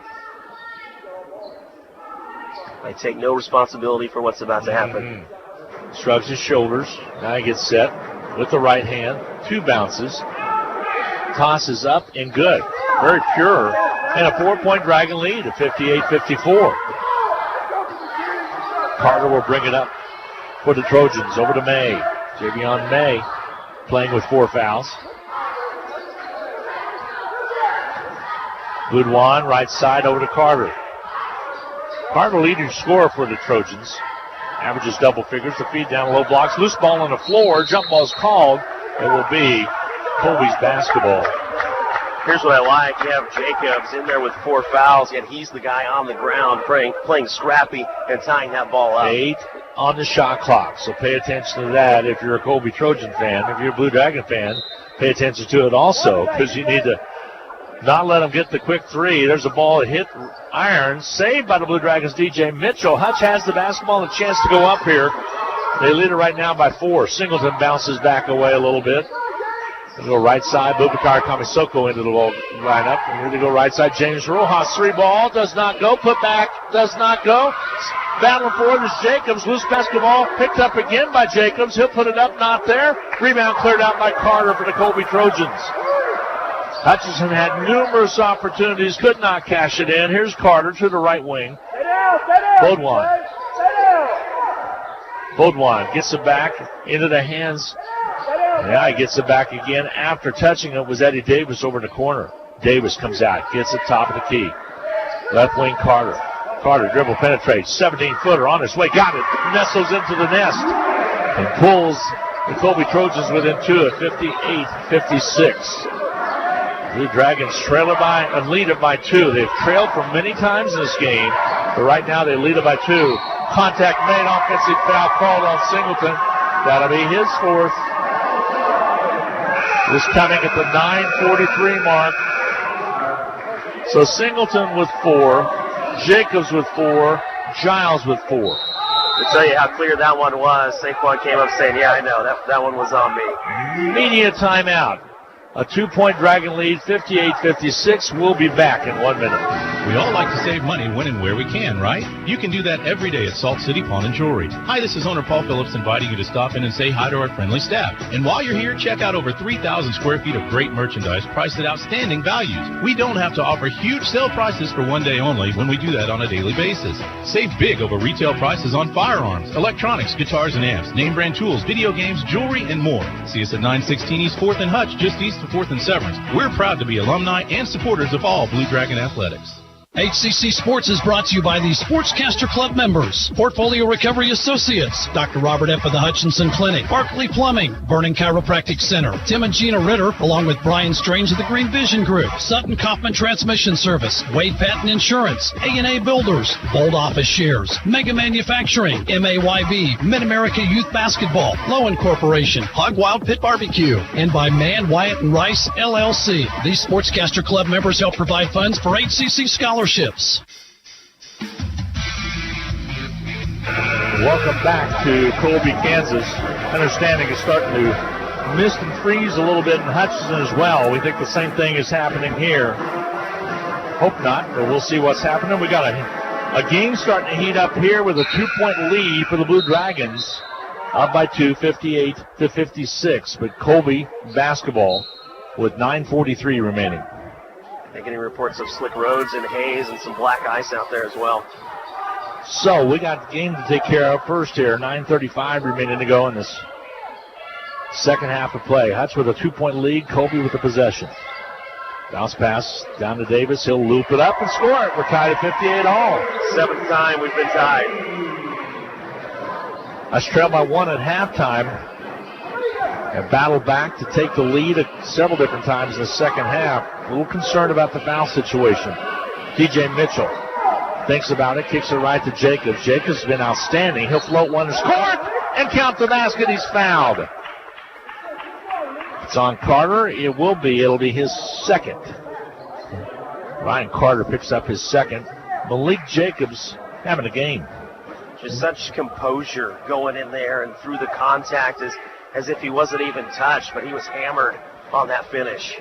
I take no responsibility for what's about to happen. Shrugs his shoulders. Now he gets set with the right hand. 2 bounces. Tosses up and good. Very pure. And a 4-point Dragon lead at 58-54. Carter will bring it up for the Trojans. Over to May. Javion May playing with 4 fouls. Boudouin, right side over to Carter. Carter leading scorer for the Trojans. Averages double figures. The feed down low blocks. Loose ball on the floor. Jump ball's called. It will be Colby's basketball. Here's what I like. You have Jacobs in there with 4 fouls, yet he's the guy on the ground playing scrappy and tying that ball up. 8 on the shot clock, so pay attention to that if you're a Colby Trojan fan. If you're a Blue Dragon fan, pay attention to it also, because you need to not let them get the quick 3. There's a ball that hit iron, saved by the Blue Dragons' DJ Mitchell. Hutch has the basketball and a chance to go up here. They lead it right now by 4. Singleton bounces back away a little bit. They go right side. Boubacar Kamisoko into the lineup. And here they go right side. James Rojas, 3 ball. Does not go. Put back. Does not go. Battling for it is Jacobs. Loose basketball. Picked up again by Jacobs. He'll put it up. Not there. Rebound cleared out by Carter for the Colby Trojans. Hutchinson had numerous opportunities. Could not cash it in. Here's Carter to the right wing. Baudouin gets it back into the hands. Yeah, he gets it back again. After touching it was Eddie Davis over in the corner. Davis comes out, gets it top of the key. Left wing Carter. Carter dribble penetrates. 17-footer on his way. Got it. Nestles into the nest. And pulls The Colby Trojans within 2 at 58-56. Blue Dragons lead it by 2. They've trailed for many times in this game, but right now they lead it by 2. Contact made, offensive foul called on Singleton. That'll be his 4th. This coming at the 9:43 mark. So Singleton with 4, Jacobs with 4, Giles with 4. To tell you how clear that one was, Saquon came up saying, yeah, I know, that one was on me. Media timeout. A 2-point Dragon lead, 58-56. We'll be back in 1 minute. We all like to save money when and where we can, right? You can do that every day at Salt City Pawn and Jewelry. Hi, this is owner Paul Phillips inviting you to stop in and say hi to our friendly staff. And while you're here, check out over 3,000 square feet of great merchandise priced at outstanding values. We don't have to offer huge sale prices for one day only when we do that on a daily basis. Save big over retail prices on firearms, electronics, guitars and amps, name brand tools, video games, jewelry, and more. See us at 916 East 4th and Hutch, just east of 4th and Severance. We're proud to be alumni and supporters of all Blue Dragon athletics. HCC Sports is brought to you by the Sportscaster Club members, Portfolio Recovery Associates, Dr. Robert F. of the Hutchinson Clinic, Barkley Plumbing, Vernon Chiropractic Center, Tim and Gina Ritter, along with Brian Strange of the Green Vision Group, Sutton Kaufman Transmission Service, Wade Patton Insurance, A&A Builders, Bold Office Shares, Mega Manufacturing, MAYB, Mid-America Youth Basketball, Lowen Corporation, Hog Wild Pit Barbecue, and by Mann, Wyatt, and Rice, LLC. These Sportscaster Club members help provide funds for HCC scholarships. Welcome back to Colby, Kansas. Understanding is starting to mist and freeze a little bit in Hutchinson as well. We think the same thing is happening here. Hope not, but we'll see what's happening. We got a game starting to heat up here with a 2-point lead for the Blue Dragons. Up by 2, 58-56. But Colby basketball with 9:43 remaining. They're getting reports of slick roads and haze and some black ice out there as well. So we got the game to take care of first here. 9:35 remaining to go in this second half of play. Hutch with a 2-point lead. Colby with the possession. Bounce pass down to Davis. He'll loop it up and score it. We're tied at 58 all. 7th time we've been tied. Hutch trailed by 1 at halftime. And battled back to take the lead several different times in the second half. A little concerned about the foul situation. TJ Mitchell thinks about it, kicks it right to Jacobs. Jacobs has been outstanding. He'll float one and score and count the basket. He's fouled. It's on Carter. It'll be his second. Ryan Carter picks up his second. Malik Jacobs having a game. Just such composure going in there and through the contact as if he wasn't even touched, but he was hammered on that finish.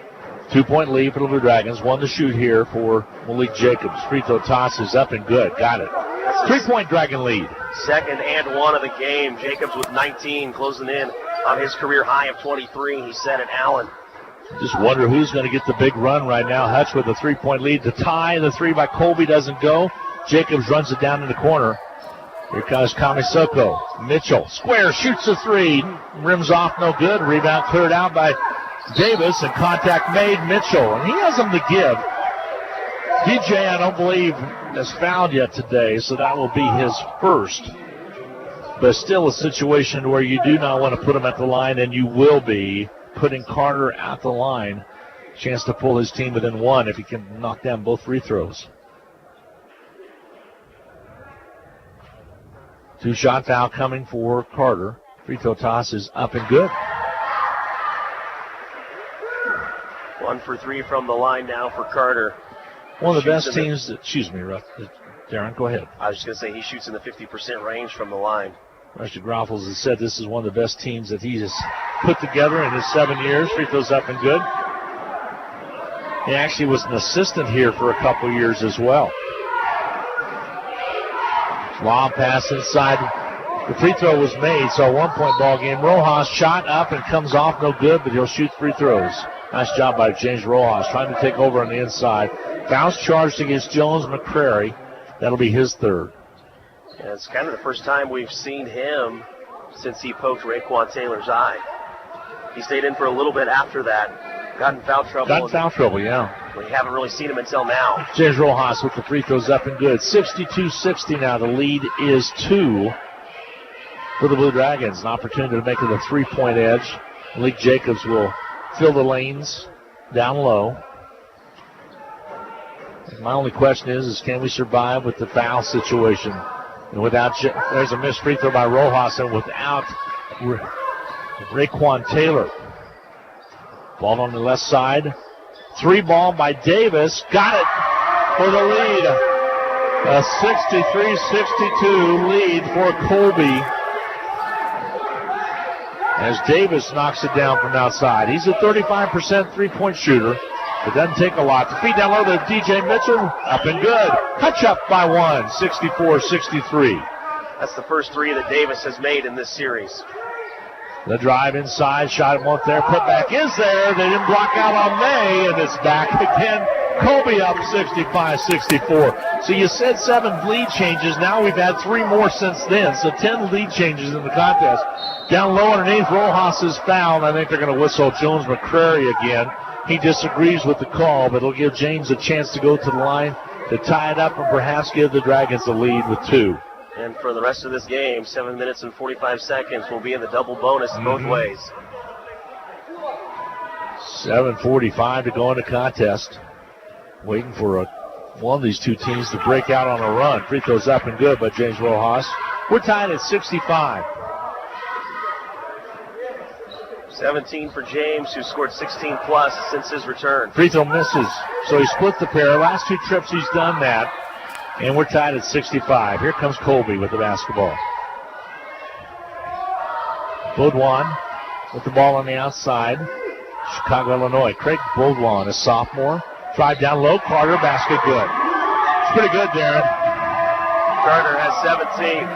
2-point lead for the Blue Dragons. 1 to shoot here for Malik Jacobs. Free throw toss is up and good. Got it. 3-point Dragon lead. Second and 1 of the game. Jacobs with 19, closing in on his career high of 23. He said it, Allen. Just wonder who's going to get the big run right now. Hutch with a 3-point lead. The tie, the 3 by Colby doesn't go. Jacobs runs it down in the corner. Here comes Kamisoko. Mitchell, square, shoots a 3. Rims off, no good. Rebound cleared out by Davis, and contact made. Mitchell, and he has them to give. DJ, I don't believe, has fouled yet today, so that will be his first. But still a situation where you do not want to put him at the line, and you will be putting Carter at the line. Chance to pull his team within 1 if he can knock down both free throws. 2-shot foul coming for Carter. Free throw toss is up and good. 1 for 3 from the line now for Carter. One of the best teams that, Darren, go ahead. I was just going to say he shoots in the 50% range from the line. Rusty Groffels has said this is one of the best teams that he has put together in his 7 years. Free throws up and good. He actually was an assistant here for a couple years as well. Long pass inside. The free throw was made, so a 1-point ball game. Rojas shot up and comes off, no good, but he'll shoot free throws. Nice job by James Rojas, trying to take over on the inside. Fouls charged against Jones McCrary. That'll be his 3rd. And it's kind of the first time we've seen him since he poked Raekwon Taylor's eye. He stayed in for a little bit after that. Got in foul trouble. Yeah. We haven't really seen him until now. James Rojas with the free throws up and good. 62-60 now. The lead is 2 for the Blue Dragons. An opportunity to make it a 3-point edge. Malik Jacobs will fill the lanes down low. My only question is can we survive with the foul situation? And without, there's a missed free throw by Rojas, and without Raquan Taylor. Ball on the left side. 3 ball by Davis. Got it for the lead. A 63-62 lead for Colby. As Davis knocks it down from outside. He's a 35% three-point shooter. It doesn't take a lot. The feed down low to DJ Mitchell. Up and good. Hutch up by 1, 64-63. That's the first 3 that Davis has made in this series. The drive inside. Shot it once there. Put back is there. They didn't block out on May, and it's back again. Colby up 65-64. So you said 7 lead changes. Now we've had 3 more since then. So 10 lead changes in the contest. Down low underneath, Rojas is fouled. I think they're going to whistle Jones McCrary again. He disagrees with the call, but it'll give James a chance to go to the line to tie it up and perhaps give the Dragons the lead with 2. And for the rest of this game, 7 minutes and 45 seconds, will be in the double bonus both ways. 7:45 to go in the contest. Waiting for one of these two teams to break out on a run. Free throws up and good by James Rojas. We're tied at 65. 17 for James, who scored 16 plus since his return. Free throw misses, so he split the pair. Last 2 trips he's done that, and we're tied at 65. Here comes Colby with the basketball. Baudouin with the ball on the outside. Chicago, Illinois. Craig Baudouin, a sophomore. Drive down low, Carter, basket good. It's pretty good, Darren. Carter has 17.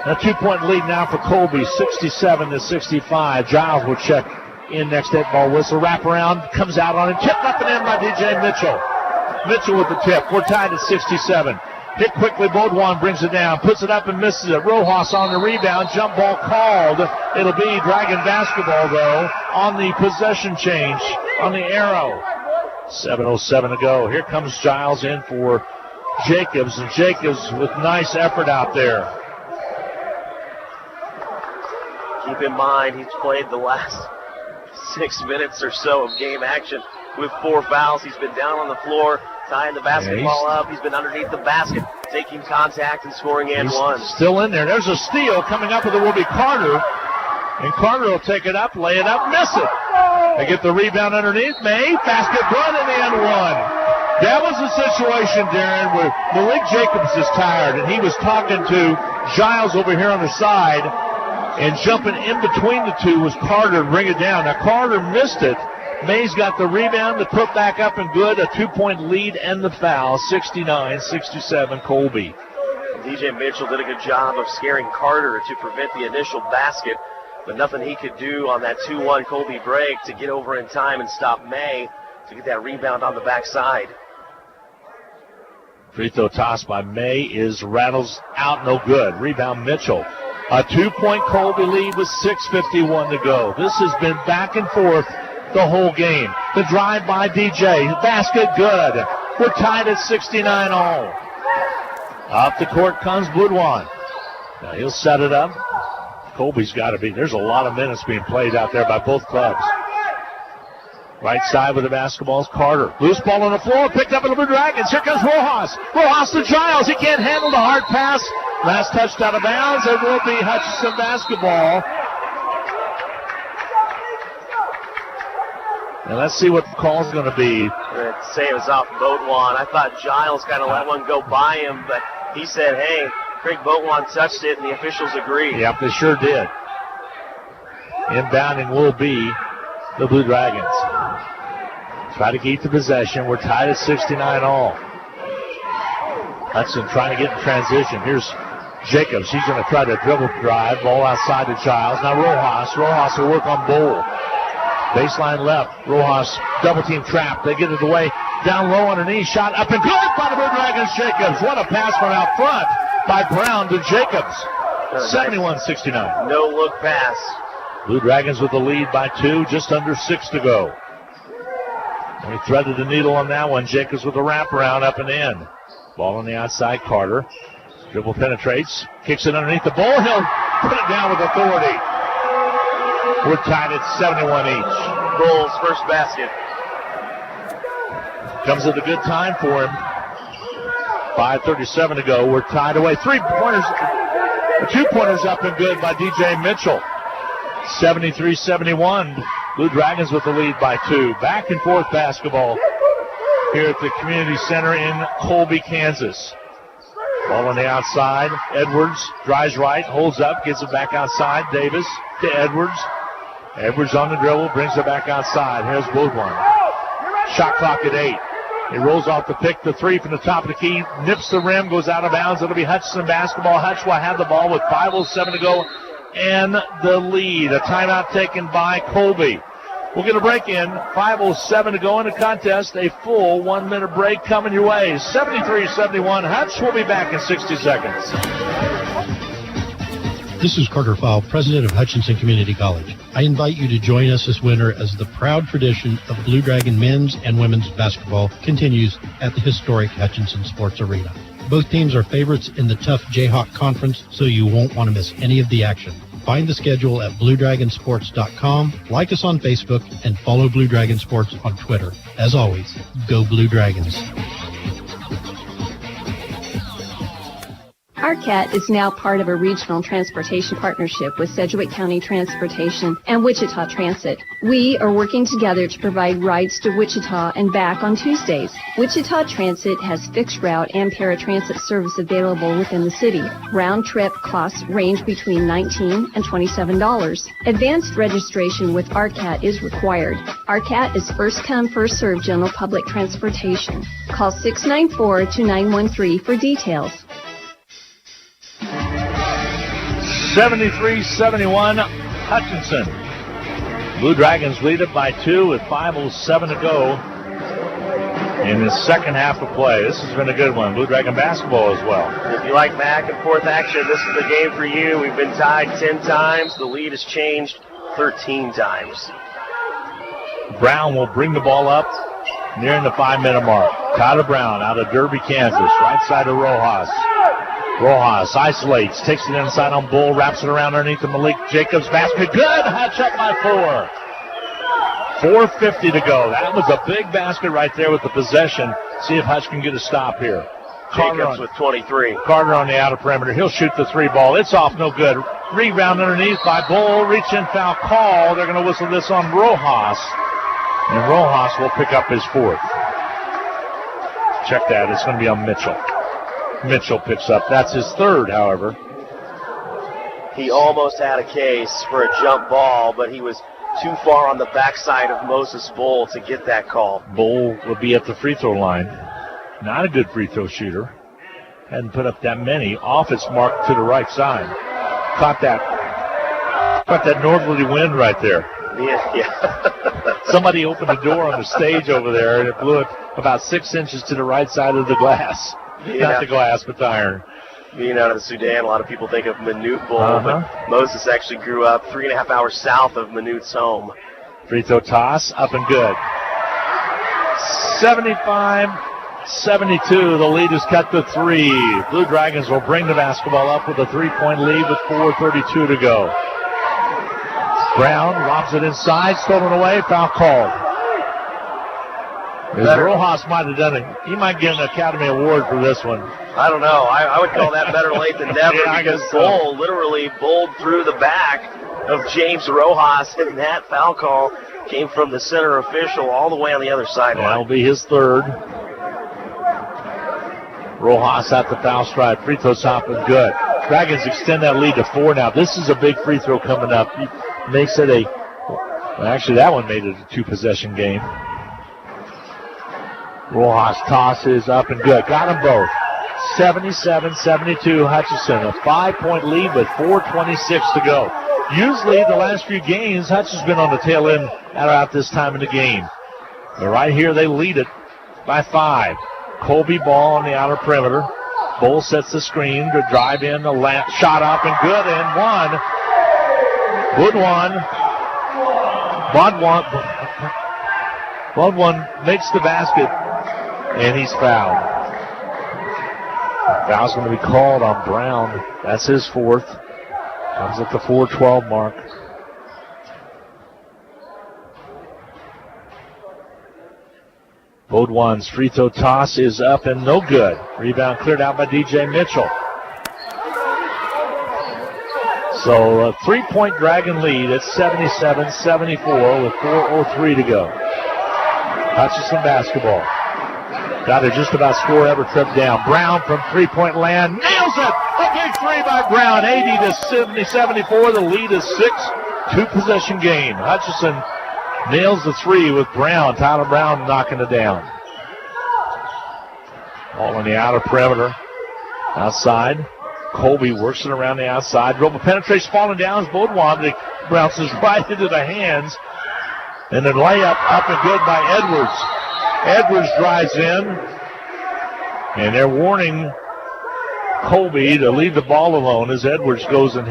A 2-point lead now for Colby, 67-65. Giles will check in next at ball whistle. Wrap around, comes out on it. Tipped up and in by DJ Mitchell. Mitchell with the tip. We're tied at 67. Hit quickly, Baudouin brings it down, puts it up and misses it. Rojas on the rebound, jump ball called. It'll be Dragon basketball, though, on the possession change, on the arrow. 7:07 to go. Here comes Giles in for Jacobs, and Jacobs with nice effort out there. Keep in mind, he's played the last 6 minutes or so of game action with 4 fouls. He's been down on the floor, tying the basketball up. He's been underneath the basket, taking contact and scoring and one. Still in there. There's a steal coming up with it will be Carter. And Carter will take it up, lay it up, miss it. They get the rebound underneath. May, basket good, and the end one. That was the situation, Darren, where Malik Jacobs is tired, and he was talking to Giles over here on the side, and jumping in between the two was Carter to bring it down. Now, Carter missed it. May's got the rebound, the put back up and good, a 2-point lead and the foul, 69-67 Colby. DJ Mitchell did a good job of scaring Carter to prevent the initial basket, but nothing he could do on that 2-1 Colby break to get over in time and stop May to get that rebound on the backside. Free throw toss by May is rattles out, no good. Rebound Mitchell. A 2-point Colby lead with 6:51 to go. This has been back and forth the whole game. The drive by DJ. Basket good. We're tied at 69 all. Off the court comes Baudouin. Now he'll set it up. Colby's got to be. There's a lot of minutes being played out there by both clubs. Right side with the basketball is Carter. Loose ball on the floor. Picked up by the Blue Dragons. Here comes Rojas. Rojas to Giles. He can't handle the hard pass. Last touched out of bounds. It will be Hutchinson basketball. And let's see what the call's going to be. Say it was off Baudouin. I thought Giles kind of let one go by him, but he said, hey, Craig Baudouin touched it, and the officials agreed. Yep, they sure did. Inbounding will be the Blue Dragons. Try to keep the possession. We're tied at 69 all. Hudson trying to get in transition. Here's Jacobs. He's going to try to dribble drive. Ball outside to Giles. Now Rojas. Rojas will work on Bowl. Baseline left. Rojas double team trap. They get it away. Down low underneath. Shot up and good by the Blue Dragons. Jacobs. What a pass from out front by Brown to Jacobs. 71-69. No look pass. Blue Dragons with the lead by 2. Just under 6 to go. And we threaded the needle on that one. Jacobs with a wraparound up and in. Ball on the outside. Carter. Dribble penetrates. Kicks it underneath the ball. He'll put it down with authority. We're tied at 71 each. Bulls first basket. Comes at a good time for him. 5:37 to go. We're tied away. 3-pointers, 2-pointers up and good by DJ Mitchell. 73-71. Blue Dragons with the lead by 2. Back and forth basketball here at the Community Center in Colby, Kansas. Ball on the outside. Edwards drives right, holds up, gets it back outside. Davis to Edwards. Edwards on the dribble, brings it back outside. Here's Woodlawn. Shot clock at 8. He rolls off the pick, the 3 from the top of the key, nips the rim, goes out of bounds. It'll be Hutchinson basketball. Hutch will have the ball with 5:07 to go and the lead. A timeout taken by Colby. We'll get a break in. 5:07 to go in the contest. A full 1-minute break coming your way. 73-71. Hutch will be back in 60 seconds. This is Carter Fowle, president of Hutchinson Community College. I invite you to join us this winter as the proud tradition of Blue Dragon men's and women's basketball continues at the historic Hutchinson Sports Arena. Both teams are favorites in the tough Jayhawk conference, so you won't want to miss any of the action. Find the schedule at BlueDragonSports.com, like us on Facebook, and follow Blue Dragon Sports on Twitter. As always, go Blue Dragons. ARCAT is now part of a regional transportation partnership with Sedgwick County Transportation and Wichita Transit. We are working together to provide rides to Wichita and back on Tuesdays. Wichita Transit has fixed route and paratransit service available within the city. Round trip costs range between $19 and $27. Advanced registration with ARCAT is required. ARCAT is first come, first served general public transportation. Call 694-2913 for details. 73-71 Hutchinson. Blue Dragons lead it by 2 with 5:07 to go in the second half of play. This has been a good one. Blue Dragon basketball as well. If you like back and forth action, this is the game for you. We've been tied 10 times. The lead has changed 13 times. Brown will bring the ball up nearing the 5-minute mark. Tyler Brown out of Derby, Kansas, right side of Rojas. Rojas isolates, takes it inside on Bull, wraps it around underneath the Malik Jacobs basket. Good! Hutch up by 4. 4:50 to go. That was a big basket right there with the possession. See if Hutch can get a stop here. Jacobs with 23. Carter on the outer perimeter. He'll shoot the 3 ball. It's off, no good. Rebound underneath by Bull. Reach in, foul call. They're going to whistle this on Rojas. And Rojas will pick up his 4th. Check that. It's going to be on Mitchell. Mitchell picks up. That's his 3rd, however. He almost had a case for a jump ball, but he was too far on the backside of Moses Bull to get that call. Bull will be at the free throw line. Not a good free throw shooter. Hadn't put up that many. Off its mark to the right side. Caught that northerly wind right there. Yeah. Somebody opened a door on the stage over there, and it blew it about 6 inches to the right side of the glass. Not the glass, but the iron. Being out of the Sudan, a lot of people think of Minute Bowl, but Moses actually grew up 3.5 hours south of Minute's home. Free throw toss, up and good. 75-72, the lead is cut to 3. Blue Dragons will bring the basketball up with a 3-point lead with 4:32 to go. Brown lobs it inside, stolen away, foul called. Rojas might have done it. He might get an Academy Award for this one. I don't know. I would call that better late than never because Bull literally bowled through the back of James Rojas, and that foul call came from the center official all the way on the other sideline. That'll be his 3rd. Rojas at the foul stripe. Free throw top and good. Dragons extend that lead to 4 now. This is a big free throw coming up. Makes it actually that one made it a 2-possession game. Rojas tosses up and good. Got them both. 77-72 Hutchinson. A 5-point lead with 4:26 to go. Usually the last few games, Hutch has been on the tail end at this time in the game. But right here they lead it by 5. Colby ball on the outer perimeter. Bull sets the screen to drive in. The shot up and good and 1. Budwan makes the basket. And he's fouled. Foul's going to be called on Brown. That's his 4th. Comes at the 4:12 mark. Baudouin's free throw toss is up and no good. Rebound cleared out by DJ Mitchell. So a 3-point Dragon lead at 77-74 with 4:03 to go. Hutchinson basketball. Got to just about score every trip down. Brown from three-point land nails it. A big three by Brown. 80-74. The lead is 6. 2-possession game. Hutchinson nails the three with Brown. Tyler Brown knocking it down. All on the outer perimeter. Outside. Colby works it around the outside. Dribble penetrates, falling down as Baudouin. It bounces right into the hands. And then layup up and good by Edwards. Edwards drives in. And they're warning Colby to leave the ball alone as Edwards goes and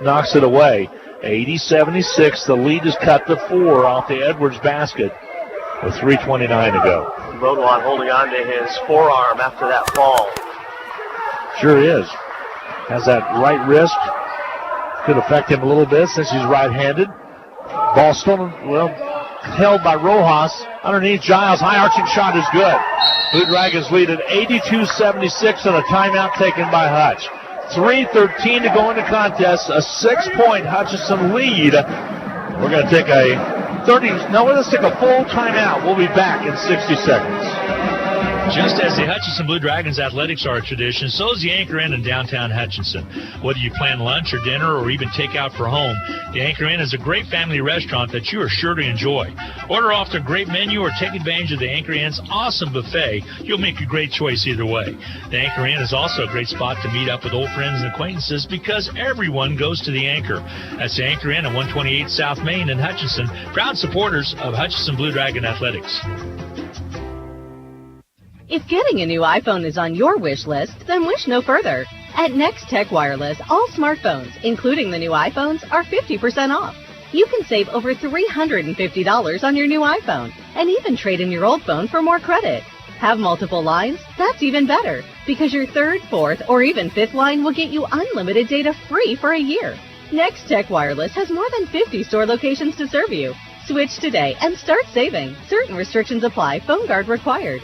knocks it away. 80-76. The lead is cut to 4 off the Edwards basket with 3:29 to go. Baudouin holding on to his forearm after that fall. Sure is. Has that right wrist. Could affect him a little bit since he's right-handed. Ball stolen, held by Rojas. Underneath Giles. High arching shot is good. Blue Dragons lead at 82-76 and a timeout taken by Hutch. 3:13 to go in the contest. A 6-point Hutchinson lead. We're going to take let's take a full timeout. We'll be back in 60 seconds. Just as the Hutchinson Blue Dragons athletics are a tradition, so is the Anchor Inn in downtown Hutchinson. Whether you plan lunch or dinner or even take out for home, the Anchor Inn is a great family restaurant that you are sure to enjoy. Order off their great menu or take advantage of the Anchor Inn's awesome buffet. You'll make a great choice either way. The Anchor Inn is also a great spot to meet up with old friends and acquaintances because everyone goes to the Anchor. That's the Anchor Inn at 128 South Main in Hutchinson, proud supporters of Hutchinson Blue Dragon Athletics. If getting a new iPhone is on your wish list, then wish no further. At Next Tech Wireless, all smartphones, including the new iPhones, are 50% off. You can save over $350 on your new iPhone and even trade in your old phone for more credit. Have multiple lines? That's even better because your third, fourth, or even fifth line will get you unlimited data free for a year. Next Tech Wireless has more than 50 store locations to serve you. Switch today and start saving. Certain restrictions apply. Phone guard required.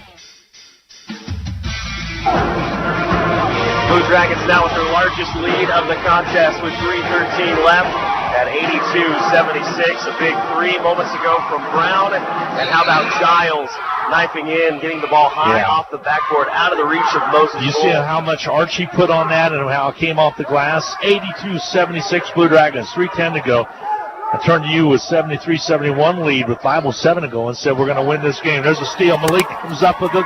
Blue Dragons now with their largest lead of the contest with 3:13 left at 82-76. A big three moments ago from Brown. And how about Giles knifing in, getting the ball high off the backboard, out of the reach of Moses. You see how much Archie put on that and how it came off the glass? 82-76 Blue Dragons, 3:10 to go. I turned to you with 73-71 lead with 5:07 to go and said we're going to win this game. There's a steal. Malik comes up with it.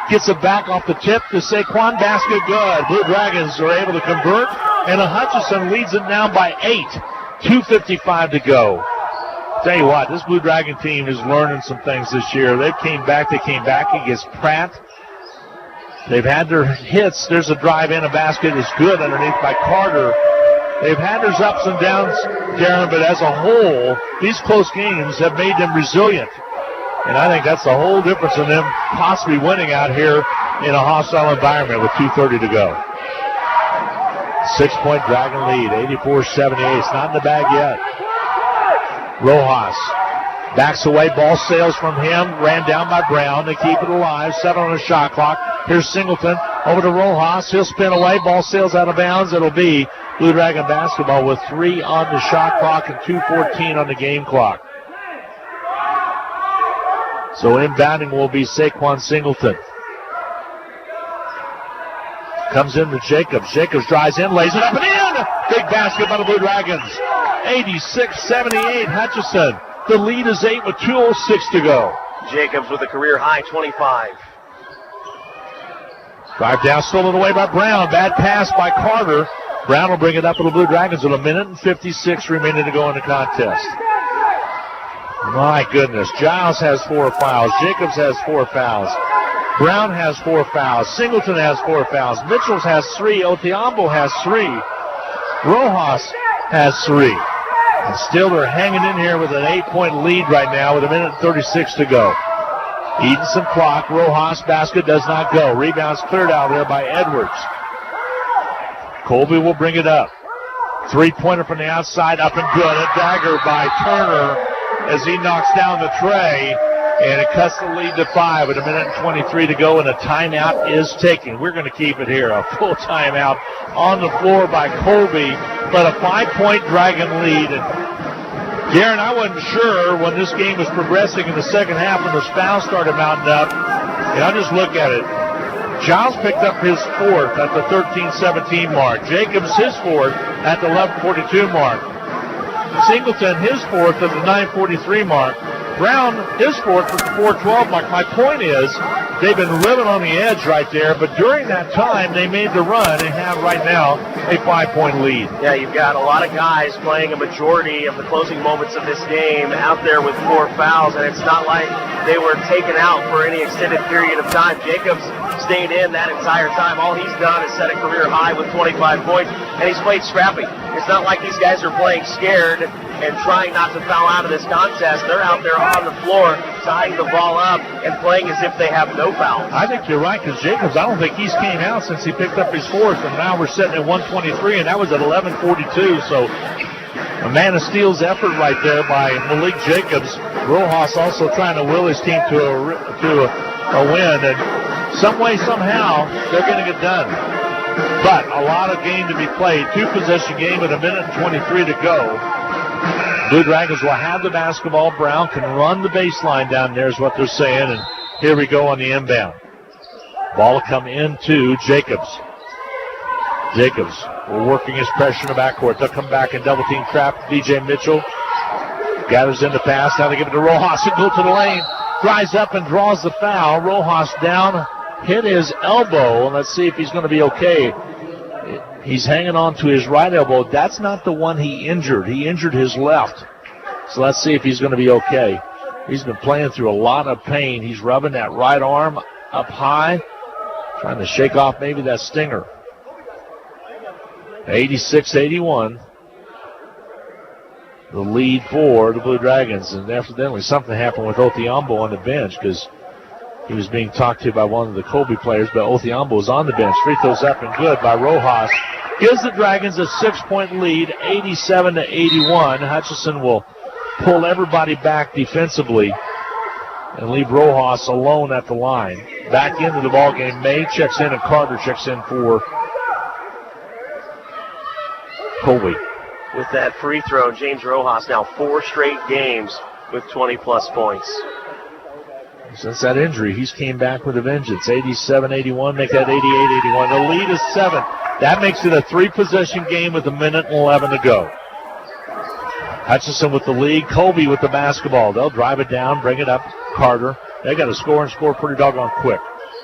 Gets it back off the tip to Saquon. Basket good. Blue Dragons are able to convert, and Hutchinson leads it now by 8. 2:55 to go. Tell you what, this Blue Dragon team is learning some things this year. They came back against Pratt. They've had their hits. There's a drive in, a basket is good underneath by Carter. They've had their ups and downs, Darren, but as a whole, these close games have made them resilient. And I think that's the whole difference in them possibly winning out here in a hostile environment with 2:30 to go. 6-point Dragon lead, 84-78. It's not in the bag yet. Rojas backs away. Ball sails from him. Ran down by Brown. They keep it alive. 7 on the shot clock. Here's Singleton over to Rojas. He'll spin away. Ball sails out of bounds. It'll be Blue Dragon basketball with 3 on the shot clock and 2:14 on the game clock. So inbounding will be Saquon Singleton. Comes in to Jacobs. Jacobs drives in, lays it up and in! Big basket by the Blue Dragons. 86-78 Hutchinson. The lead is 8 with 2:06 to go. Jacobs with a career high 25. Drive down, stolen away by Brown. Bad pass by Carter. Brown will bring it up to the Blue Dragons with 1:56 remaining to go in the contest. My goodness. Giles has 4 fouls. Jacobs has 4 fouls. Brown has 4 fouls. Singleton has 4 fouls. Mitchell's has 3. Otiambo has 3. Rojas has 3. And still they're hanging in here with an 8-point lead right now with 1:36 to go. Eating some clock. Rojas basket does not go. Rebounds cleared out there by Edwards. Colby will bring it up. Three-pointer from the outside, up and good. A dagger by Turner as he knocks down the tray, and it cuts the lead to 5 with 1:23 to go, and a timeout is taken. We're going to keep it here. A full timeout on the floor by Colby, but a 5-point Dragon lead. And Darren, I wasn't sure when this game was progressing in the second half when those fouls started mounting up, and I just look at it. Giles picked up his fourth at the 13-17 mark. Jacobs his fourth at the 11:42 mark. Singleton his fourth at the 9:43 mark. Brown his fourth at the 4:12 mark. My point is, they've been living on the edge right there, but during that time they made the run and have right now a 5-point lead. Yeah, you've got a lot of guys playing a majority of the closing moments of this game out there with 4 fouls, and it's not like they were taken out for any extended period of time. Jacobs stayed in that entire time. All he's done is set a career high with 25 points, and he's played scrappy. It's not like these guys are playing scared and trying not to foul out of this contest. They're out there on the floor tying the ball up and playing as if they have no fouls. I think you're right, because Jacobs, I don't think he's came out since he picked up his fourth, and now we're sitting at 123, and that was at 11:42, so a man of steel's effort right there by Malik Jacobs. Rojas also trying to will his team to a win, and some way, somehow, they're getting it done. But a lot of game to be played. 2-possession game with 1:23 to go. Blue Dragons will have the basketball. Brown can run the baseline down there is what they're saying. And here we go on the inbound. Ball will come into Jacobs. Jacobs working his pressure in the backcourt. They'll come back and double team trap DJ Mitchell. Gathers in the pass. Now they give it to Rojas and go to the lane. Drives up and draws the foul. Rojas down. Hit his elbow. Let's see if he's going to be okay. He's hanging on to his right elbow. That's not the one he injured. He injured his left. So let's see if he's going to be okay. He's been playing through a lot of pain. He's rubbing that right arm up high, trying to shake off maybe that stinger. 86-81. The lead for the Blue Dragons. And evidently something happened with Othiambo on the bench, because he was being talked to by one of the Colby players, but Othiambo was on the bench. Free throws up and good by Rojas. Gives the Dragons a 6-point lead, 87-81. Hutchinson will pull everybody back defensively and leave Rojas alone at the line. Back into the ballgame. May checks in and Carter checks in for Colby. With that free throw, James Rojas now 4 straight games with 20-plus points. Since that injury, he's came back with a vengeance. 87-81, make that 88-81. The lead is 7. That makes it a 3-possession game with 1:11 to go. Hutchinson with the lead. Colby with the basketball. They'll drive it down, bring it up. Carter. They got to score and score pretty doggone quick.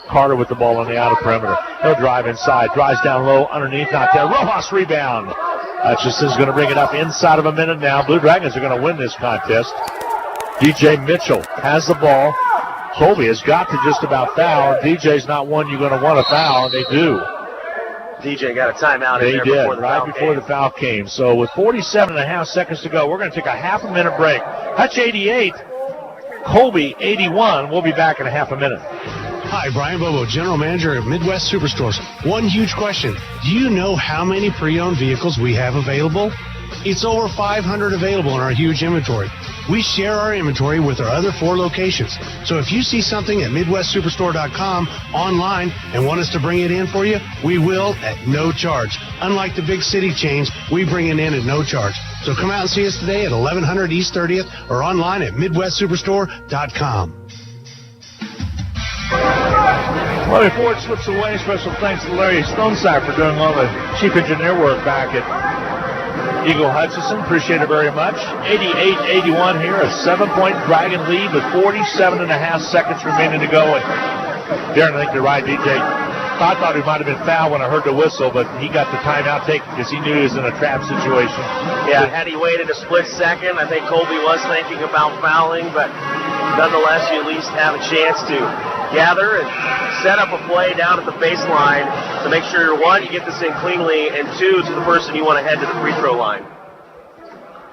Carter with the ball on the outer perimeter. He'll drive inside. Drives down low, underneath, not there. Rojas rebound. Hutchinson's going to bring it up inside of a minute now. Blue Dragons are going to win this contest. DJ Mitchell has the ball. Colby has got to just about foul. DJ's not one you're going to want to foul, and they do. DJ got a timeout in there before the foul came. So with 47.5 seconds to go, we're going to take a half-a-minute break. Hutch 88, Colby 81. We'll be back in a half a minute. Hi, Brian Bobo, General Manager of Midwest Superstores. One huge question. Do you know how many pre-owned vehicles we have available? It's over 500 available in our huge inventory. We share our inventory with our other 4 locations. So if you see something at MidwestSuperstore.com online and want us to bring it in for you, we will at no charge. Unlike the big city chains, we bring it in at no charge. So come out and see us today at 1100 East 30th or online at MidwestSuperstore.com. Well, before it slips away, special thanks to Larry Stoneside for doing all the chief engineer work back at Eagle Hutchinson. Appreciate it very much. 88-81 here, a 7-point Dragon lead with 47.5 seconds remaining to go. And Darren, I think you're right, DJ. I thought he might have been fouled when I heard the whistle, but he got the timeout taken because he knew he was in a trap situation. Yeah, had he waited a split second, I think Colby was thinking about fouling, but nonetheless, you at least have a chance to gather and set up a play down at the baseline to make sure, 1, you get this in cleanly, and 2, to the person you want to head to the free throw line.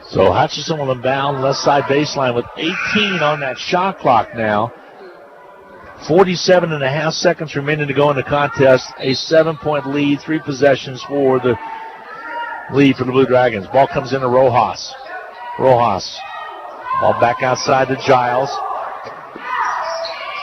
So Hutchinson will inbound left side baseline with 18 on that shot clock now. 47.5 seconds remaining to go in the contest. A 7-point lead, 3 possessions for the lead for the Blue Dragons. Ball comes into Rojas. Rojas. Ball back outside to Giles.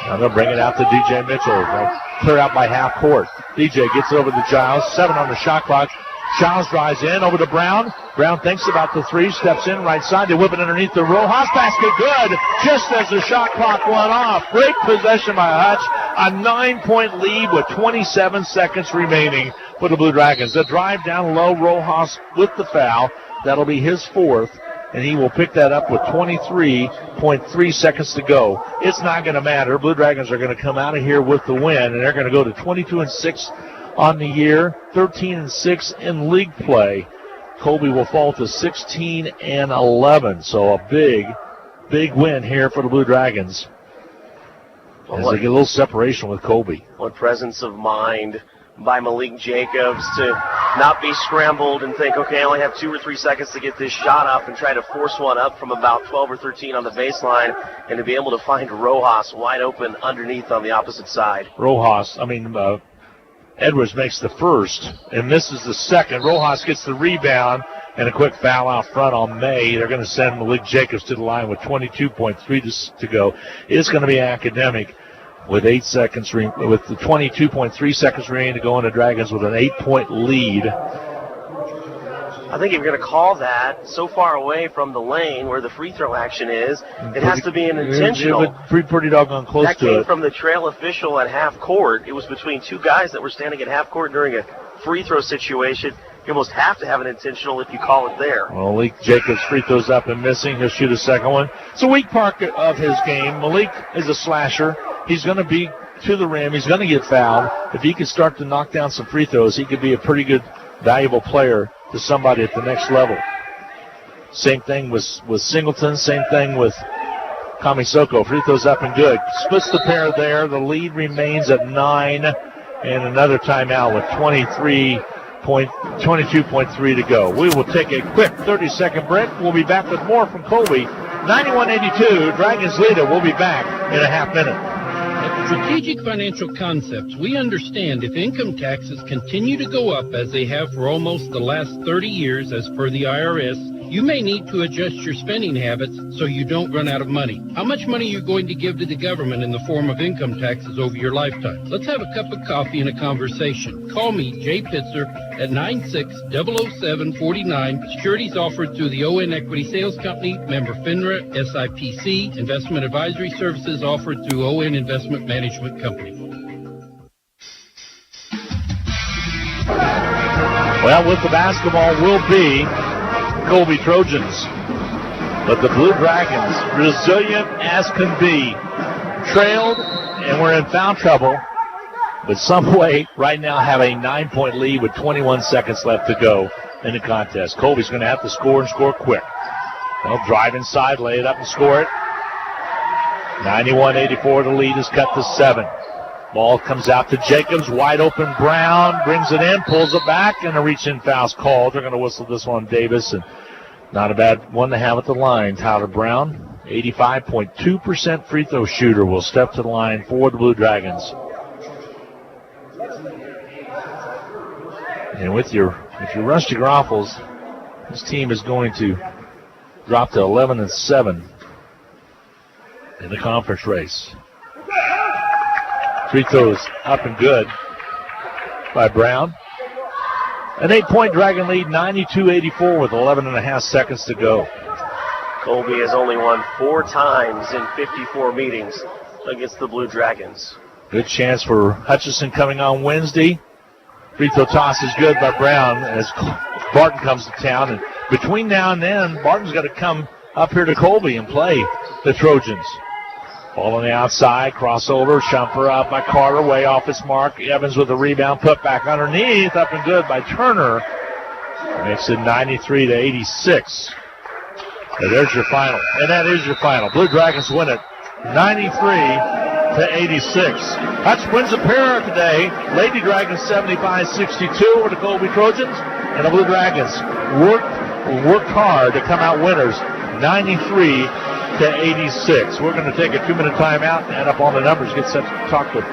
Now they'll bring it out to DJ Mitchell. They'll clear out by half court. DJ gets it over to Giles. 7 on the shot clock. Giles drives in over to Brown. Brown thinks about the three, steps in right side. They whip it underneath the Rojas basket. Good. Just as the shot clock went off. Great possession by Hutch. A 9-point lead with 27 seconds remaining for the Blue Dragons. The drive down low. Rojas with the foul. That'll be his 4th. And he will pick that up with 23.3 seconds to go. It's not going to matter. Blue Dragons are going to come out of here with the win, and they're going to go to 22-6 on the year, 13-6 in league play. Colby will fall to 16-11. So a big win here for the Blue Dragons as they get a little separation with Colby. What presence of mind by Malik Jacobs to not be scrambled and think, okay, I only have 2 or 3 seconds to get this shot up and try to force one up from about 12 or 13 on the baseline, and to be able to find Rojas wide open underneath on the opposite side. Edwards makes the first and misses the second. Rojas gets the rebound and a quick foul out front on May. They're going to send Malik Jacobs to the line with 22.3 to go. It's going to be academic. With 8 seconds, with the 22.3 seconds remaining to go on the Dragons with an 8-point lead. I think if you're going to call that so far away from the lane where the free throw action is, it has to be an intentional. Pretty doggone close to it. That came from the trail official at half court. It was between two guys that were standing at half court during a free throw situation. You almost have to have an intentional if you call it there. Well, Malik Jacobs free throws up and missing. He'll shoot a second one. It's a weak part of his game. Malik is a slasher. He's going to be to the rim. He's going to get fouled. If he can start to knock down some free throws, he could be a pretty good, valuable player to somebody at the next level. Same thing with Singleton. Same thing with Kamisoko. Free throws up and good. Splits the pair there. The lead remains at 9. And another timeout with 22.3 to go. We will take a quick 30-second break. We'll be back with more from Colby. 91-82. Dragons lead it. We'll be back in a half minute. At Strategic Financial Concepts, we understand if income taxes continue to go up as they have for almost the last 30 years as per the IRS, you may need to adjust your spending habits so you don't run out of money. How much money are you going to give to the government in the form of income taxes over your lifetime? Let's have a cup of coffee and a conversation. Call me, Jay Pitzer, at 96-007-49. Securities offered through the ON Equity Sales Company, member FINRA, SIPC. Investment advisory services offered through ON Investment Management Company. Well, with the basketball will be Colby Trojans. But the Blue Dragons, resilient as can be, trailed and we're in foul trouble. But some way right now have a 9-point lead with 21 seconds left to go in the contest. Colby's going to have to score and score quick. They'll drive inside, lay it up and score it. 91-84, the lead is cut to 7. Ball comes out to Jacobs, wide open. Brown brings it in, pulls it back, and a reach-in foul's called. They're going to whistle this one on Davis, and not a bad one to have at the line. Tyler Brown, 85.2% free throw shooter, will step to the line for the Blue Dragons. And with your Rusty Groffles, this team is going to drop to 11-7 in the conference race. Free throws up and good by Brown. An 8-point Dragon lead, 92-84 with 11.5 seconds to go. Colby has only won 4 times in 54 meetings against the Blue Dragons. Good chance for Hutchinson coming on Wednesday. Free throw toss is good by Brown as Barton comes to town. And between now and then, Barton's got to come up here to Colby and play the Trojans. Ball on the outside, crossover, Shumper up by Carter, way off his mark. Evans with a rebound, put back underneath, up and good by Turner. Makes it 93-86. And there's your final. And that is your final. Blue Dragons win it 93-86. Hutch wins a pair today. Lady Dragons 75-62 over the Colby Trojans. And the Blue Dragons worked hard to come out winners 93-86. We're going to take a 2-minute timeout, add up all the numbers, get set to talk with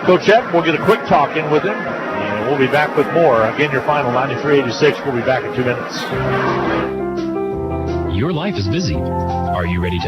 Coach Epp. We'll get a quick talk in with him, and We'll be back with more. Again, your final 93-86. We'll be back in 2 minutes. Your life is busy. Are you ready to